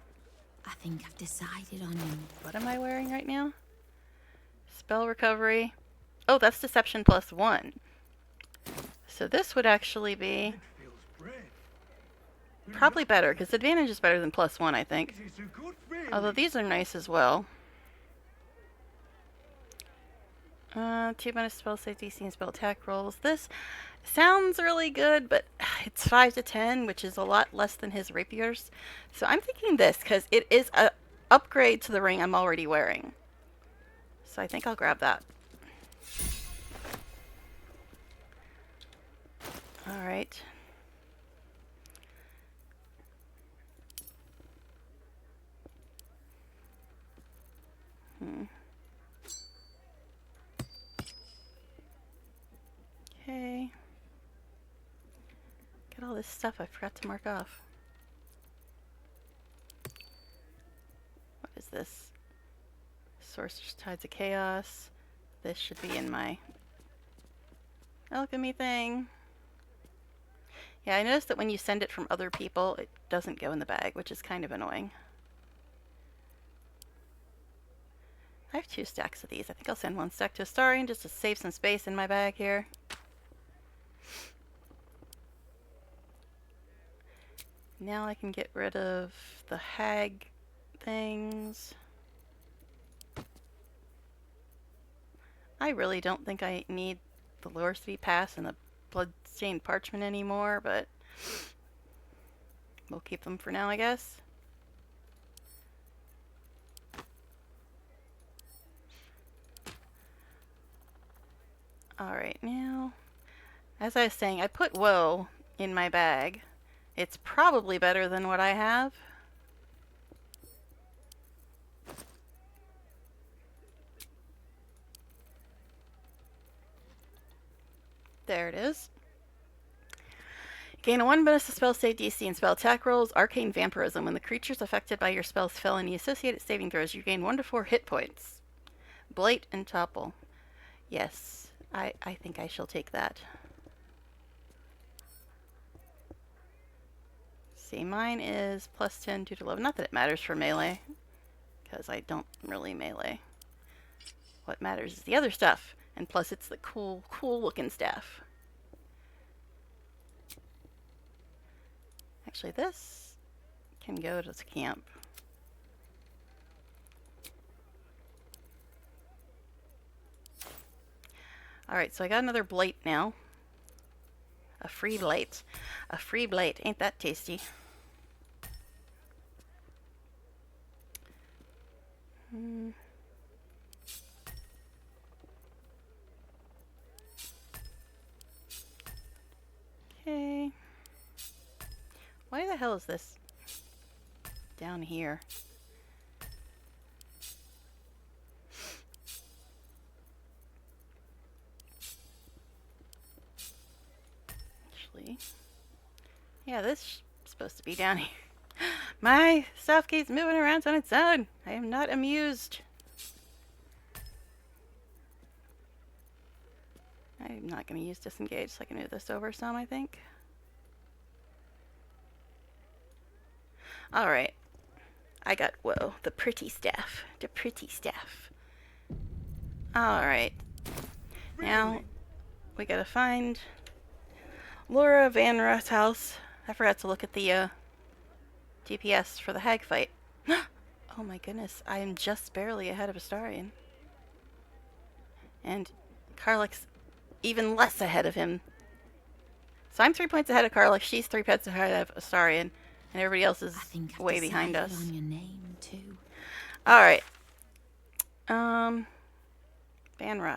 Speaker 12: I think I've decided on you.
Speaker 1: What am I wearing right now? Spell recovery. Oh, that's deception plus 1. So this would actually be probably better, because advantage is better than plus 1, I think. Although these are nice as well. 2 bonus spell save DC and spell attack rolls. This sounds really good, but it's 5 to 10, which is a lot less than his rapiers. So I'm thinking this, because it is a upgrade to the ring I'm already wearing. So I think I'll grab that. Alright. Okay. Get all this stuff I forgot to mark off. What is this? Sorcerer's Tides of Chaos. This should be in my alchemy thing. Yeah, I noticed that when you send it from other people, it doesn't go in the bag, which is kind of annoying. I have 2 stacks of these. I think I'll send 1 stack to Astarion just to save some space in my bag here. Now I can get rid of the hag things. I really don't think I need the Lore City Pass and the Bloodstained Parchment anymore, but we'll keep them for now, I guess. Alright, now, as I was saying, I put woe in my bag. It's probably better than what I have. There it is. Gain a 1 bonus to spell save DC and spell attack rolls. Arcane Vampirism. When the creatures affected by your spells fail any associated saving throws, you gain 1 to 4 hit points. Blight and Topple. Yes, I think I shall take that. See, mine is plus 10 due to 11. Not that it matters for melee, because I don't really melee. What matters is the other stuff, and plus it's the cool looking staff. Actually, this can go to camp. Alright, so I got another blight now. A free blight. A free blight. Ain't that tasty? Okay. Why the hell is this down here? Actually, yeah, this is supposed to be down here. My stuff keeps moving around on its own. I am not amused. I'm not going to use disengage, so I can move this over some, I think. Alright. I got, whoa, the pretty staff. The pretty staff. Alright. Now, we gotta find Laura Van Ruth's house. I forgot to look at the DPS for the hag fight. Oh my goodness, I am just barely ahead of Astarion. And Karlach's even less ahead of him. So I'm 3 points ahead of Karlach, she's 3 points ahead of Astarion, and everybody else is way behind us.
Speaker 12: On your name too.
Speaker 1: Alright. Banra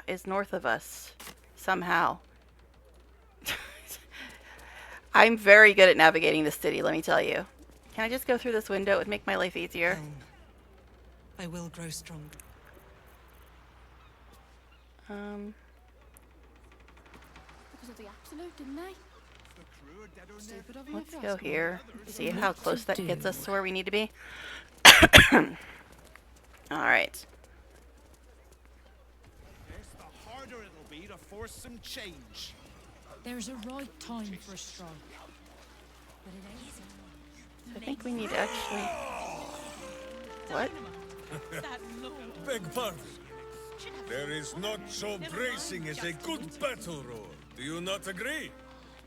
Speaker 1: is north of us. Somehow. I'm very good at navigating the city, let me tell you. Can I just go through this window? It would make my life easier.
Speaker 20: I will grow strong.
Speaker 10: Because of the absolute, didn't they?
Speaker 1: Let's go here. See how close that gets us to where we need to be. Alright.
Speaker 13: The harder it'll be to force some change.
Speaker 3: There's a right time for a strike. But it ain't.
Speaker 1: I think we need to actually... What?
Speaker 18: Beg pardon. There is not so bracing as a good battle roar. Do you not agree?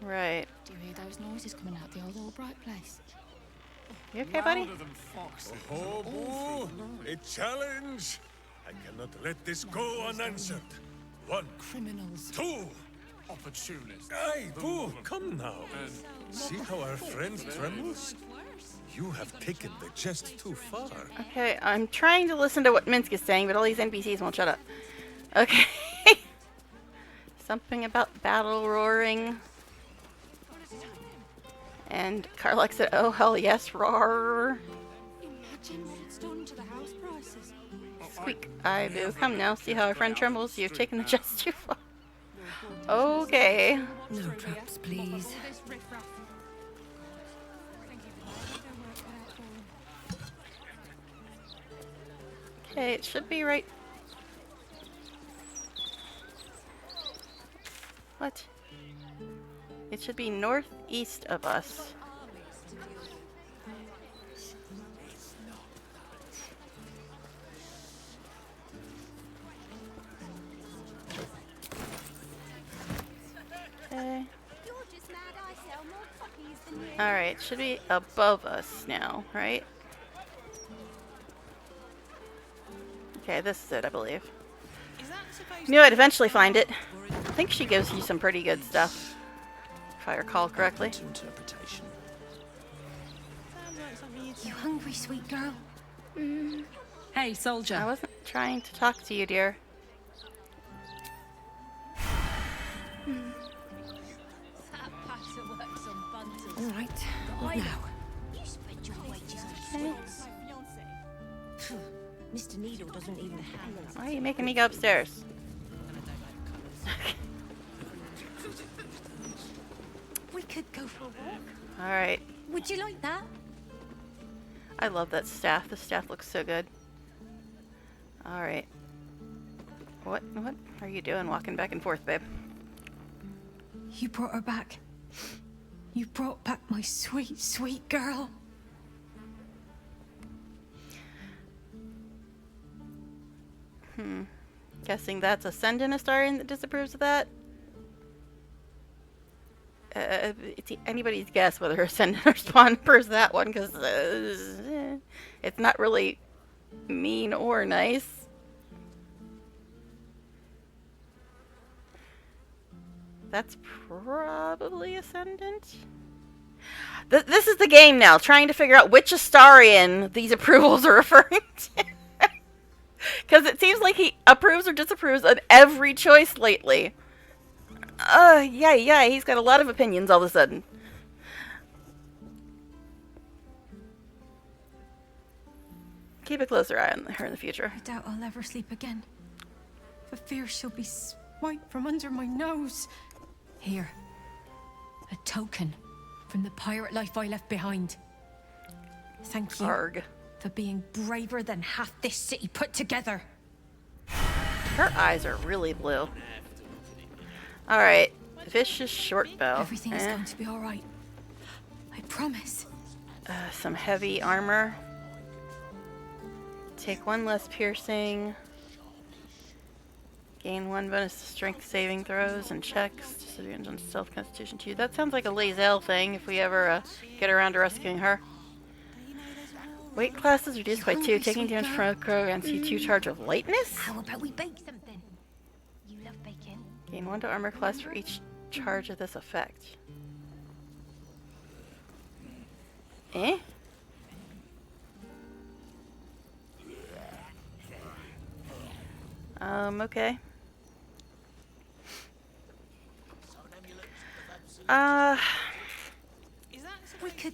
Speaker 1: Right.
Speaker 10: Do you hear those noises coming out the old Albright place?
Speaker 1: You okay, buddy?
Speaker 18: Oh, boo! A challenge! I cannot let this go unanswered. 1.
Speaker 3: Criminals.
Speaker 18: 2.
Speaker 2: Opportunists.
Speaker 18: Aye, boo! Come now. See how our friend trembles? You have taken the jest too far.
Speaker 1: Okay, I'm trying to listen to what Minsk is saying, but all these NPCs won't shut up. Okay. Something about battle roaring. And Karlach said, oh hell yes, roar.
Speaker 10: Imagine what it's done to the house prices.
Speaker 1: Squeak. I boo. Come now, see how our friend trembles. You've taken the jest too far. Okay.
Speaker 16: No traps, please.
Speaker 1: Okay, it should be right. What? It should be northeast of us. Okay. Alright, it should be above us now, right? Okay, this is it, I believe. Knew I'd eventually find it. I think she gives you some pretty good stuff, if I recall correctly.
Speaker 10: You hungry, sweet girl?
Speaker 19: Hey, soldier.
Speaker 1: I wasn't trying to talk to you, dear.
Speaker 16: Right. What now?
Speaker 1: Okay.
Speaker 16: Mr. Needle doesn't even hang.
Speaker 1: Why are you making me go upstairs?
Speaker 16: We could go for a walk.
Speaker 1: Alright.
Speaker 16: Would you like that?
Speaker 1: I love that staff. The staff looks so good. Alright. What are you doing walking back and forth, babe?
Speaker 6: You brought her back. You brought back my sweet, sweet girl.
Speaker 1: Guessing that's Ascendant Astarion that disapproves of that? It's anybody's guess whether Ascendant or Spawn approves of that one, because it's not really mean or nice. That's probably Ascendant. This is the game now, trying to figure out which Astarion these approvals are referring to. Because it seems like he approves or disapproves on every choice lately. Yeah, he's got a lot of opinions all of a sudden. Keep a closer eye on her in the future.
Speaker 6: I doubt I'll ever sleep again. For fear she'll be swiped from under my nose. Here. A token from the pirate life I left behind. Thank you.
Speaker 1: Arg.
Speaker 6: For being braver than half this city put together.
Speaker 1: Her eyes are really blue. Alright. Vicious short bow.
Speaker 6: Everything is going to be alright. I promise.
Speaker 1: Some heavy armor. Take 1 less piercing. Gain 1 bonus to strength saving throws and checks. Disadvantage on stealth constitution 2. That sounds like a Lazelle thing if we ever get around to rescuing her. Weight class is reduced by 2. Taking damage from a crow grants you 2 charge of lightness.
Speaker 16: How about we bake something? You love bacon.
Speaker 1: Gain 1 to armor class for each charge of this effect. Eh? Okay.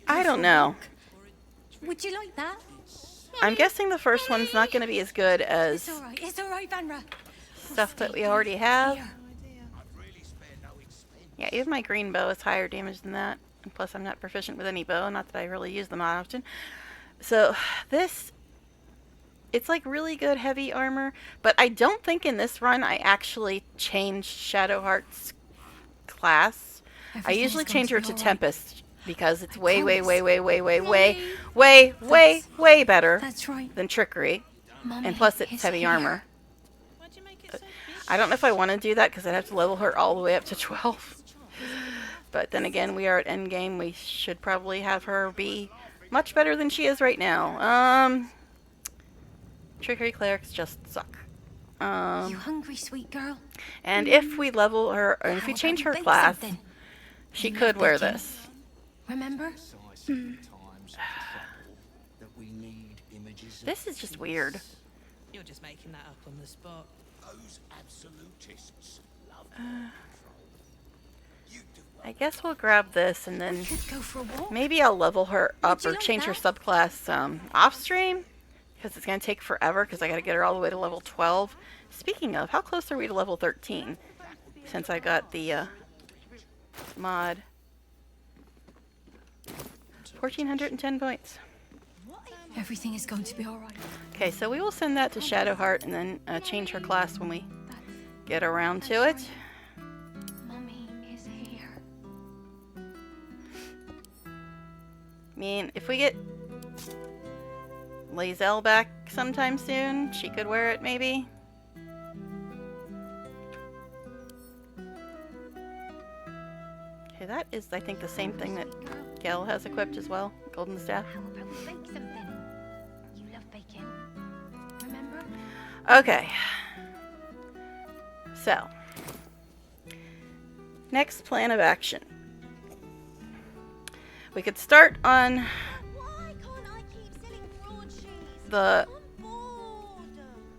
Speaker 1: I don't know.
Speaker 16: Would you like that?
Speaker 1: I'm guessing the first one's not going to be as good as
Speaker 16: It's alright, Vanra.
Speaker 1: stuff that we already have. Yeah, even my green bow is higher damage than that. And plus, I'm not proficient with any bow. Not that I really use them often. So, this... It's like really good heavy armor. But I don't think in this run I actually changed Shadowheart's class. I usually change her to Tempest. Because it's way better than Trickery. And plus it's heavy armor. I don't know if I want to do that because I'd have to level her all the way up to 12. But then again, we are at endgame. We should probably have her be much better than she is right now. Trickery clerics just suck.
Speaker 6: You hungry, sweet girl?
Speaker 1: And if we level her, or if we change her class, she could wear this.
Speaker 6: Remember?
Speaker 1: This is just weird.
Speaker 20: You're just making that up on the spot.
Speaker 17: Those absolutists love
Speaker 1: I guess we'll grab this and then maybe I'll level her up or change her subclass off stream because it's going to take forever because I got to get her all the way to level 12. Speaking of, how close are we to level 13 since I got the mod? 1,410 points.
Speaker 6: Everything is going to be alright.
Speaker 1: Okay, so we will send that to Shadowheart and then change her class when we get around to it.
Speaker 6: Mommy is here.
Speaker 1: I mean, if we get Lazelle back sometime soon, she could wear it maybe. Okay, that is, I think, the same thing that Gel has equipped as well. Golden Staff.
Speaker 16: How about we bake something? You love bacon. Remember?
Speaker 1: Okay. So. Next plan of action. We could start on the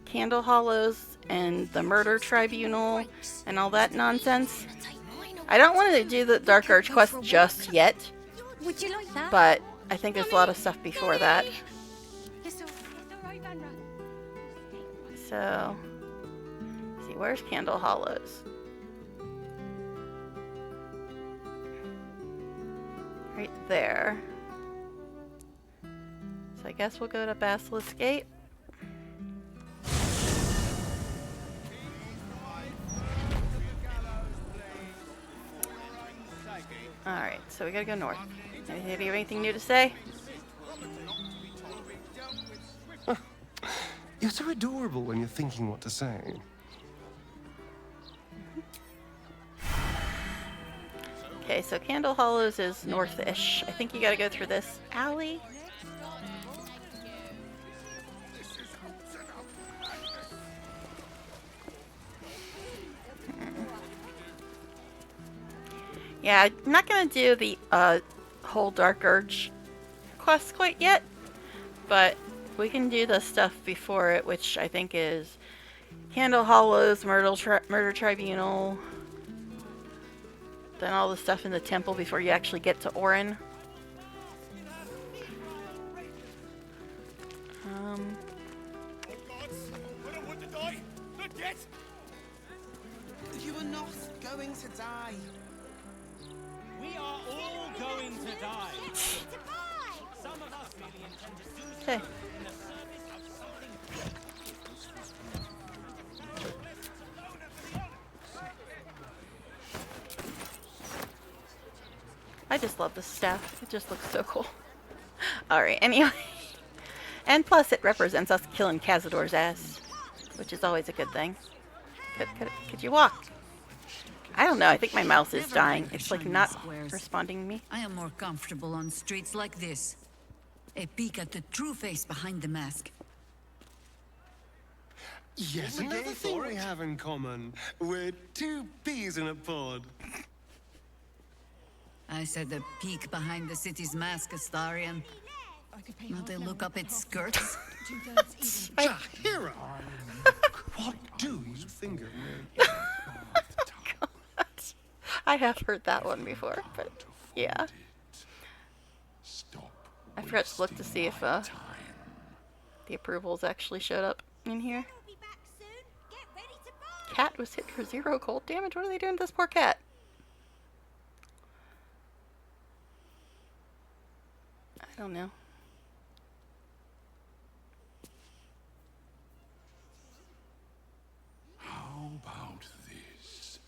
Speaker 1: Candle Hollows and the Murder Tribunal and all that nonsense. I don't want to do the Dark Arch quest just yet
Speaker 16: Would you like that?
Speaker 1: But I think there's a lot of stuff before that.
Speaker 16: Yes, alright, Vanra.
Speaker 1: So, let's see, where's Candle Hollows? Right there. So I guess we'll go to Basilisk Gate. Alright, so we gotta go north. Do you have anything new to say?
Speaker 11: You're so adorable when you're thinking what to say.
Speaker 1: Okay, so Candle Hollows is north-ish. I think you gotta go through this alley. Yeah, I'm not gonna do the whole Dark Urge quest quite yet, but we can do the stuff before it, which I think is Candle Hollows, Murder Tribunal, then all the stuff in the temple before you actually get to Orin.
Speaker 13: You are not going to die. We are all going to die. Some of us merely intend to do so
Speaker 1: Okay.
Speaker 13: in the service of something.
Speaker 1: I just love this staff. It just looks so cool. Alright, anyway. And plus it represents us killing Cazador's ass, which is always a good thing. Could you walk? I don't know. I think my mouse is dying. It's like not responding to me.
Speaker 19: I am more comfortable on streets like this. A peek at the true face behind the mask.
Speaker 11: Yes, another thing we have in common. We're two peas in a pod.
Speaker 19: I said a peek behind the city's mask, Astarion. Not a look up its skirts.
Speaker 11: Jahira! What do you think of me?
Speaker 1: I have heard that one before, but yeah. I forgot to look to see if the approvals actually showed up in here. Cat was hit for 0 cold damage. What are they doing to this poor cat? I don't know.
Speaker 2: How about this?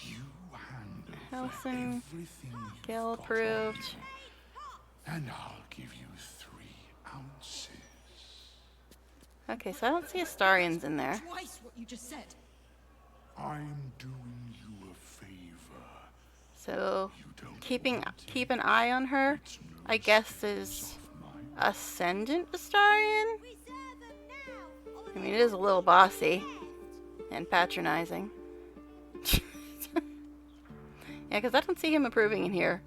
Speaker 2: You handle
Speaker 1: Housing.
Speaker 2: everything you've
Speaker 1: Gale
Speaker 2: got
Speaker 1: approved.
Speaker 2: on you, and I'll give you 3 ounces.
Speaker 1: Okay, so I don't see Astarions in there.
Speaker 3: Twice what you just said.
Speaker 2: I'm doing you a favor.
Speaker 1: So keep an eye on her, I guess, is Ascendant Astarion? I mean, it is a little bossy and patronizing. Yeah, because I don't see him approving in here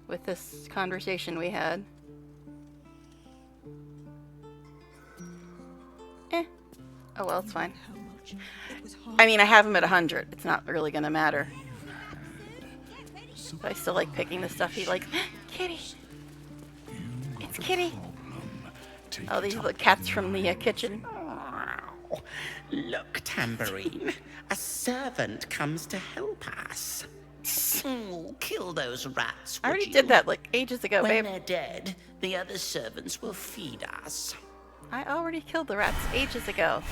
Speaker 1: with this conversation we had. Oh well, it's fine. I mean, I have him at 100. It's not really gonna matter. But I still like picking the stuff he likes. Kitty! It's Kitty! Oh, these are the cats from the kitchen.
Speaker 17: Look, Tambourine. A servant comes to help us. Kill those rats.
Speaker 1: I already did that like ages ago,
Speaker 17: when
Speaker 1: babe.
Speaker 17: they're dead, the other servants will feed us.
Speaker 1: I already killed the rats ages ago.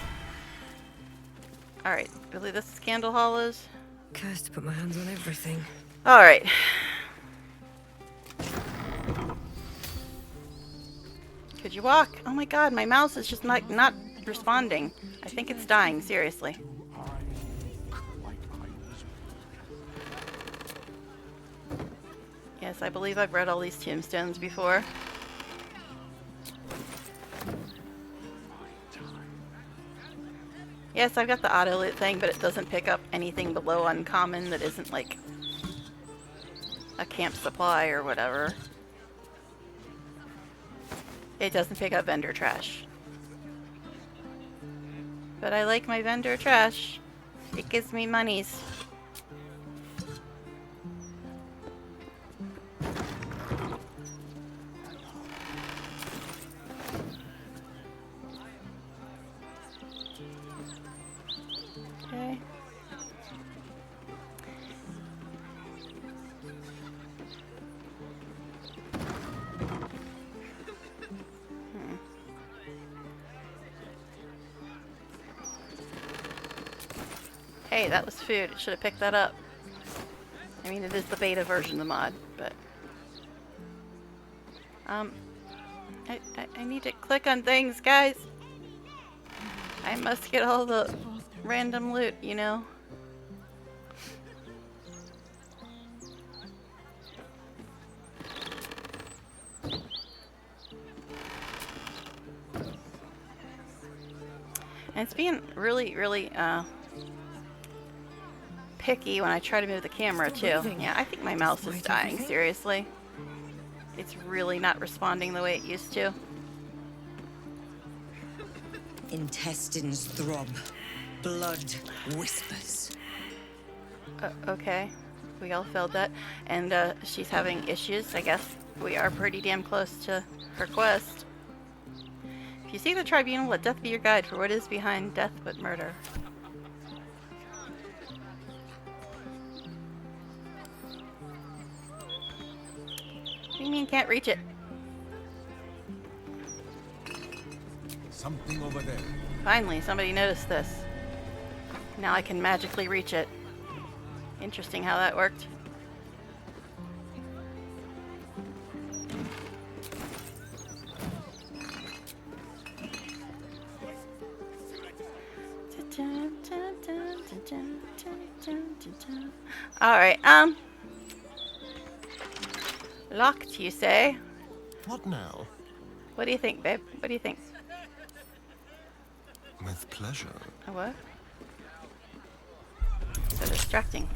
Speaker 1: Alright, really, this is Candle Hollows?
Speaker 21: Cursed to put my hands on everything.
Speaker 1: Alright. Could you walk? Oh my god, my mouse is just not responding. I think it's dying, seriously. Yes, I believe I've read all these tombstones before. Yes, I've got the auto loot thing, but it doesn't pick up anything below uncommon that isn't like a camp supply or whatever. It doesn't pick up vendor trash. But I like my vendor trash. It gives me monies. Hey, that was food. It should have picked that up. I mean, it is the beta version of the mod, but... I need to click on things, guys. I must get all the random loot, you know? And it's being really, really, picky when I try to move the camera, too. Yeah, I think my mouse is dying, seriously. It's really not responding the way it used to.
Speaker 21: Intestines throb. Blood whispers.
Speaker 1: Okay. We all felt that. And, she's having issues, I guess. We are pretty damn close to her quest. If you see the tribunal, let death be your guide for what is behind death but murder. What do you mean can't reach it?
Speaker 18: Something over there.
Speaker 1: Finally, somebody noticed this. Now I can magically reach it. Interesting how that worked. Alright, locked, you say?
Speaker 11: What now?
Speaker 1: What do you think, babe? What do you think?
Speaker 11: With pleasure.
Speaker 1: A what? So distracting.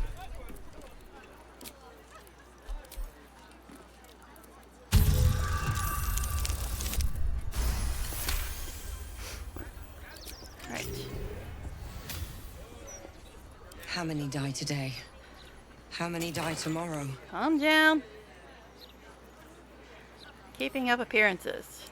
Speaker 1: Right.
Speaker 21: How many die today? How many die tomorrow?
Speaker 1: Calm down. Keeping up appearances.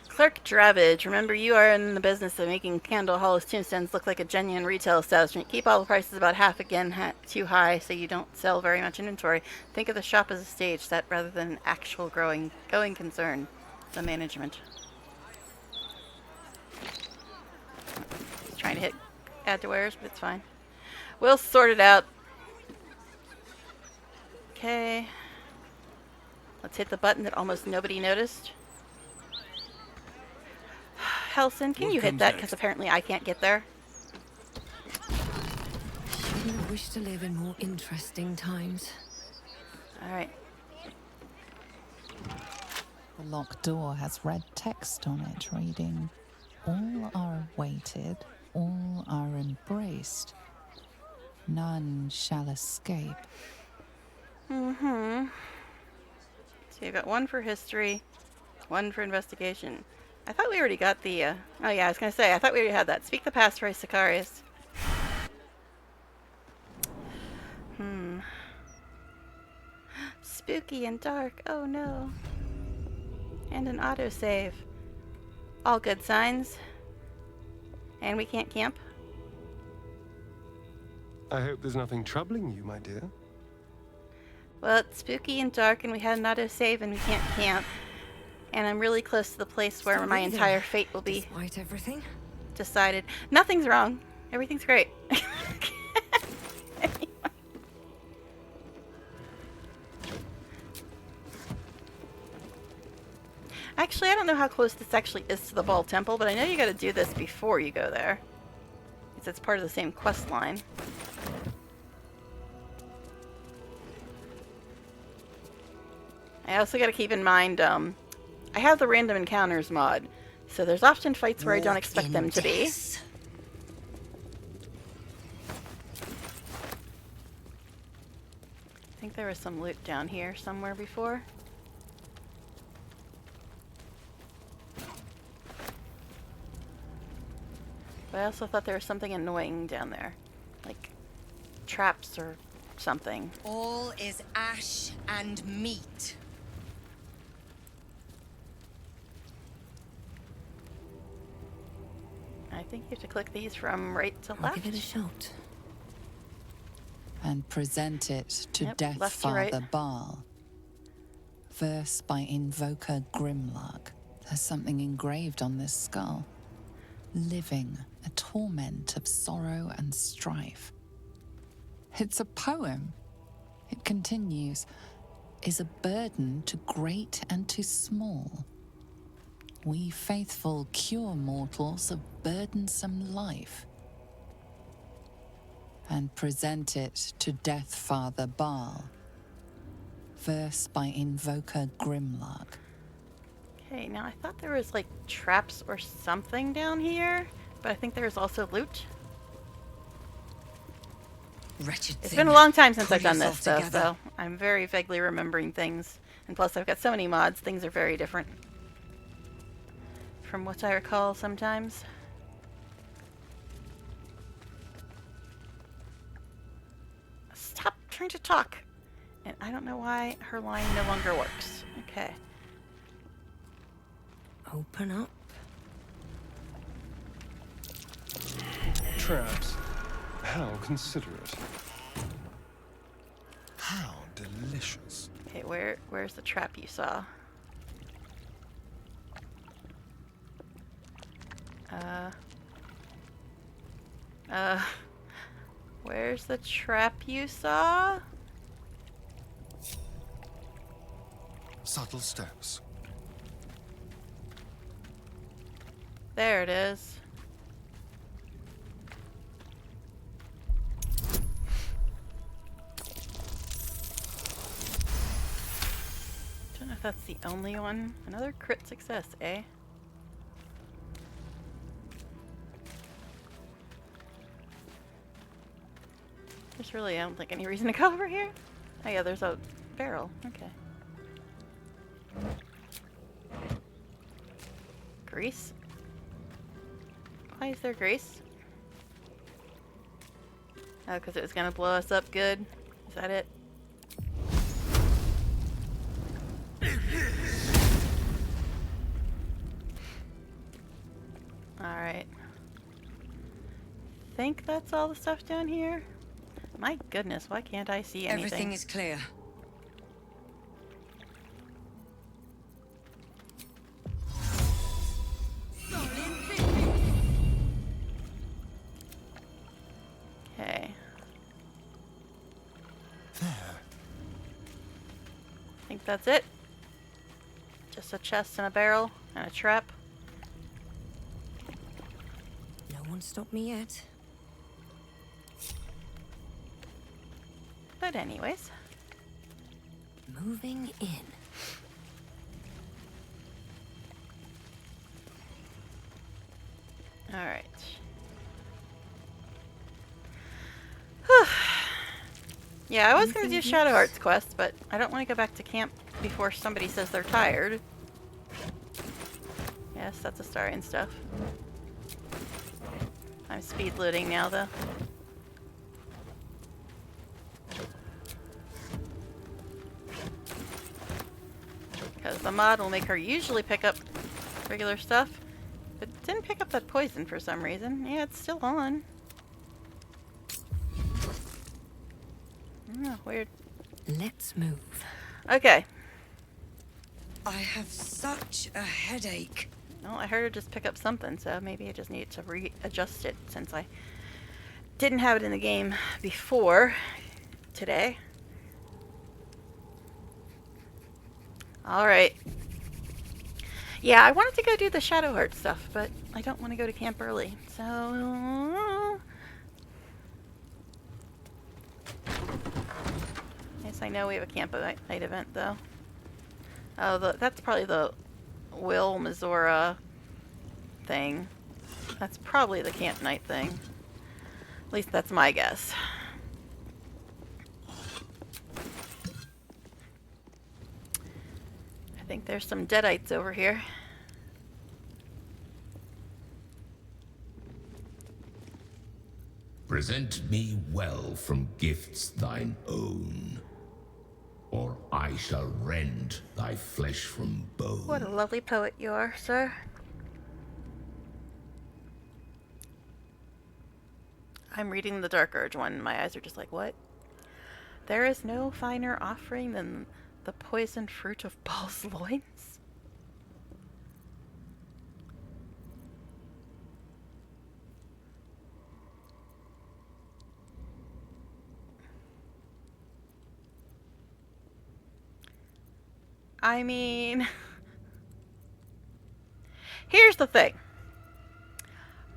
Speaker 1: Clerk Dravage, remember you are in the business of making Candle Hall's tombstones look like a genuine retail establishment. Keep all the prices about half again too high so you don't sell very much inventory. Think of the shop as a stage set rather than an actual going concern. The management. Just trying to hit add to wares, but it's fine. We'll sort it out. Okay. Let's hit the button that almost nobody noticed. Helson, can you hit that? Because apparently I can't get there.
Speaker 21: Shouldn't have wished to live in more interesting times.
Speaker 1: Alright.
Speaker 8: The locked door has red text on it reading, "All are awaited, all are embraced. None shall escape."
Speaker 1: Mm-hmm. So you've got one for history, one for investigation. I thought we already got the, oh yeah, I was going to say, I thought we already had that. Speak the passphrase, Sicarius. Spooky and dark, oh no. And an autosave. All good signs. And we can't camp.
Speaker 11: I hope there's nothing troubling you, my dear.
Speaker 1: Well, it's spooky and dark and we had an autosave and we can't camp. And I'm really close to the place where my entire fate will be decided. Nothing's wrong. Everything's great. Actually, I don't know how close this actually is to the Ball Temple, but I know you gotta do this before you go there. It's part of the same quest line. I also gotta keep in mind, I have the random encounters mod, so there's often fights where I don't expect them to be. I think there was some loot down here somewhere before. But I also thought there was something annoying down there, like traps or something.
Speaker 21: All is ash and meat.
Speaker 1: I think you have to click these from right to left.
Speaker 21: I'll give it a shot.
Speaker 8: And present it to Death
Speaker 1: left to
Speaker 8: Father
Speaker 1: right.
Speaker 8: Baal. Verse by Invoker Grimlark. There's something engraved on this skull. living a torment of sorrow and strife. It's a poem. It continues, is a burden to great and to small. We faithful cure mortals of burdensome life and present it to Death Father Baal. Verse by Invoker Grimlark.
Speaker 1: Okay, now I thought there was like traps or something down here, but I think there's also loot.
Speaker 21: Wretched
Speaker 1: It's
Speaker 21: thing.
Speaker 1: been a long time since
Speaker 21: Pull
Speaker 1: I've done this
Speaker 21: yourself
Speaker 1: stuff,
Speaker 21: together.
Speaker 1: so I'm very vaguely remembering things. And plus I've got so many mods, things are very different from what I recall sometimes. Stop trying to talk! And I don't know why her line no longer works. Okay.
Speaker 21: Open up.
Speaker 11: Traps. How considerate. How delicious.
Speaker 1: Okay, where's the trap you saw? Where's the trap you saw?
Speaker 11: Subtle steps.
Speaker 1: There it is. Don't know if that's the only one. Another crit success, eh? There's really, I don't think, any reason to go over here. Oh yeah, there's a barrel. Okay. Grease? Why is there grease? Oh, because it was gonna blow us up good? Is that it? Alright. Think that's all the stuff down here? My goodness, why can't I see anything?
Speaker 21: Everything is clear.
Speaker 1: Okay.
Speaker 11: There.
Speaker 1: Think that's it? Just a chest and a barrel and a trap.
Speaker 21: No one stopped me yet.
Speaker 1: But anyways.
Speaker 21: Moving in.
Speaker 1: Alright. Yeah, I was going to do Shadow Heart's quest, but I don't want to go back to camp before somebody says they're tired. Yes, that's Astarion stuff. I'm speed loading now, though. Because the mod will make her usually pick up regular stuff, but didn't pick up that poison for some reason. Yeah, it's still on. Oh, weird.
Speaker 21: Let's move.
Speaker 1: Okay.
Speaker 21: I have such a headache.
Speaker 1: Well, I heard her just pick up something, so maybe I just needed to readjust it since I didn't have it in the game before today. Alright. Yeah, I wanted to go do the Shadow Heart stuff, but I don't want to go to camp early, so... Yes, I know we have a camp night event, though. Oh, that's probably the Will Mizora thing. That's probably the camp night thing. At least that's my guess. I think there's some deadites over here.
Speaker 5: Present me well from gifts thine own, or I shall rend thy flesh from bone.
Speaker 1: What a lovely poet you are, sir. I'm reading the Dark Urge one, and my eyes are just like, what? There is no finer offering than the poisoned fruit of Baal's loins? I mean, here's the thing.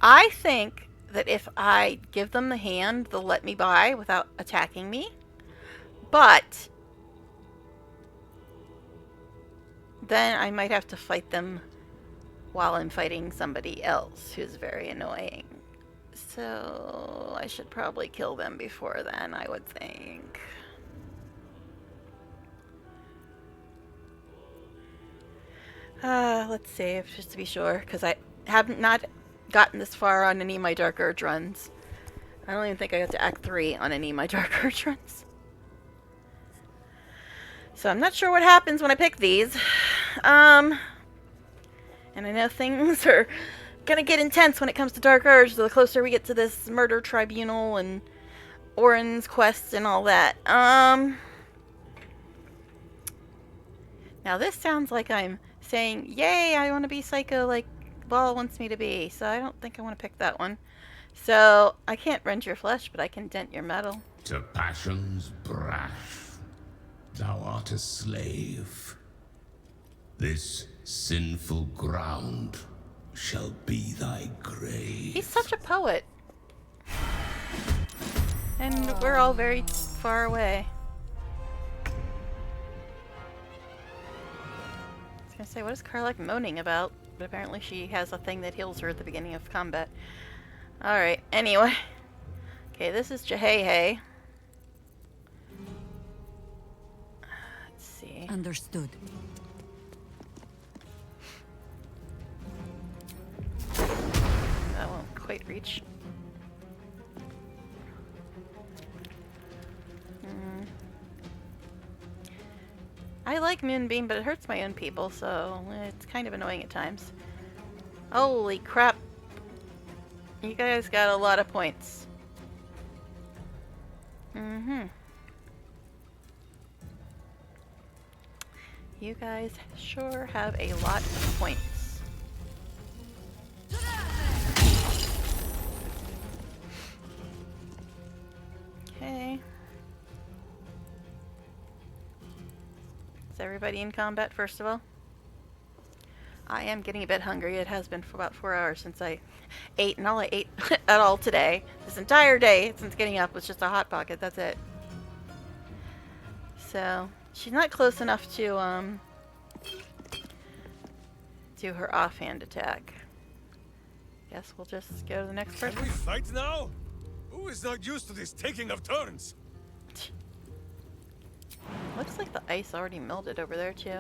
Speaker 1: I think that if I give them the hand, they'll let me by without attacking me. But then I might have to fight them while I'm fighting somebody else who's very annoying. So I should probably kill them before then, I would think. Let's save just to be sure, because I haven't not gotten this far on any of my Dark Urge runs. I don't even think I got to Act 3 on any of my Dark Urge runs. So I'm not sure what happens when I pick these. And I know things are gonna get intense when it comes to Dark Urge, the closer we get to this murder tribunal and Orin's quest and all that. Now this sounds like I'm saying, yay, I want to be psycho like Ball wants me to be, so I don't think I want to pick that one. So I can't rend your flesh, but I can dent your metal.
Speaker 5: To passion's brash, thou art a slave. This sinful ground shall be thy grave.
Speaker 1: He's such a poet. And we're all very far away. I was gonna say, what is Karlach moaning about? But apparently she has a thing that heals her at the beginning of combat. Alright, anyway. Okay, this is Jehehe. Let's see.
Speaker 19: Understood.
Speaker 1: That won't quite reach. I like Moonbeam, but it hurts my own people, so it's kind of annoying at times. Holy crap. You guys got a lot of points. You guys sure have a lot of points. Okay. Is everybody in combat, first of all? I am getting a bit hungry. It has been for about 4 hours since I ate, and all I ate at all today, this entire day since getting up, was just a Hot Pocket. That's it. So, she's not close enough to, do her offhand attack. Guess we'll just go to the next person.
Speaker 18: Can we fight now? Who is not used to this taking of turns?
Speaker 1: Looks like the ice already melted over there, too.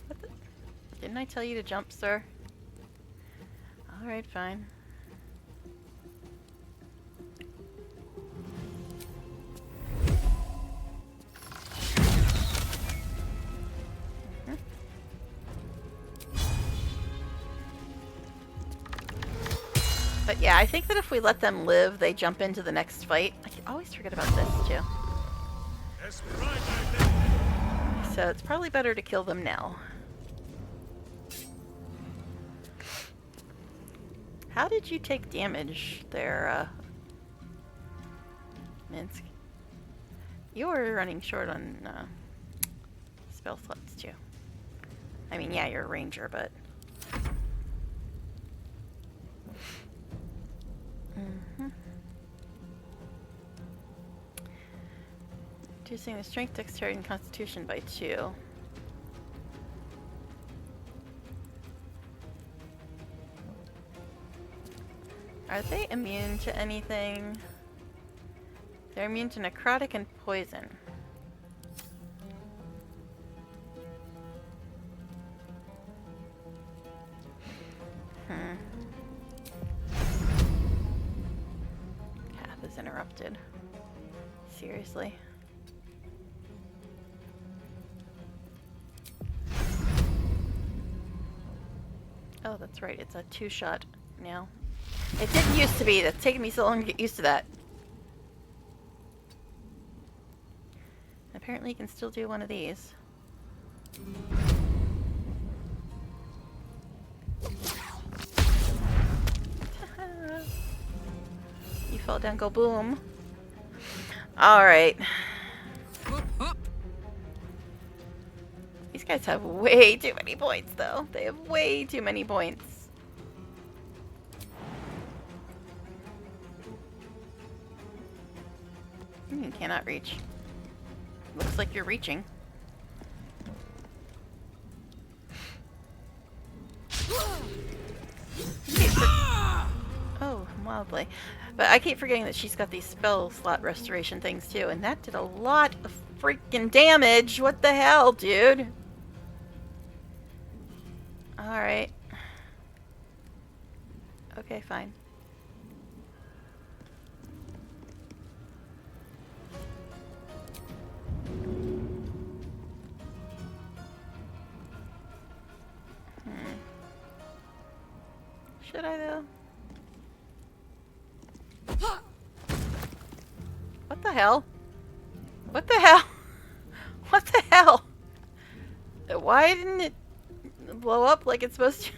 Speaker 1: What the? Didn't I tell you to jump, sir? Alright, fine. But yeah, I think that if we let them live, they jump into the next fight. I always forget about this, too. So it's probably better to kill them now. How did you take damage there, Minsk? You were running short on spell slots, too. I mean, yeah, you're a ranger, but... Reducing the strength, dexterity, and constitution by 2. Are they immune to anything? They're immune to necrotic and poison. Path is interrupted. Seriously? Oh, that's right. It's a 2-shot now. It didn't used to be. That's taken me so long to get used to that. Apparently you can still do one of these. You fell down, go boom. Alright. guys have way too many points, though. They have way too many points. Cannot reach. Looks like you're reaching. Oh, mildly. But I keep forgetting that she's got these spell slot restoration things too, and that did a lot of freaking damage. What the hell, dude? Alright. Okay, fine. Should I, though? What the hell? What the hell? What the hell? Why didn't it blow up like it's supposed to?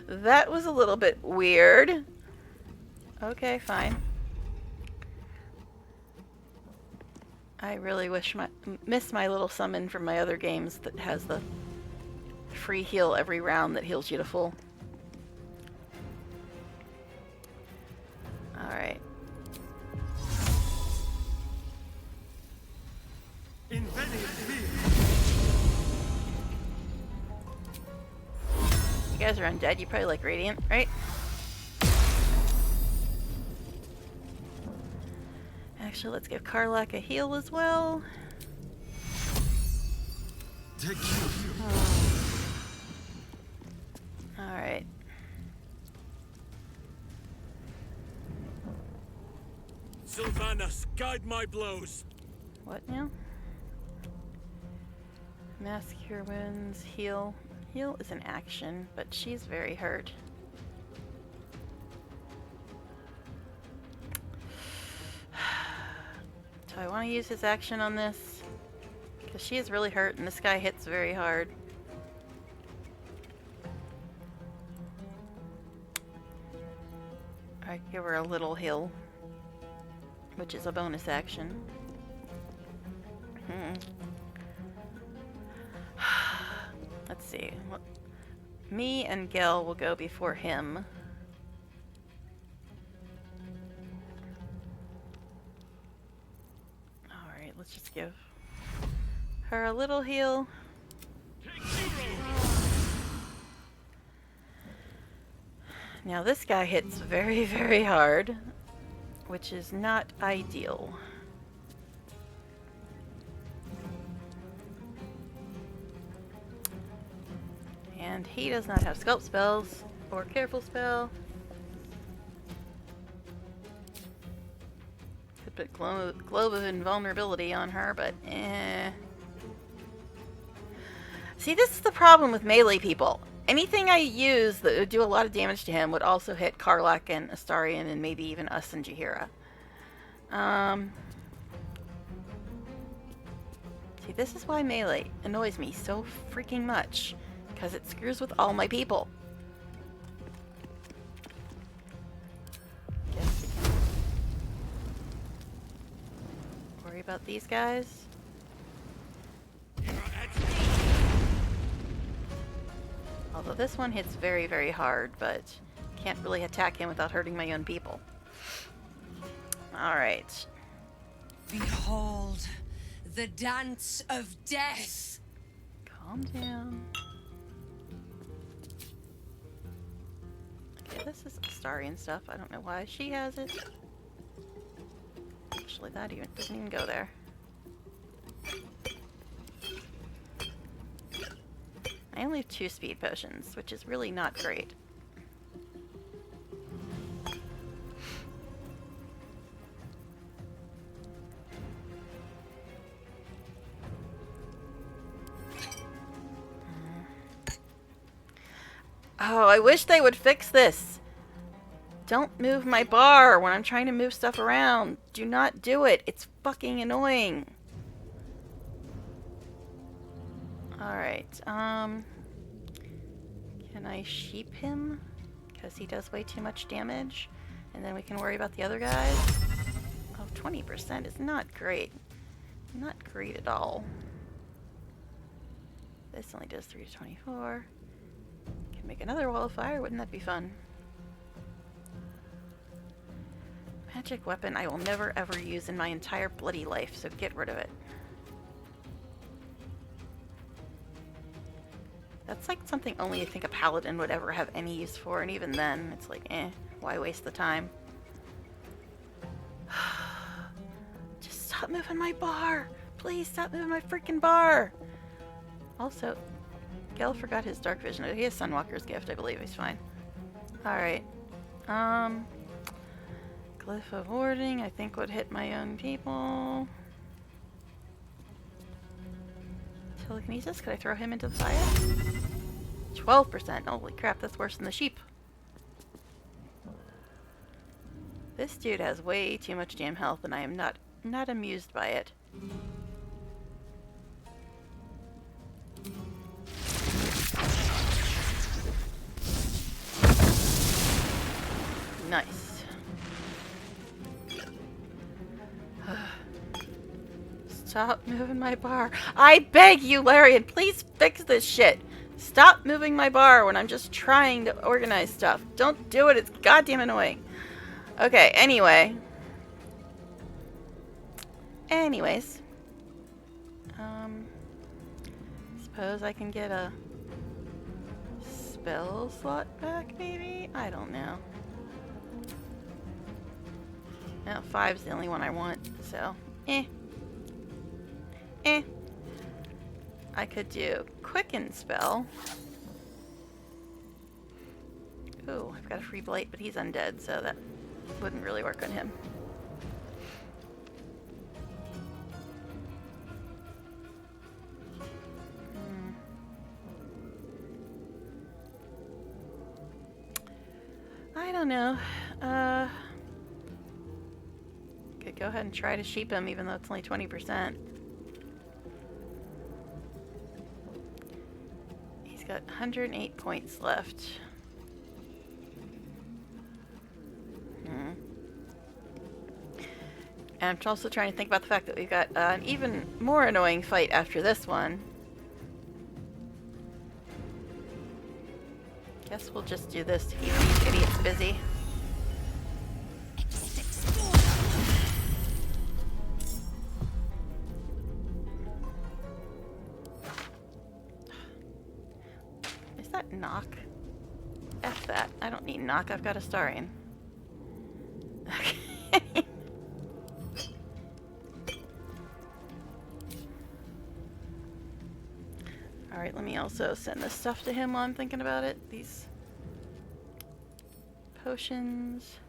Speaker 1: That was a little bit weird. Okay, fine. I really miss my little summon from my other games that has the free heal every round that heals you to full. Alright. You guys are undead, you probably like Radiant, right? Actually, let's give Karlak a heal as well. Alright.
Speaker 15: Sylvanas, guide my blows.
Speaker 1: What now? Mask Cure Wounds, heal. Heal is an action, but she's very hurt. Do I want to use his action on this? Because she is really hurt and this guy hits very hard. Alright, give her a little heal, which is a bonus action. Let's see. Me and Gel will go before him. Alright, let's just give her a little heal. Now this guy hits very, very hard, which is not ideal. And he does not have sculpt spells or careful spell. Could put globe of invulnerability on her, but eh. See, this is the problem with melee people. Anything I use that would do a lot of damage to him would also hit Karlak and Astarion and maybe even us and Jaheira. See, this is why melee annoys me so freaking much. Because it screws with all my people. Guess we can worry about these guys. Although this one hits very, very hard, but can't really attack him without hurting my own people. Alright.
Speaker 21: Behold, the dance of death.
Speaker 1: Calm down. Okay, this is Astarion stuff. I don't know why she has it. Actually, that doesn't even go there. I only have 2 speed potions, which is really not great. Oh, I wish they would fix this. Don't move my bar when I'm trying to move stuff around. Do not do it. It's fucking annoying. Alright, can I sheep him? Because he does way too much damage. And then we can worry about the other guys. Oh, 20% is not great. Not great at all. This only does 3 to 24. Can make another wall of fire. Wouldn't that be fun? Magic weapon I will never ever use in my entire bloody life, so get rid of it. That's like something only I think a paladin would ever have any use for, and even then, it's like, why waste the time? Just stop moving my bar! Please stop moving my freaking bar! Also, Gel forgot his dark vision. He has Sunwalker's gift, I believe. He's fine. Alright. Glyph of warding, I think would hit my own people. Telekinesis, could I throw him into the fire? 12%. Holy crap, that's worse than the sheep. This dude has way too much damn health, and I am not amused by it. Nice. Stop moving my bar. I beg you, Larian, please fix this shit. Stop moving my bar when I'm just trying to organize stuff. Don't do it. It's goddamn annoying. Okay, anyway. Anyways. Suppose I can get a spell slot back, maybe? I don't know. No, 5's the only one I want, so I could do Quicken spell. Ooh, I've got a free blight, but he's undead, so that wouldn't really work on him. I don't know. Could go ahead and try to sheep him, even though it's only 20%. He's got 108 points left. And I'm also trying to think about the fact that we've got an even more annoying fight after this one. Guess we'll just do this to keep these idiots busy. Is that knock? F that. I don't need knock. I've got Astarion. Okay. Alright, let me also send this stuff to him while I'm thinking about it. These potions.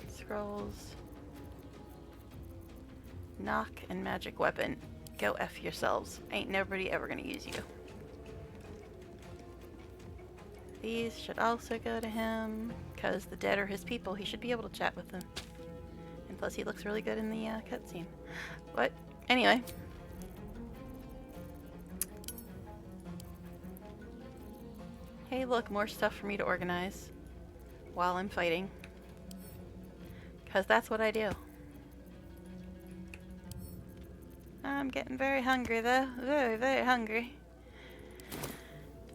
Speaker 1: Scrolls. Knock and magic weapon. Go F yourselves. Ain't nobody ever gonna use you. These should also go to him, because the dead are his people. He should be able to chat with them. And plus he looks really good in the cutscene. But, anyway. Hey look, more stuff for me to organize while I'm fighting. Because that's what I do. I'm getting very hungry though. Very, very hungry.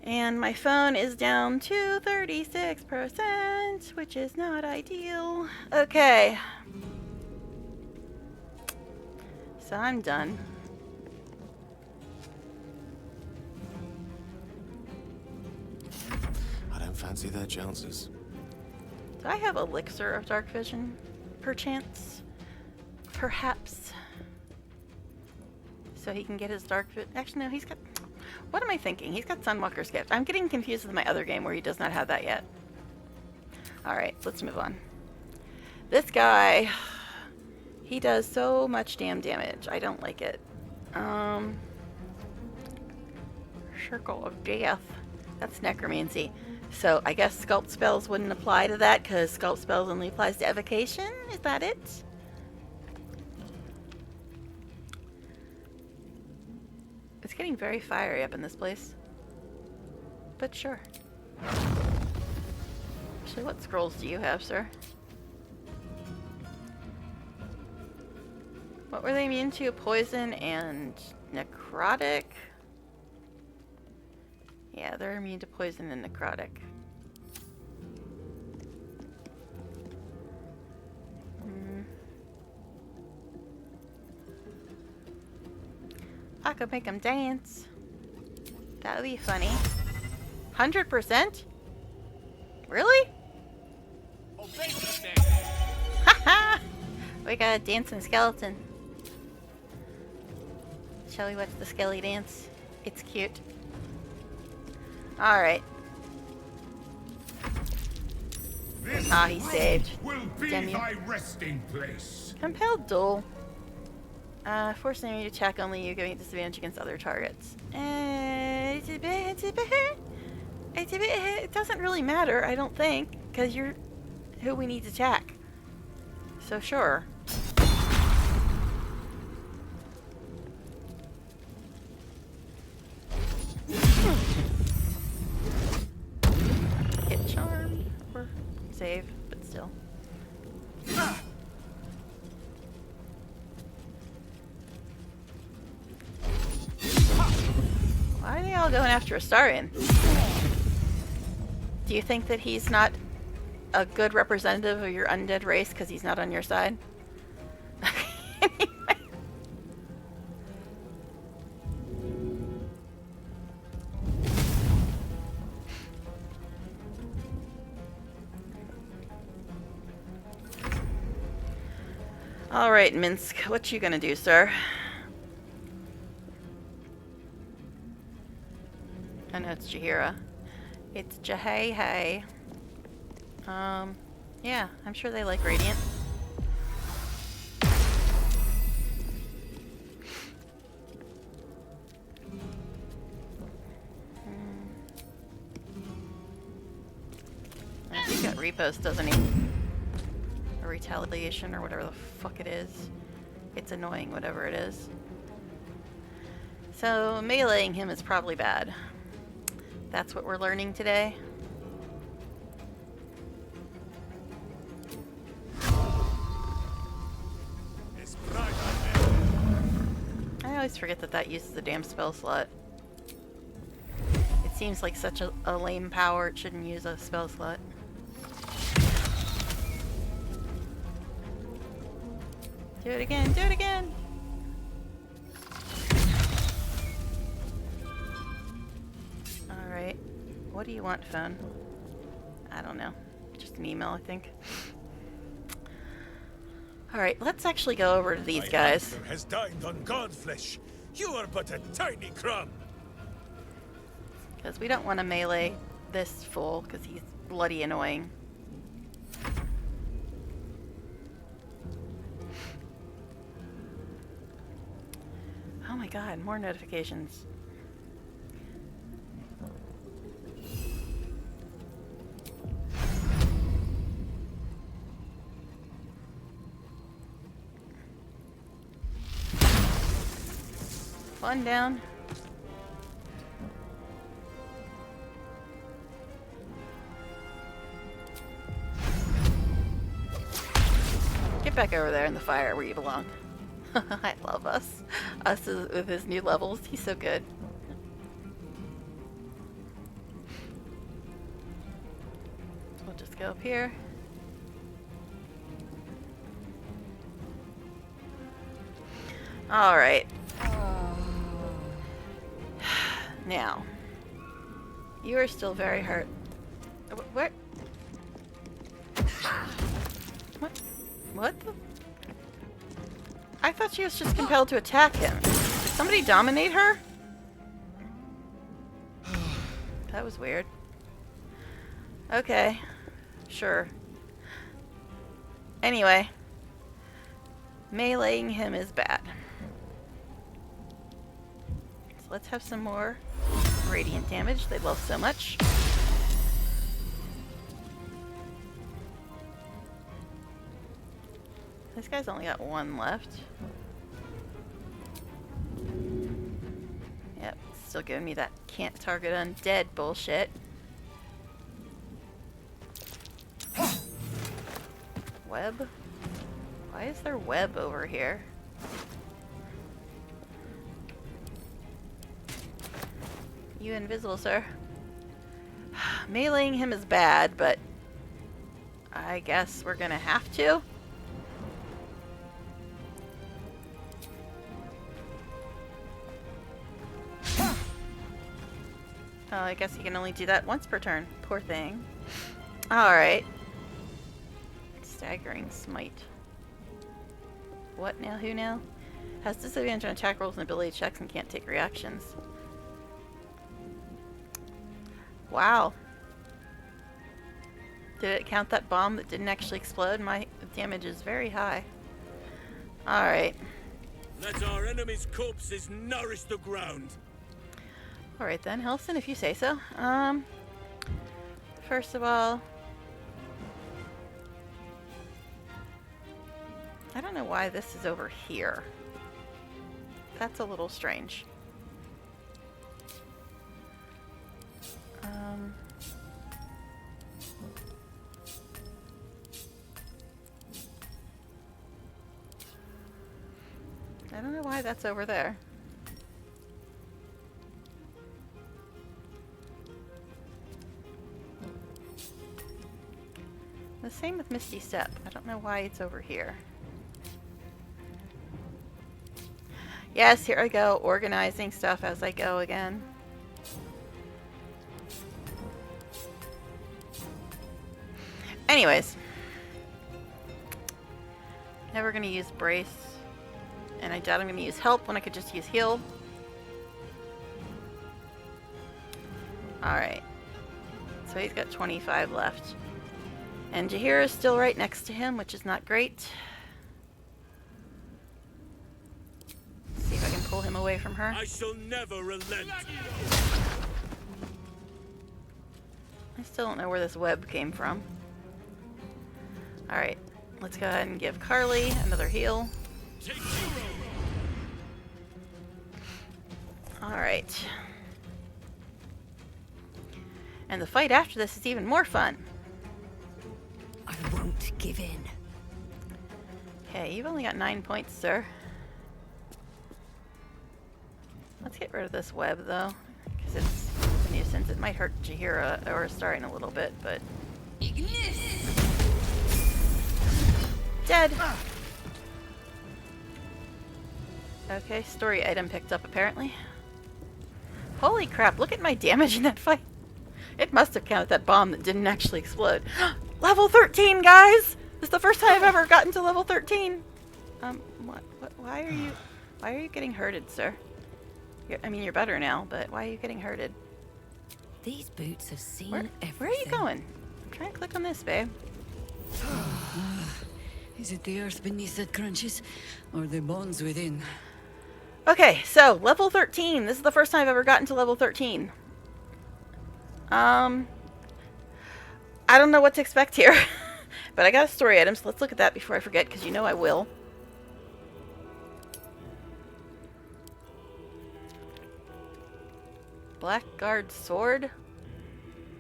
Speaker 1: And my phone is down to 36%, which is not ideal. Okay. So I'm done.
Speaker 9: I don't fancy their chances.
Speaker 1: Do I have elixir of dark vision? Perchance? Perhaps. So he can get his dark vision. Actually, no, he's got... What am I thinking? He's got Sunwalker's gift. I'm getting confused with my other game where he does not have that yet. Alright, let's move on. This guy... He does so much damn damage. I don't like it. Circle of Death. That's necromancy. So I guess sculpt spells wouldn't apply to that because sculpt spells only applies to evocation? Is that it? It's getting very fiery up in this place. But sure. Actually, what scrolls do you have, sir? What were they immune to? Poison and necrotic? Yeah, they're immune to poison and necrotic. I could make them dance. That would be funny. 100%? Really? Haha! We got a dancing skeleton. Shall we watch the skelly dance? It's cute. Alright. Ah, he saved.
Speaker 5: Will be
Speaker 1: Damn you.
Speaker 5: thy resting place.
Speaker 1: Compelled duel. Force enemy to attack only you, giving it disadvantage against other targets. It doesn't really matter, I don't think, because you're who we need to attack. So sure. Get charmed or save, but still. Why are they all going after Astarion? Do you think that he's not a good representative of your undead race because he's not on your side? Anyway. Alright, Minsk, what you gonna do, sir? I know it's Jahira. It's Jahei. Yeah, I'm sure they like Radiant. I think that repost, doesn't he? Or retaliation, or whatever the fuck it is. It's annoying, whatever it is. So, meleeing him is probably bad. That's what we're learning today. I always forget that that uses the damn spell slot. It seems like such a lame power, it shouldn't use a spell slot. Do it again, do it again! Alright. What do you want, phone? I don't know. Just an email, I think. Alright, let's actually go over to these guys.
Speaker 18: My has dined on godflesh. You are but a tiny crumb.
Speaker 1: Because we don't want to melee this fool, because he's bloody annoying. Oh my god, more notifications. One down. Get back over there in the fire where you belong. I love us. Us with his new levels. He's so good. We'll just go up here. Alright. Now. You are still very hurt. What? What? What the? I thought she was just compelled to attack him. Did somebody dominate her? That was weird. Okay. Sure. Anyway. Meleeing him is bad. So let's have some more radiant damage they love so much. This guy's only got one left. Yep, still giving me that can't target undead bullshit. Web? Why is there web over here? You invisible, sir. Meleeing him is bad, but I guess we're gonna have to. Oh, I guess he can only do that once per turn. Poor thing. Alright. Staggering smite. What now? Who now? Has disadvantage on attack rolls and ability checks and can't take reactions. Wow. Did it count that bomb that didn't actually explode? My damage is very high. Alright.
Speaker 15: Let our enemy's corpses nourish the ground.
Speaker 1: Alright then, Helson, if you say so. First of all, I don't know why this is over here. That's a little strange. I don't know why that's over there. The same with Misty Step. I don't know why it's over here. Yes, here I go, organizing stuff as I go again. Anyways. Never gonna use Brace. And I doubt I'm gonna use Help when I could just use Heal. Alright. So he's got 25 left. And Jaheira is still right next to him, which is not great. Let's see if I can pull him away from her.
Speaker 15: I shall never relent.
Speaker 1: I still don't know where this web came from. Alright, let's go ahead and give Carly another heal. Alright. And the fight after this is even more fun.
Speaker 21: I won't give in.
Speaker 1: Okay, you've only got 9 points, sir. Let's get rid of this web, though, because it's a nuisance. It might hurt Jaheira or Astarion a little bit, but... Dead! Okay, story item picked up, apparently. Holy crap, look at my damage in that fight! It must have counted that bomb that didn't actually explode. Level 13, guys! This is the first time I've ever gotten to level 13! Why are you getting hurted, sir? I mean, you're better now, but why are you getting hurted?
Speaker 21: These boots have seen everything.
Speaker 1: Where are you going? I'm trying to click on this, babe.
Speaker 19: Is it the earth beneath that crunches, or the bones within?
Speaker 1: Okay, so, level 13. This is the first time I've ever gotten to level 13. I don't know what to expect here. But I got a story item, so let's look at that before I forget, because you know I will. Blackguard sword?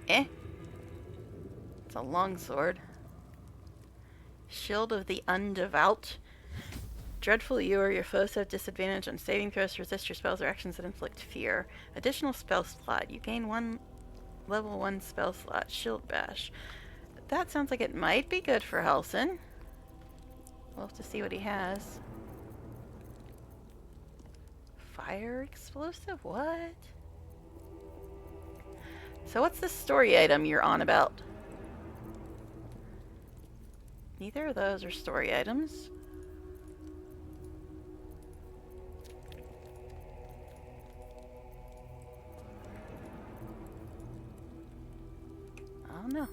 Speaker 1: Eh? It's a long sword. Shield of the Undevout. Dreadful, you or your foes have disadvantage on saving throws to resist your spells or actions that inflict fear. Additional spell slot. You gain one level 1 spell slot. Shield Bash. That sounds like it might be good for Helson. We'll have to see what he has. Fire explosive? What? So what's the story item you're on about? Neither of those are story items. I don't know.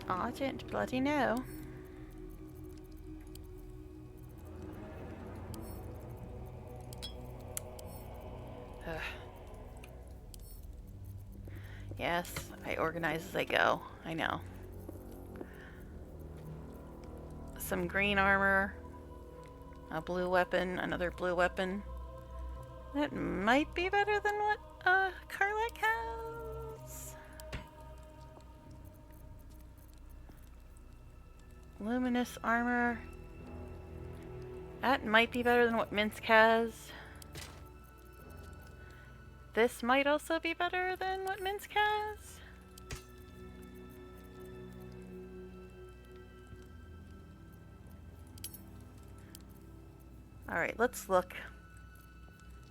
Speaker 1: I didn't bloody know. Ugh. Yes, I organize as I go. I know. Some green armor, a blue weapon, another blue weapon. That might be better than what Karlak has. Luminous armor. That might be better than what Minsk has. This might also be better than what Minsk has. Alright, let's look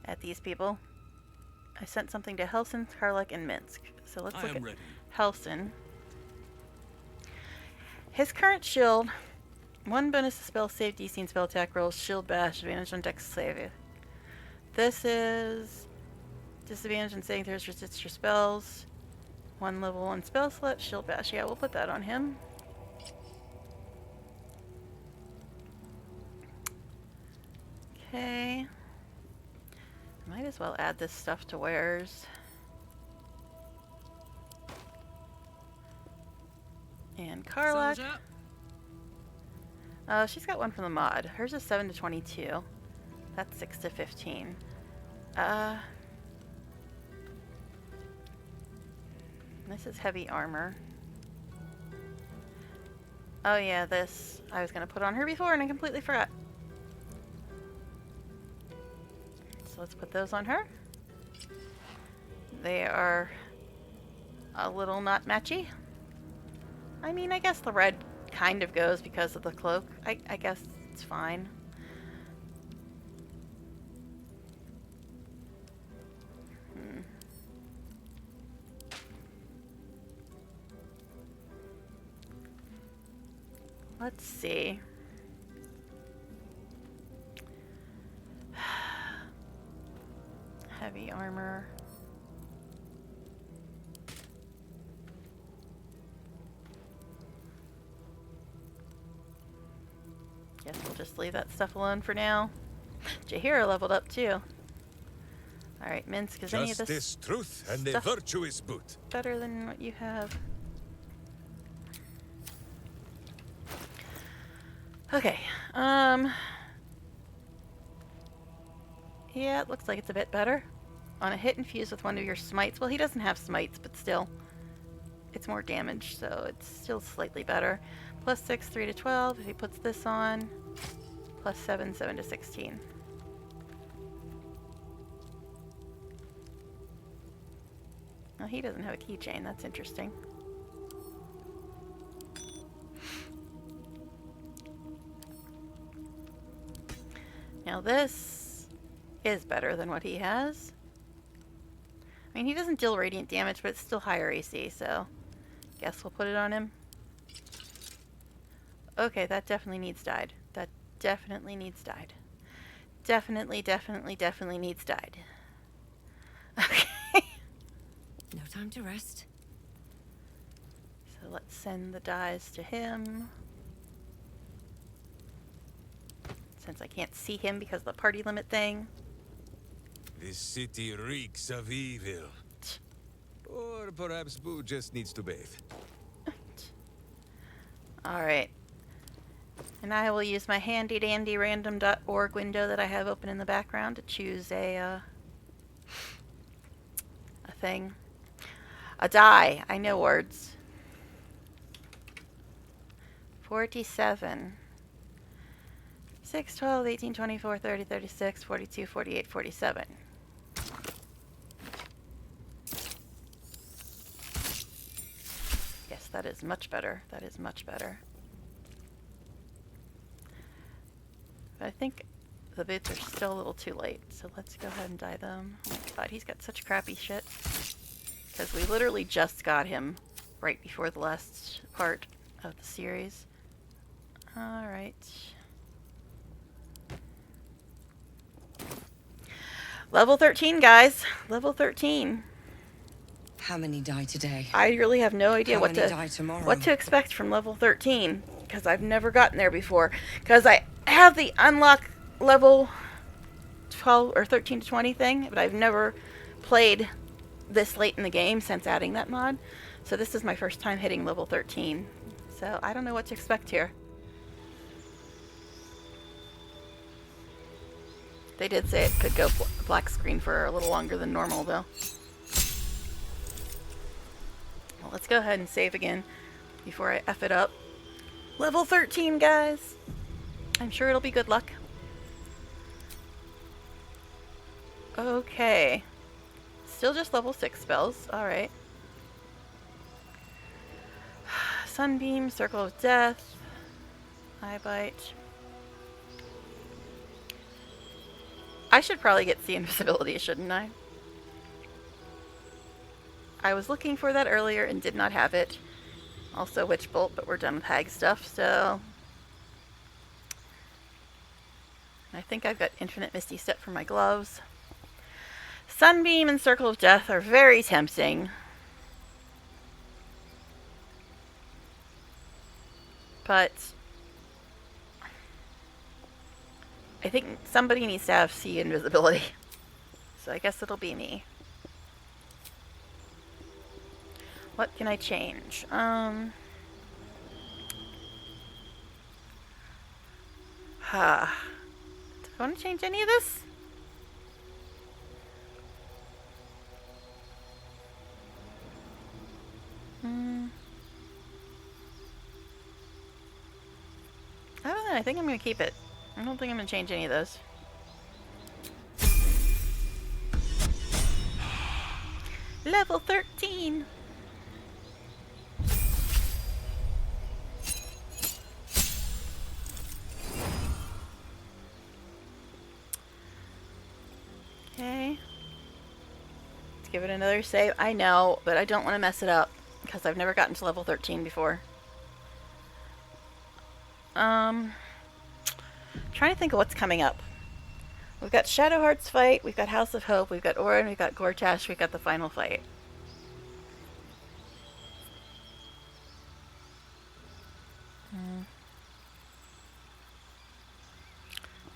Speaker 1: at these people. I sent something to Helsin, Karlak, and Minsk. So let's look at Helsin. His current shield, 1 bonus to spell save DC and spell attack rolls, shield bash, advantage on dex save. This is disadvantage on saving throws, resist your spells. 1 level 1 spell slot, shield bash. Yeah, we'll put that on him. Okay. Might as well add this stuff to wares. And Karlak. Oh, she's got one from the mod. Hers is 7 to 22. That's 6 to 15. This is heavy armor. Oh yeah, this I was gonna put on her before and I completely forgot. So let's put those on her. They are a little not matchy. I mean, I guess the red kind of goes because of the cloak. I guess it's fine. Let's see. Heavy armor. Guess we'll just leave that stuff alone for now. Jaheira leveled up too. Alright, Minsk, is any of this
Speaker 18: Justice, truth, and a virtuous boot.
Speaker 1: better than what you have? Okay, yeah, it looks like it's a bit better. On a hit infused with one of your smites. Well, he doesn't have smites, but still. It's more damage, so it's still slightly better. Plus 6, 3 to 12. If he puts this on, plus 7, 7 to 16. Well, he doesn't have a keychain. That's interesting. Now this is better than what he has. I mean, he doesn't deal radiant damage, but it's still higher AC, so guess we'll put it on him. Okay, that definitely needs dyed. That definitely needs dyed. Definitely, definitely, definitely needs dyed. Okay.
Speaker 21: No time to rest.
Speaker 1: So let's send the dyes to him. Since I can't see him because of the party limit thing.
Speaker 18: This city reeks of evil. Or perhaps Boo just needs to bathe.
Speaker 1: Alright. And I will use my handy dandy random.org window that I have open in the background to choose a thing. A die. I know words. 47. 6, 12, 18, 24, 30, 36, 42, 48, 47. Yes, that is much better. That is much better. But I think the boots are still a little too late, so let's go ahead and dye them. Oh my god, he's got such crappy shit. Because we literally just got him right before the last part of the series. Alright. Level 13, guys. Level 13.
Speaker 21: How many die today?
Speaker 1: I really have no idea
Speaker 21: How many die tomorrow?
Speaker 1: what to expect from level 13, because I've never gotten there before. Because I have the unlock level 12 or 13 to 20 thing, but I've never played this late in the game since adding that mod. So this is my first time hitting level 13. So I don't know what to expect here. They did say it could go black screen for a little longer than normal, though. Well, let's go ahead and save again before I F it up. Level 13, guys. I'm sure it'll be good luck. Okay. Still just level 6 spells. Alright. Sunbeam, Circle of Death, Eye Bite. I should probably get the invisibility, shouldn't I? I was looking for that earlier and did not have it. Also Witch Bolt, but we're done with hag stuff, so... I think I've got Infinite Misty Step for my gloves. Sunbeam and Circle of Death are very tempting. But... I think somebody needs to have sea invisibility. So I guess it'll be me. What can I change? Do I want to change any of this? I don't know. I think I'm going to keep it. I don't think I'm going to change any of those. Level 13! Okay. Let's give it another save. I know, but I don't want to mess it up because I've never gotten to level 13 before. Trying to think of what's coming up. We've got Shadowheart's fight, we've got House of Hope, we've got Orin, we've got Gortash, we've got the final fight.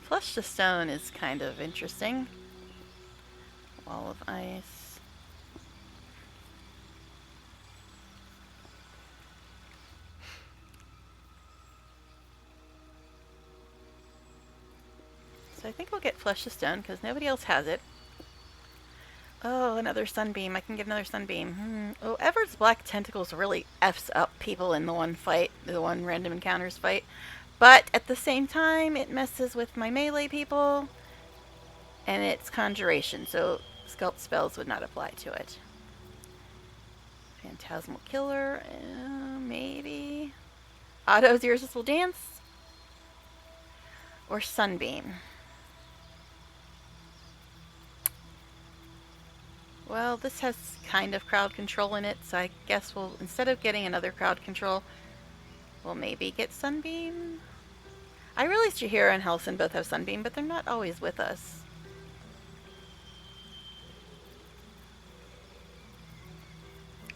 Speaker 1: Flush to Stone is kind of interesting. Wall of Ice. So I think we'll get Flush to Stone because nobody else has it. Oh, another Sunbeam. I can get another Sunbeam. Oh, Everett's Black Tentacles really F's up people in the one fight, the one random encounters fight. But at the same time, it messes with my melee people. And it's Conjuration, so Sculpt spells would not apply to it. Phantasmal Killer, maybe. Otto's Irresistible Dance. Or Sunbeam. Well, this has kind of crowd control in it, so I guess we'll, instead of getting another crowd control, we'll maybe get Sunbeam. I realized Jaheira and Halsin both have Sunbeam, but they're not always with us.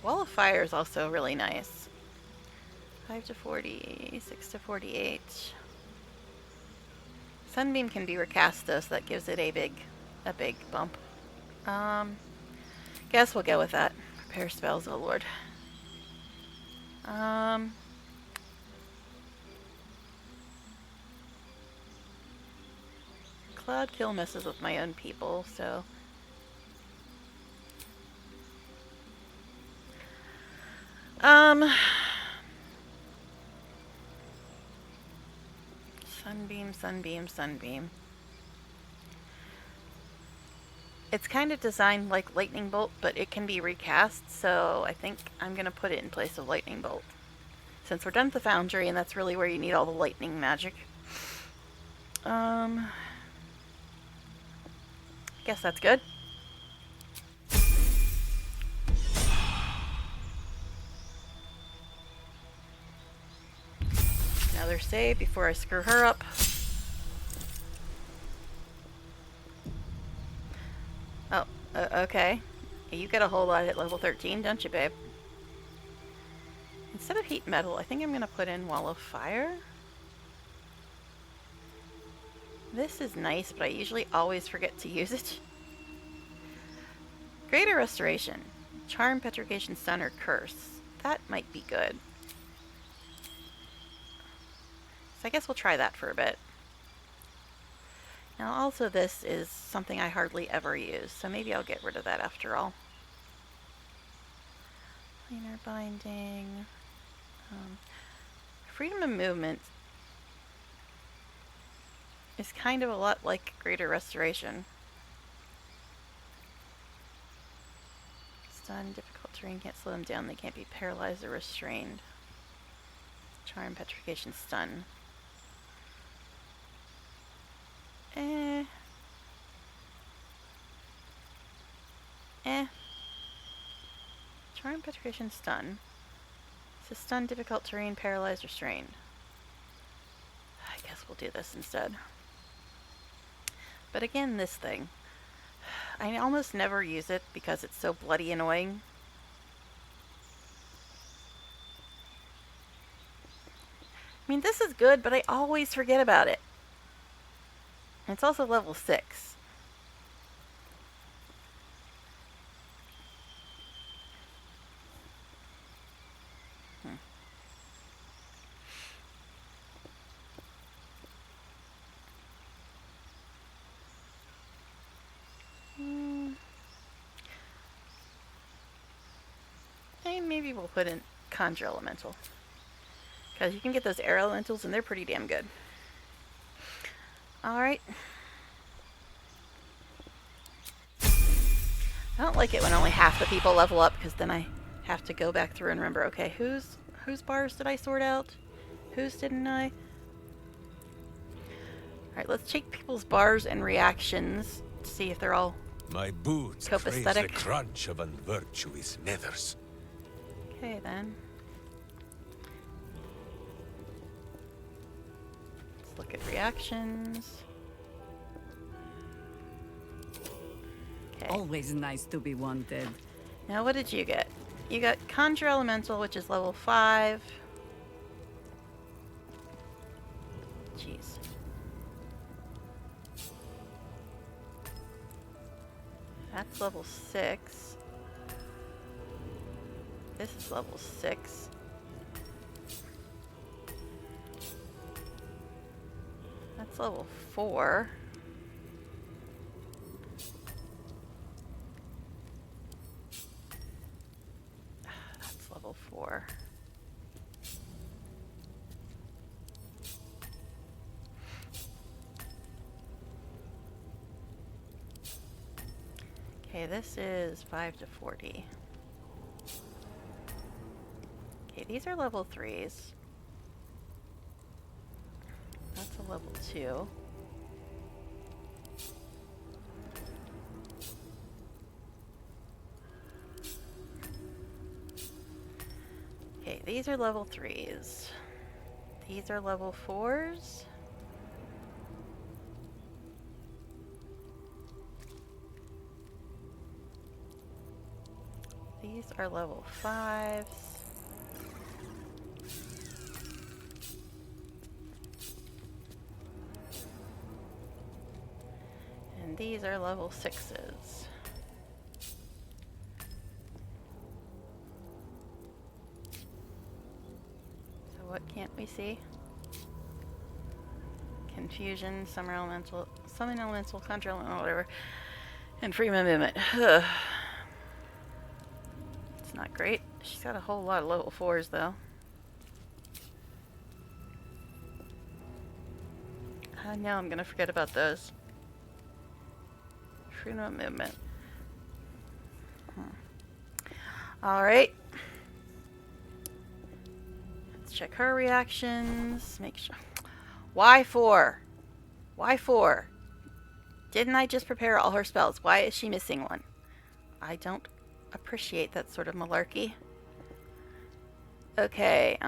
Speaker 1: Wall of Fire is also really nice. 5 to 40, 6 to 48. Sunbeam can be recast though, so that gives it a big bump. Guess we'll go with that. Prepare spells, oh lord. Cloud Kill messes with my own people, so... Sunbeam, Sunbeam, Sunbeam. It's kind of designed like Lightning Bolt, but it can be recast, so I think I'm going to put it in place of Lightning Bolt. Since we're done with the Foundry, and that's really where you need all the lightning magic. Guess that's good. Another save before I screw her up. Oh, okay. You get a whole lot at level 13, don't you, babe? Instead of Heat Metal, I think I'm going to put in Wall of Fire. This is nice, but I usually always forget to use it. Greater Restoration. Charm, Petrification, Stun, or Curse. That might be good. So I guess we'll try that for a bit. Now also this is something I hardly ever use, so maybe I'll get rid of that after all. Planar Binding. freedom of movement is kind of a lot like greater restoration. Stun, difficult terrain, can't slow them down, they can't be paralyzed or restrained. Charm, petrification, stun. Charm, petrification, stun. So stun, difficult terrain, paralyzed, restrained. I guess we'll do this instead. But again, this thing. I almost never use it because it's so bloody annoying. I mean, this is good, but I always forget about it. And it's also level 6. Maybe we'll put in Conjure Elemental. Because you can get those air elementals and they're pretty damn good. Alright. I don't like it when only half the people level up, because then I have to go back through and remember, okay, whose bars did I sort out? Whose didn't I? Alright, let's check people's bars and reactions to see if they're all
Speaker 18: My boots crave the crunch of unvirtuous nethers.
Speaker 1: Okay, then. Let's look at reactions. Okay.
Speaker 19: Always nice to be wanted.
Speaker 1: Now, what did you get? You got Conjure Elemental, which is level 5. Jeez. That's level 6. This is level 6. That's level 4. That's level 4. Okay, this is 5 to 40. Okay, these are level 3s. That's a level 2. Okay, these are level 3s. These are level 4s. These are level 5s. And these are level 6s. So what can't we see? Confusion, summon elemental, conjure elemental, whatever. And free movement. It's not great. She's got a whole lot of level 4s though. Now I'm gonna forget about those. Freedom of movement. Alright. Let's check her reactions. Make sure. Why 4? Why 4? Didn't I just prepare all her spells? Why is she missing one? I don't appreciate that sort of malarkey. Okay, it's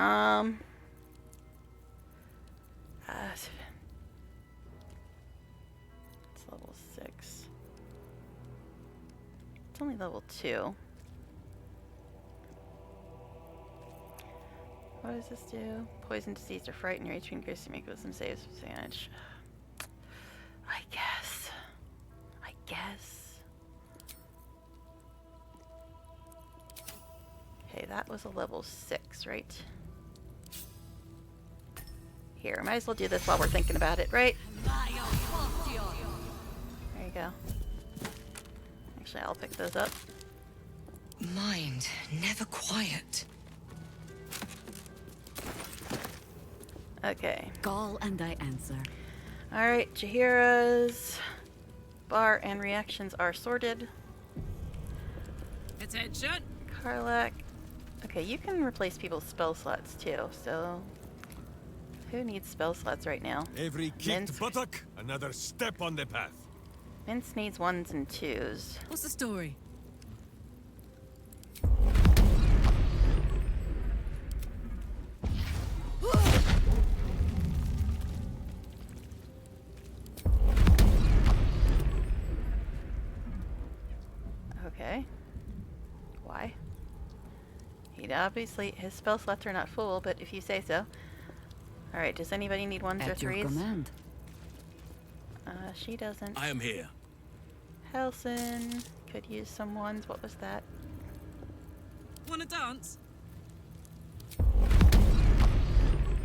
Speaker 1: level 6. It's only level 2. What does this do? Poison, disease, or frighten your HP increase to make wisdom saves advantage. I guess. Okay, that was a level 6, right? Here, might as well do this while we're thinking about it, right? There you go. Actually, I'll pick those up.
Speaker 21: Mind never quiet.
Speaker 1: Okay.
Speaker 19: Call and I answer.
Speaker 1: Alright, Jahira's bar and reactions are sorted.
Speaker 19: Attention!
Speaker 1: Karlak. Okay, you can replace people's spell slots too, so... Who needs spell slots right now?
Speaker 18: Every kicked buttock, another step on the path.
Speaker 1: Mince needs 1s and 2s.
Speaker 19: What's the story?
Speaker 1: Okay. Why? He'd obviously, his spell slots are not full, but if you say so. Alright, does anybody need 1s or
Speaker 19: At your
Speaker 1: 3s?
Speaker 19: command.
Speaker 1: She doesn't.
Speaker 15: I am here.
Speaker 1: Helson could use some 1s. What was that?
Speaker 19: Wanna dance?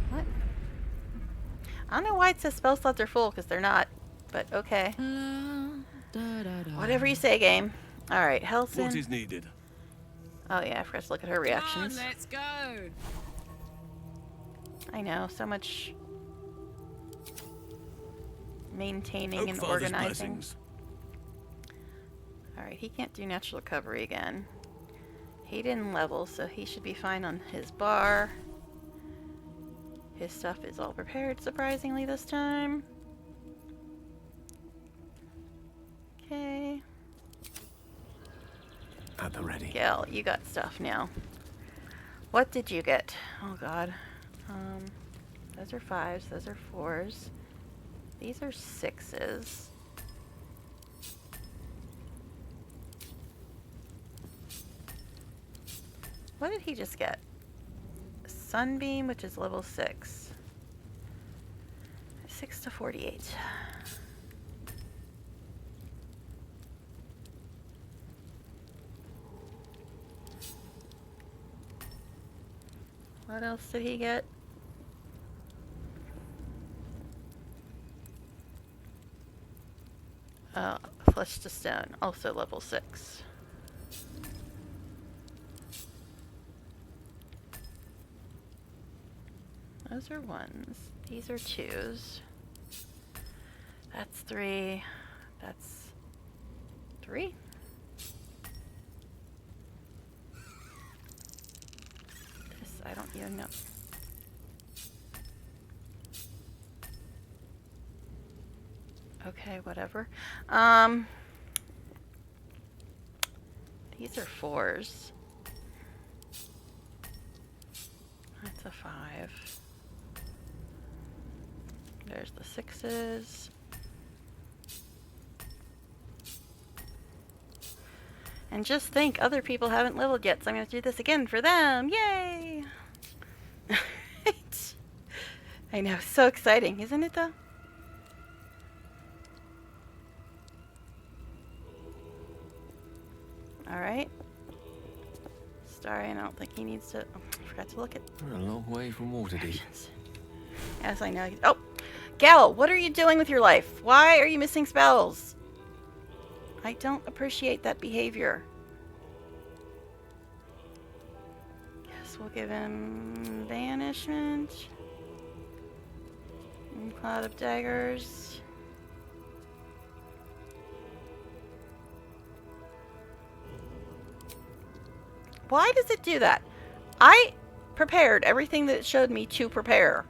Speaker 1: What? I don't know why it says spell slots are full, because they're not. But okay. Whatever you say, game. Alright, Helson.
Speaker 15: What is needed?
Speaker 1: Oh yeah, I forgot to look at her reactions.
Speaker 19: Come on, let's go.
Speaker 1: I know, so much maintaining
Speaker 15: Oak
Speaker 1: and
Speaker 15: Father's
Speaker 1: organizing.
Speaker 15: blessings.
Speaker 1: Alright, he can't do natural recovery again. He didn't level, so he should be fine on his bar. His stuff is all prepared, surprisingly, this time. Okay.
Speaker 9: At the ready.
Speaker 1: Gal, you got stuff now. What did you get? Oh god. Those are 5s, those are 4s. These are 6s. What did he just get? Sunbeam, which is level 6. 6 to 48. What else did he get? Flesh to stone, also level 6. Those are 1s. These are 2s. That's 3. That's 3. This, I don't even know. Okay, whatever. These are 4s. That's a 5. There's the 6s. And just think, other people haven't leveled yet, so I'm going to do this again for them. Yay! I know, so exciting, isn't it though? Alright. Astarion, I don't think he needs to... Oh, I forgot to look at...
Speaker 9: We're a long way from Waterdeep.
Speaker 1: Yes, I know. Oh! Gal, what are you doing with your life? Why are you missing spells? I don't appreciate that behavior. Guess we'll give him banishment. And Cloud of Daggers. Why does it do that? I prepared everything that it showed me to prepare,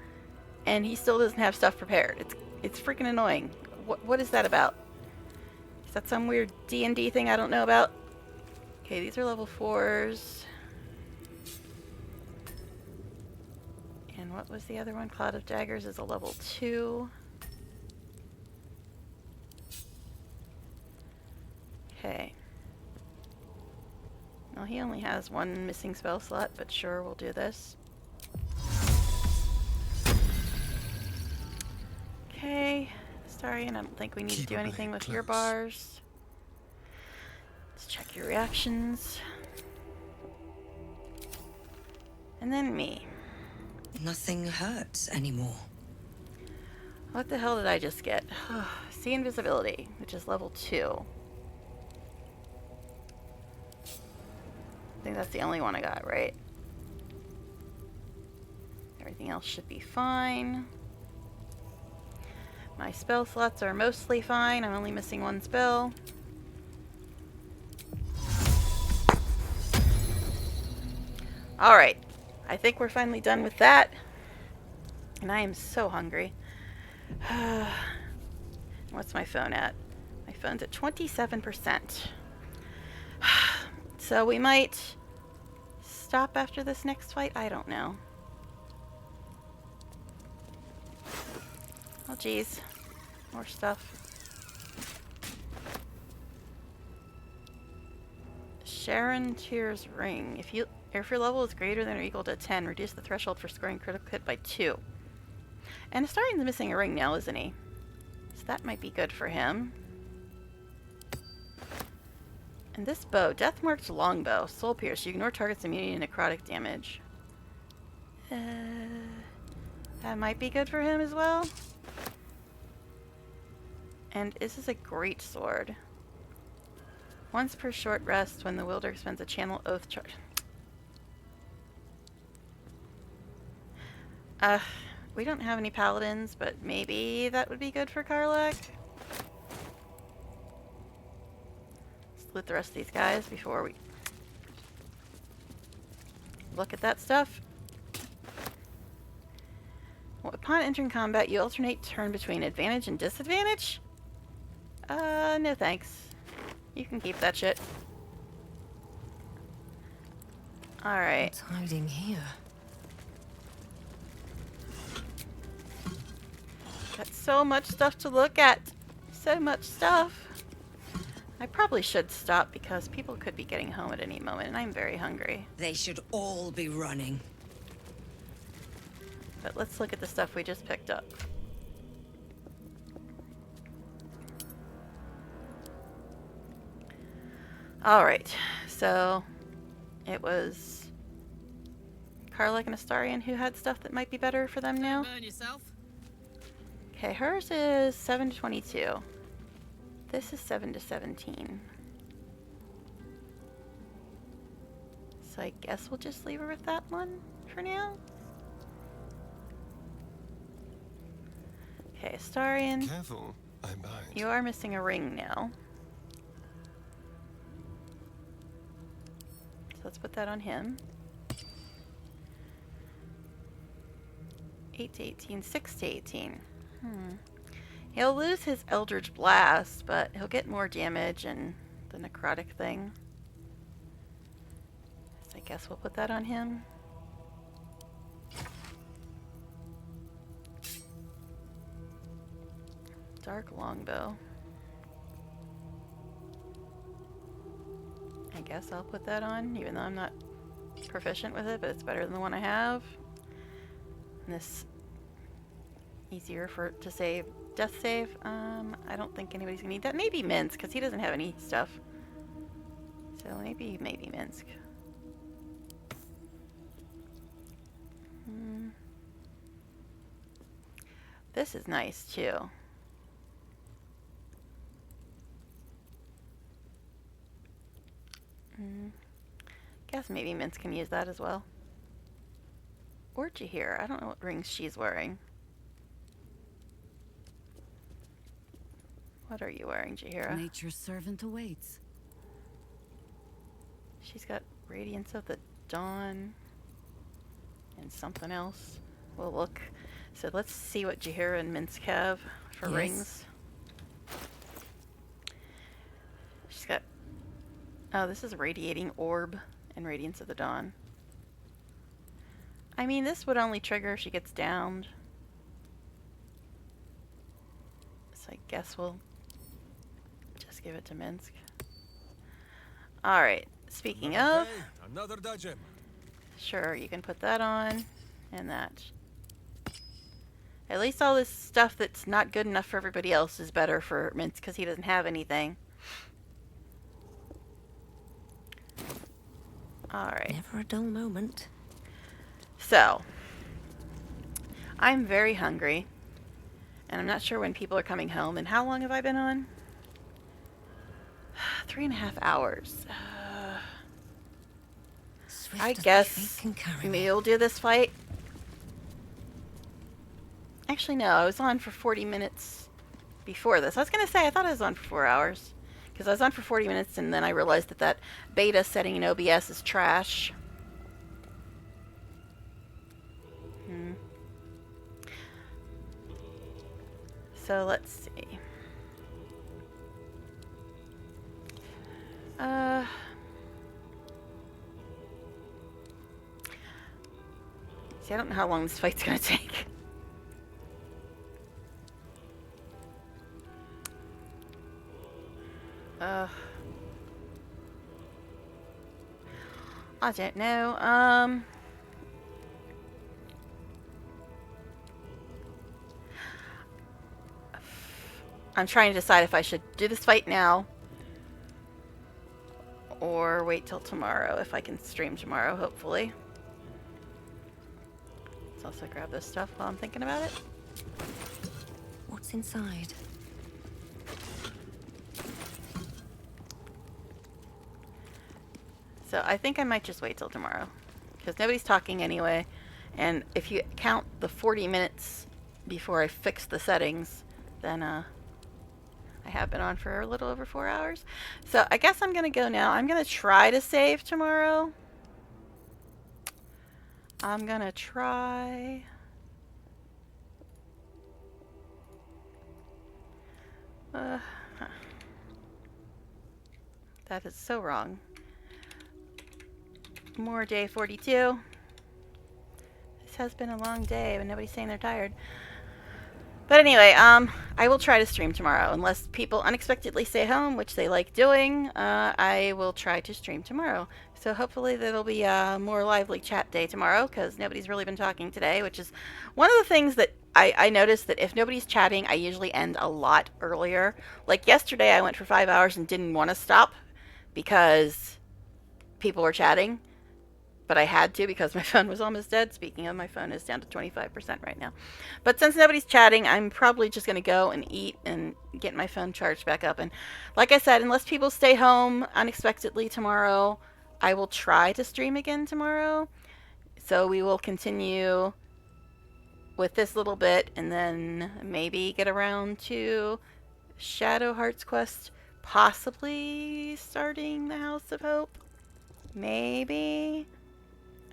Speaker 1: and he still doesn't have stuff prepared. It's freaking annoying. What is that about? Is that some weird D&D thing I don't know about? Okay, these are level 4s. And what was the other one? Cloud of Daggers is a level 2. Okay. Well, he only has 1 missing spell slot, but sure, we'll do this. Okay. Astarion, I don't think we need to do anything with your bars. Let's check your reactions. And then me.
Speaker 21: Nothing hurts anymore.
Speaker 1: What the hell did I just get? See invisibility, which is level 2. I think that's the only one I got, right? Everything Everything else should be fine. My spell slots are mostly fine. I'm only missing one spell. Alright. I think we're finally done with that. And I am so hungry. What's my phone at? My phone's at 27%. So we might stop after this next fight? I don't know. Oh geez. More stuff. Sharon Tear's Ring. If your level is greater than or equal to 10, reduce the threshold for scoring critical hit by 2. And Astarion's missing a ring now, isn't he? So that might be good for him. And this bow, Deathmarked Longbow, Soul Pierce. You ignore target's immunity to necrotic damage. That might be good for him as well. And this is a great sword. Once per short rest, when the wielder expends a channel oath charge. We don't have any paladins, but maybe that would be good for Karlach. Let's loot the rest of these guys before we look at that stuff. Well, upon entering combat, you alternate turn between advantage and disadvantage? No thanks. You can keep that shit. Alright.
Speaker 21: What's hiding here?
Speaker 1: Got so much stuff to look at. So much stuff. I probably should stop because people could be getting home at any moment and I'm very hungry.
Speaker 21: They should all be running.
Speaker 1: But let's look at the stuff we just picked up. Alright, so it was Karlach and Astarion who had stuff that might be better for them now. Okay, hers is 7 to 22. This is 7 to 17. So I guess we'll just leave her with that one for now. Okay, Astarion.
Speaker 11: Careful, I'm behind.
Speaker 1: You are missing a ring now. So let's put that on him. 8 to 18, 6 to 18. He'll lose his Eldritch Blast, but he'll get more damage and the necrotic thing. So I guess we'll put that on him. Dark Longbow. I guess I'll put that on, even though I'm not proficient with it, but it's better than the one I have. And this easier to save death save. I don't think anybody's gonna need that. Maybe Minsk, because he doesn't have any stuff. So maybe Minsk. This is nice too. Guess maybe Minsk can use that as well. Or Jaheira. I don't know what rings she's wearing. What are you wearing, Jaheira?
Speaker 19: Nature's servant awaits.
Speaker 1: She's got Radiance of the Dawn and something else. We'll look. So let's see what Jaheira and Minsk have for rings. She's got... Oh, this is Radiating Orb and Radiance of the Dawn. I mean, this would only trigger if she gets downed. So I guess we'll just give it to Minsk. Alright, speaking of...
Speaker 18: Another dodgem.
Speaker 1: Sure, you can put that on, and that. At least all this stuff that's not good enough for everybody else is better for Minsk, because he doesn't have anything. Alright.
Speaker 21: Never a dull moment.
Speaker 1: So, I'm very hungry, and I'm not sure when people are coming home. And how long have I been on? 3.5 hours. I guess we'll do this fight, Actually, no, I was on for 40 minutes before this. I was going to say, I thought I was on for 4 hours. Because I was on for 40 minutes and then I realized that that beta setting in OBS is trash. So let's see. See, I don't know how long this fight's gonna take. I don't know. I'm trying to decide if I should do this fight now or wait till tomorrow if I can stream tomorrow, hopefully. Let's also grab this stuff while I'm thinking about it.
Speaker 10: What's inside?
Speaker 1: So I think I might just wait till tomorrow because nobody's talking anyway. And if you count the 40 minutes before I fix the settings, then I have been on for a little over 4 hours. So I guess I'm going to go now. I'm going to try to save tomorrow. I'm going to try. That is so wrong. More day 42. This has been a long day, but nobody's saying they're tired. But anyway, I will try to stream tomorrow. Unless people unexpectedly stay home, which they like doing, I will try to stream tomorrow. So hopefully that'll be a more lively chat day tomorrow, because nobody's really been talking today, which is one of the things that I noticed that if nobody's chatting, I usually end a lot earlier. Like yesterday, I went for 5 hours and didn't want to stop because people were chatting. But I had to because my phone was almost dead. Speaking of, my phone is down to 25% right now. But since nobody's chatting, I'm probably just going to go and eat and get my phone charged back up. And like I said, unless people stay home unexpectedly tomorrow, I will try to stream again tomorrow. So we will continue with this little bit and then maybe get around to Shadow Hearts Quest, possibly starting the House of Hope. Maybe.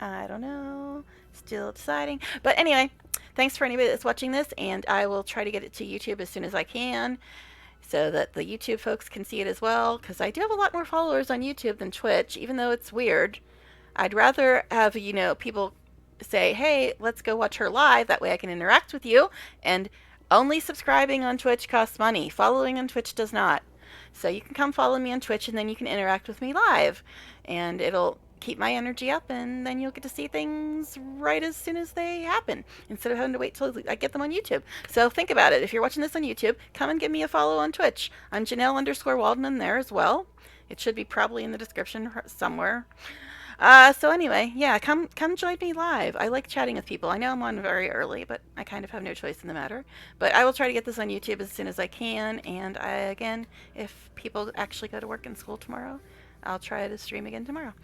Speaker 1: I don't know. Still deciding. But anyway, thanks for anybody that's watching this, and I will try to get it to YouTube as soon as I can so that the YouTube folks can see it as well, because I do have a lot more followers on YouTube than Twitch, even though it's weird. I'd rather have, you know, people say, hey, let's go watch her live. That way I can interact with you. And only subscribing on Twitch costs money. Following on Twitch does not. So you can come follow me on Twitch, and then you can interact with me live. And it'll keep my energy up, and then you'll get to see things right as soon as they happen instead of having to wait till I get them on YouTube. So think about it. If you're watching this on YouTube, come and give me a follow on Twitch. I'm Janelle_Waldman there as well. It should be probably in the description somewhere. So anyway, yeah, come join me live. I like chatting with people. I know I'm on very early, but I kind of have no choice in the matter. But I will try to get this on YouTube as soon as I can. And again, if people actually go to work and school tomorrow, I'll try to stream again tomorrow.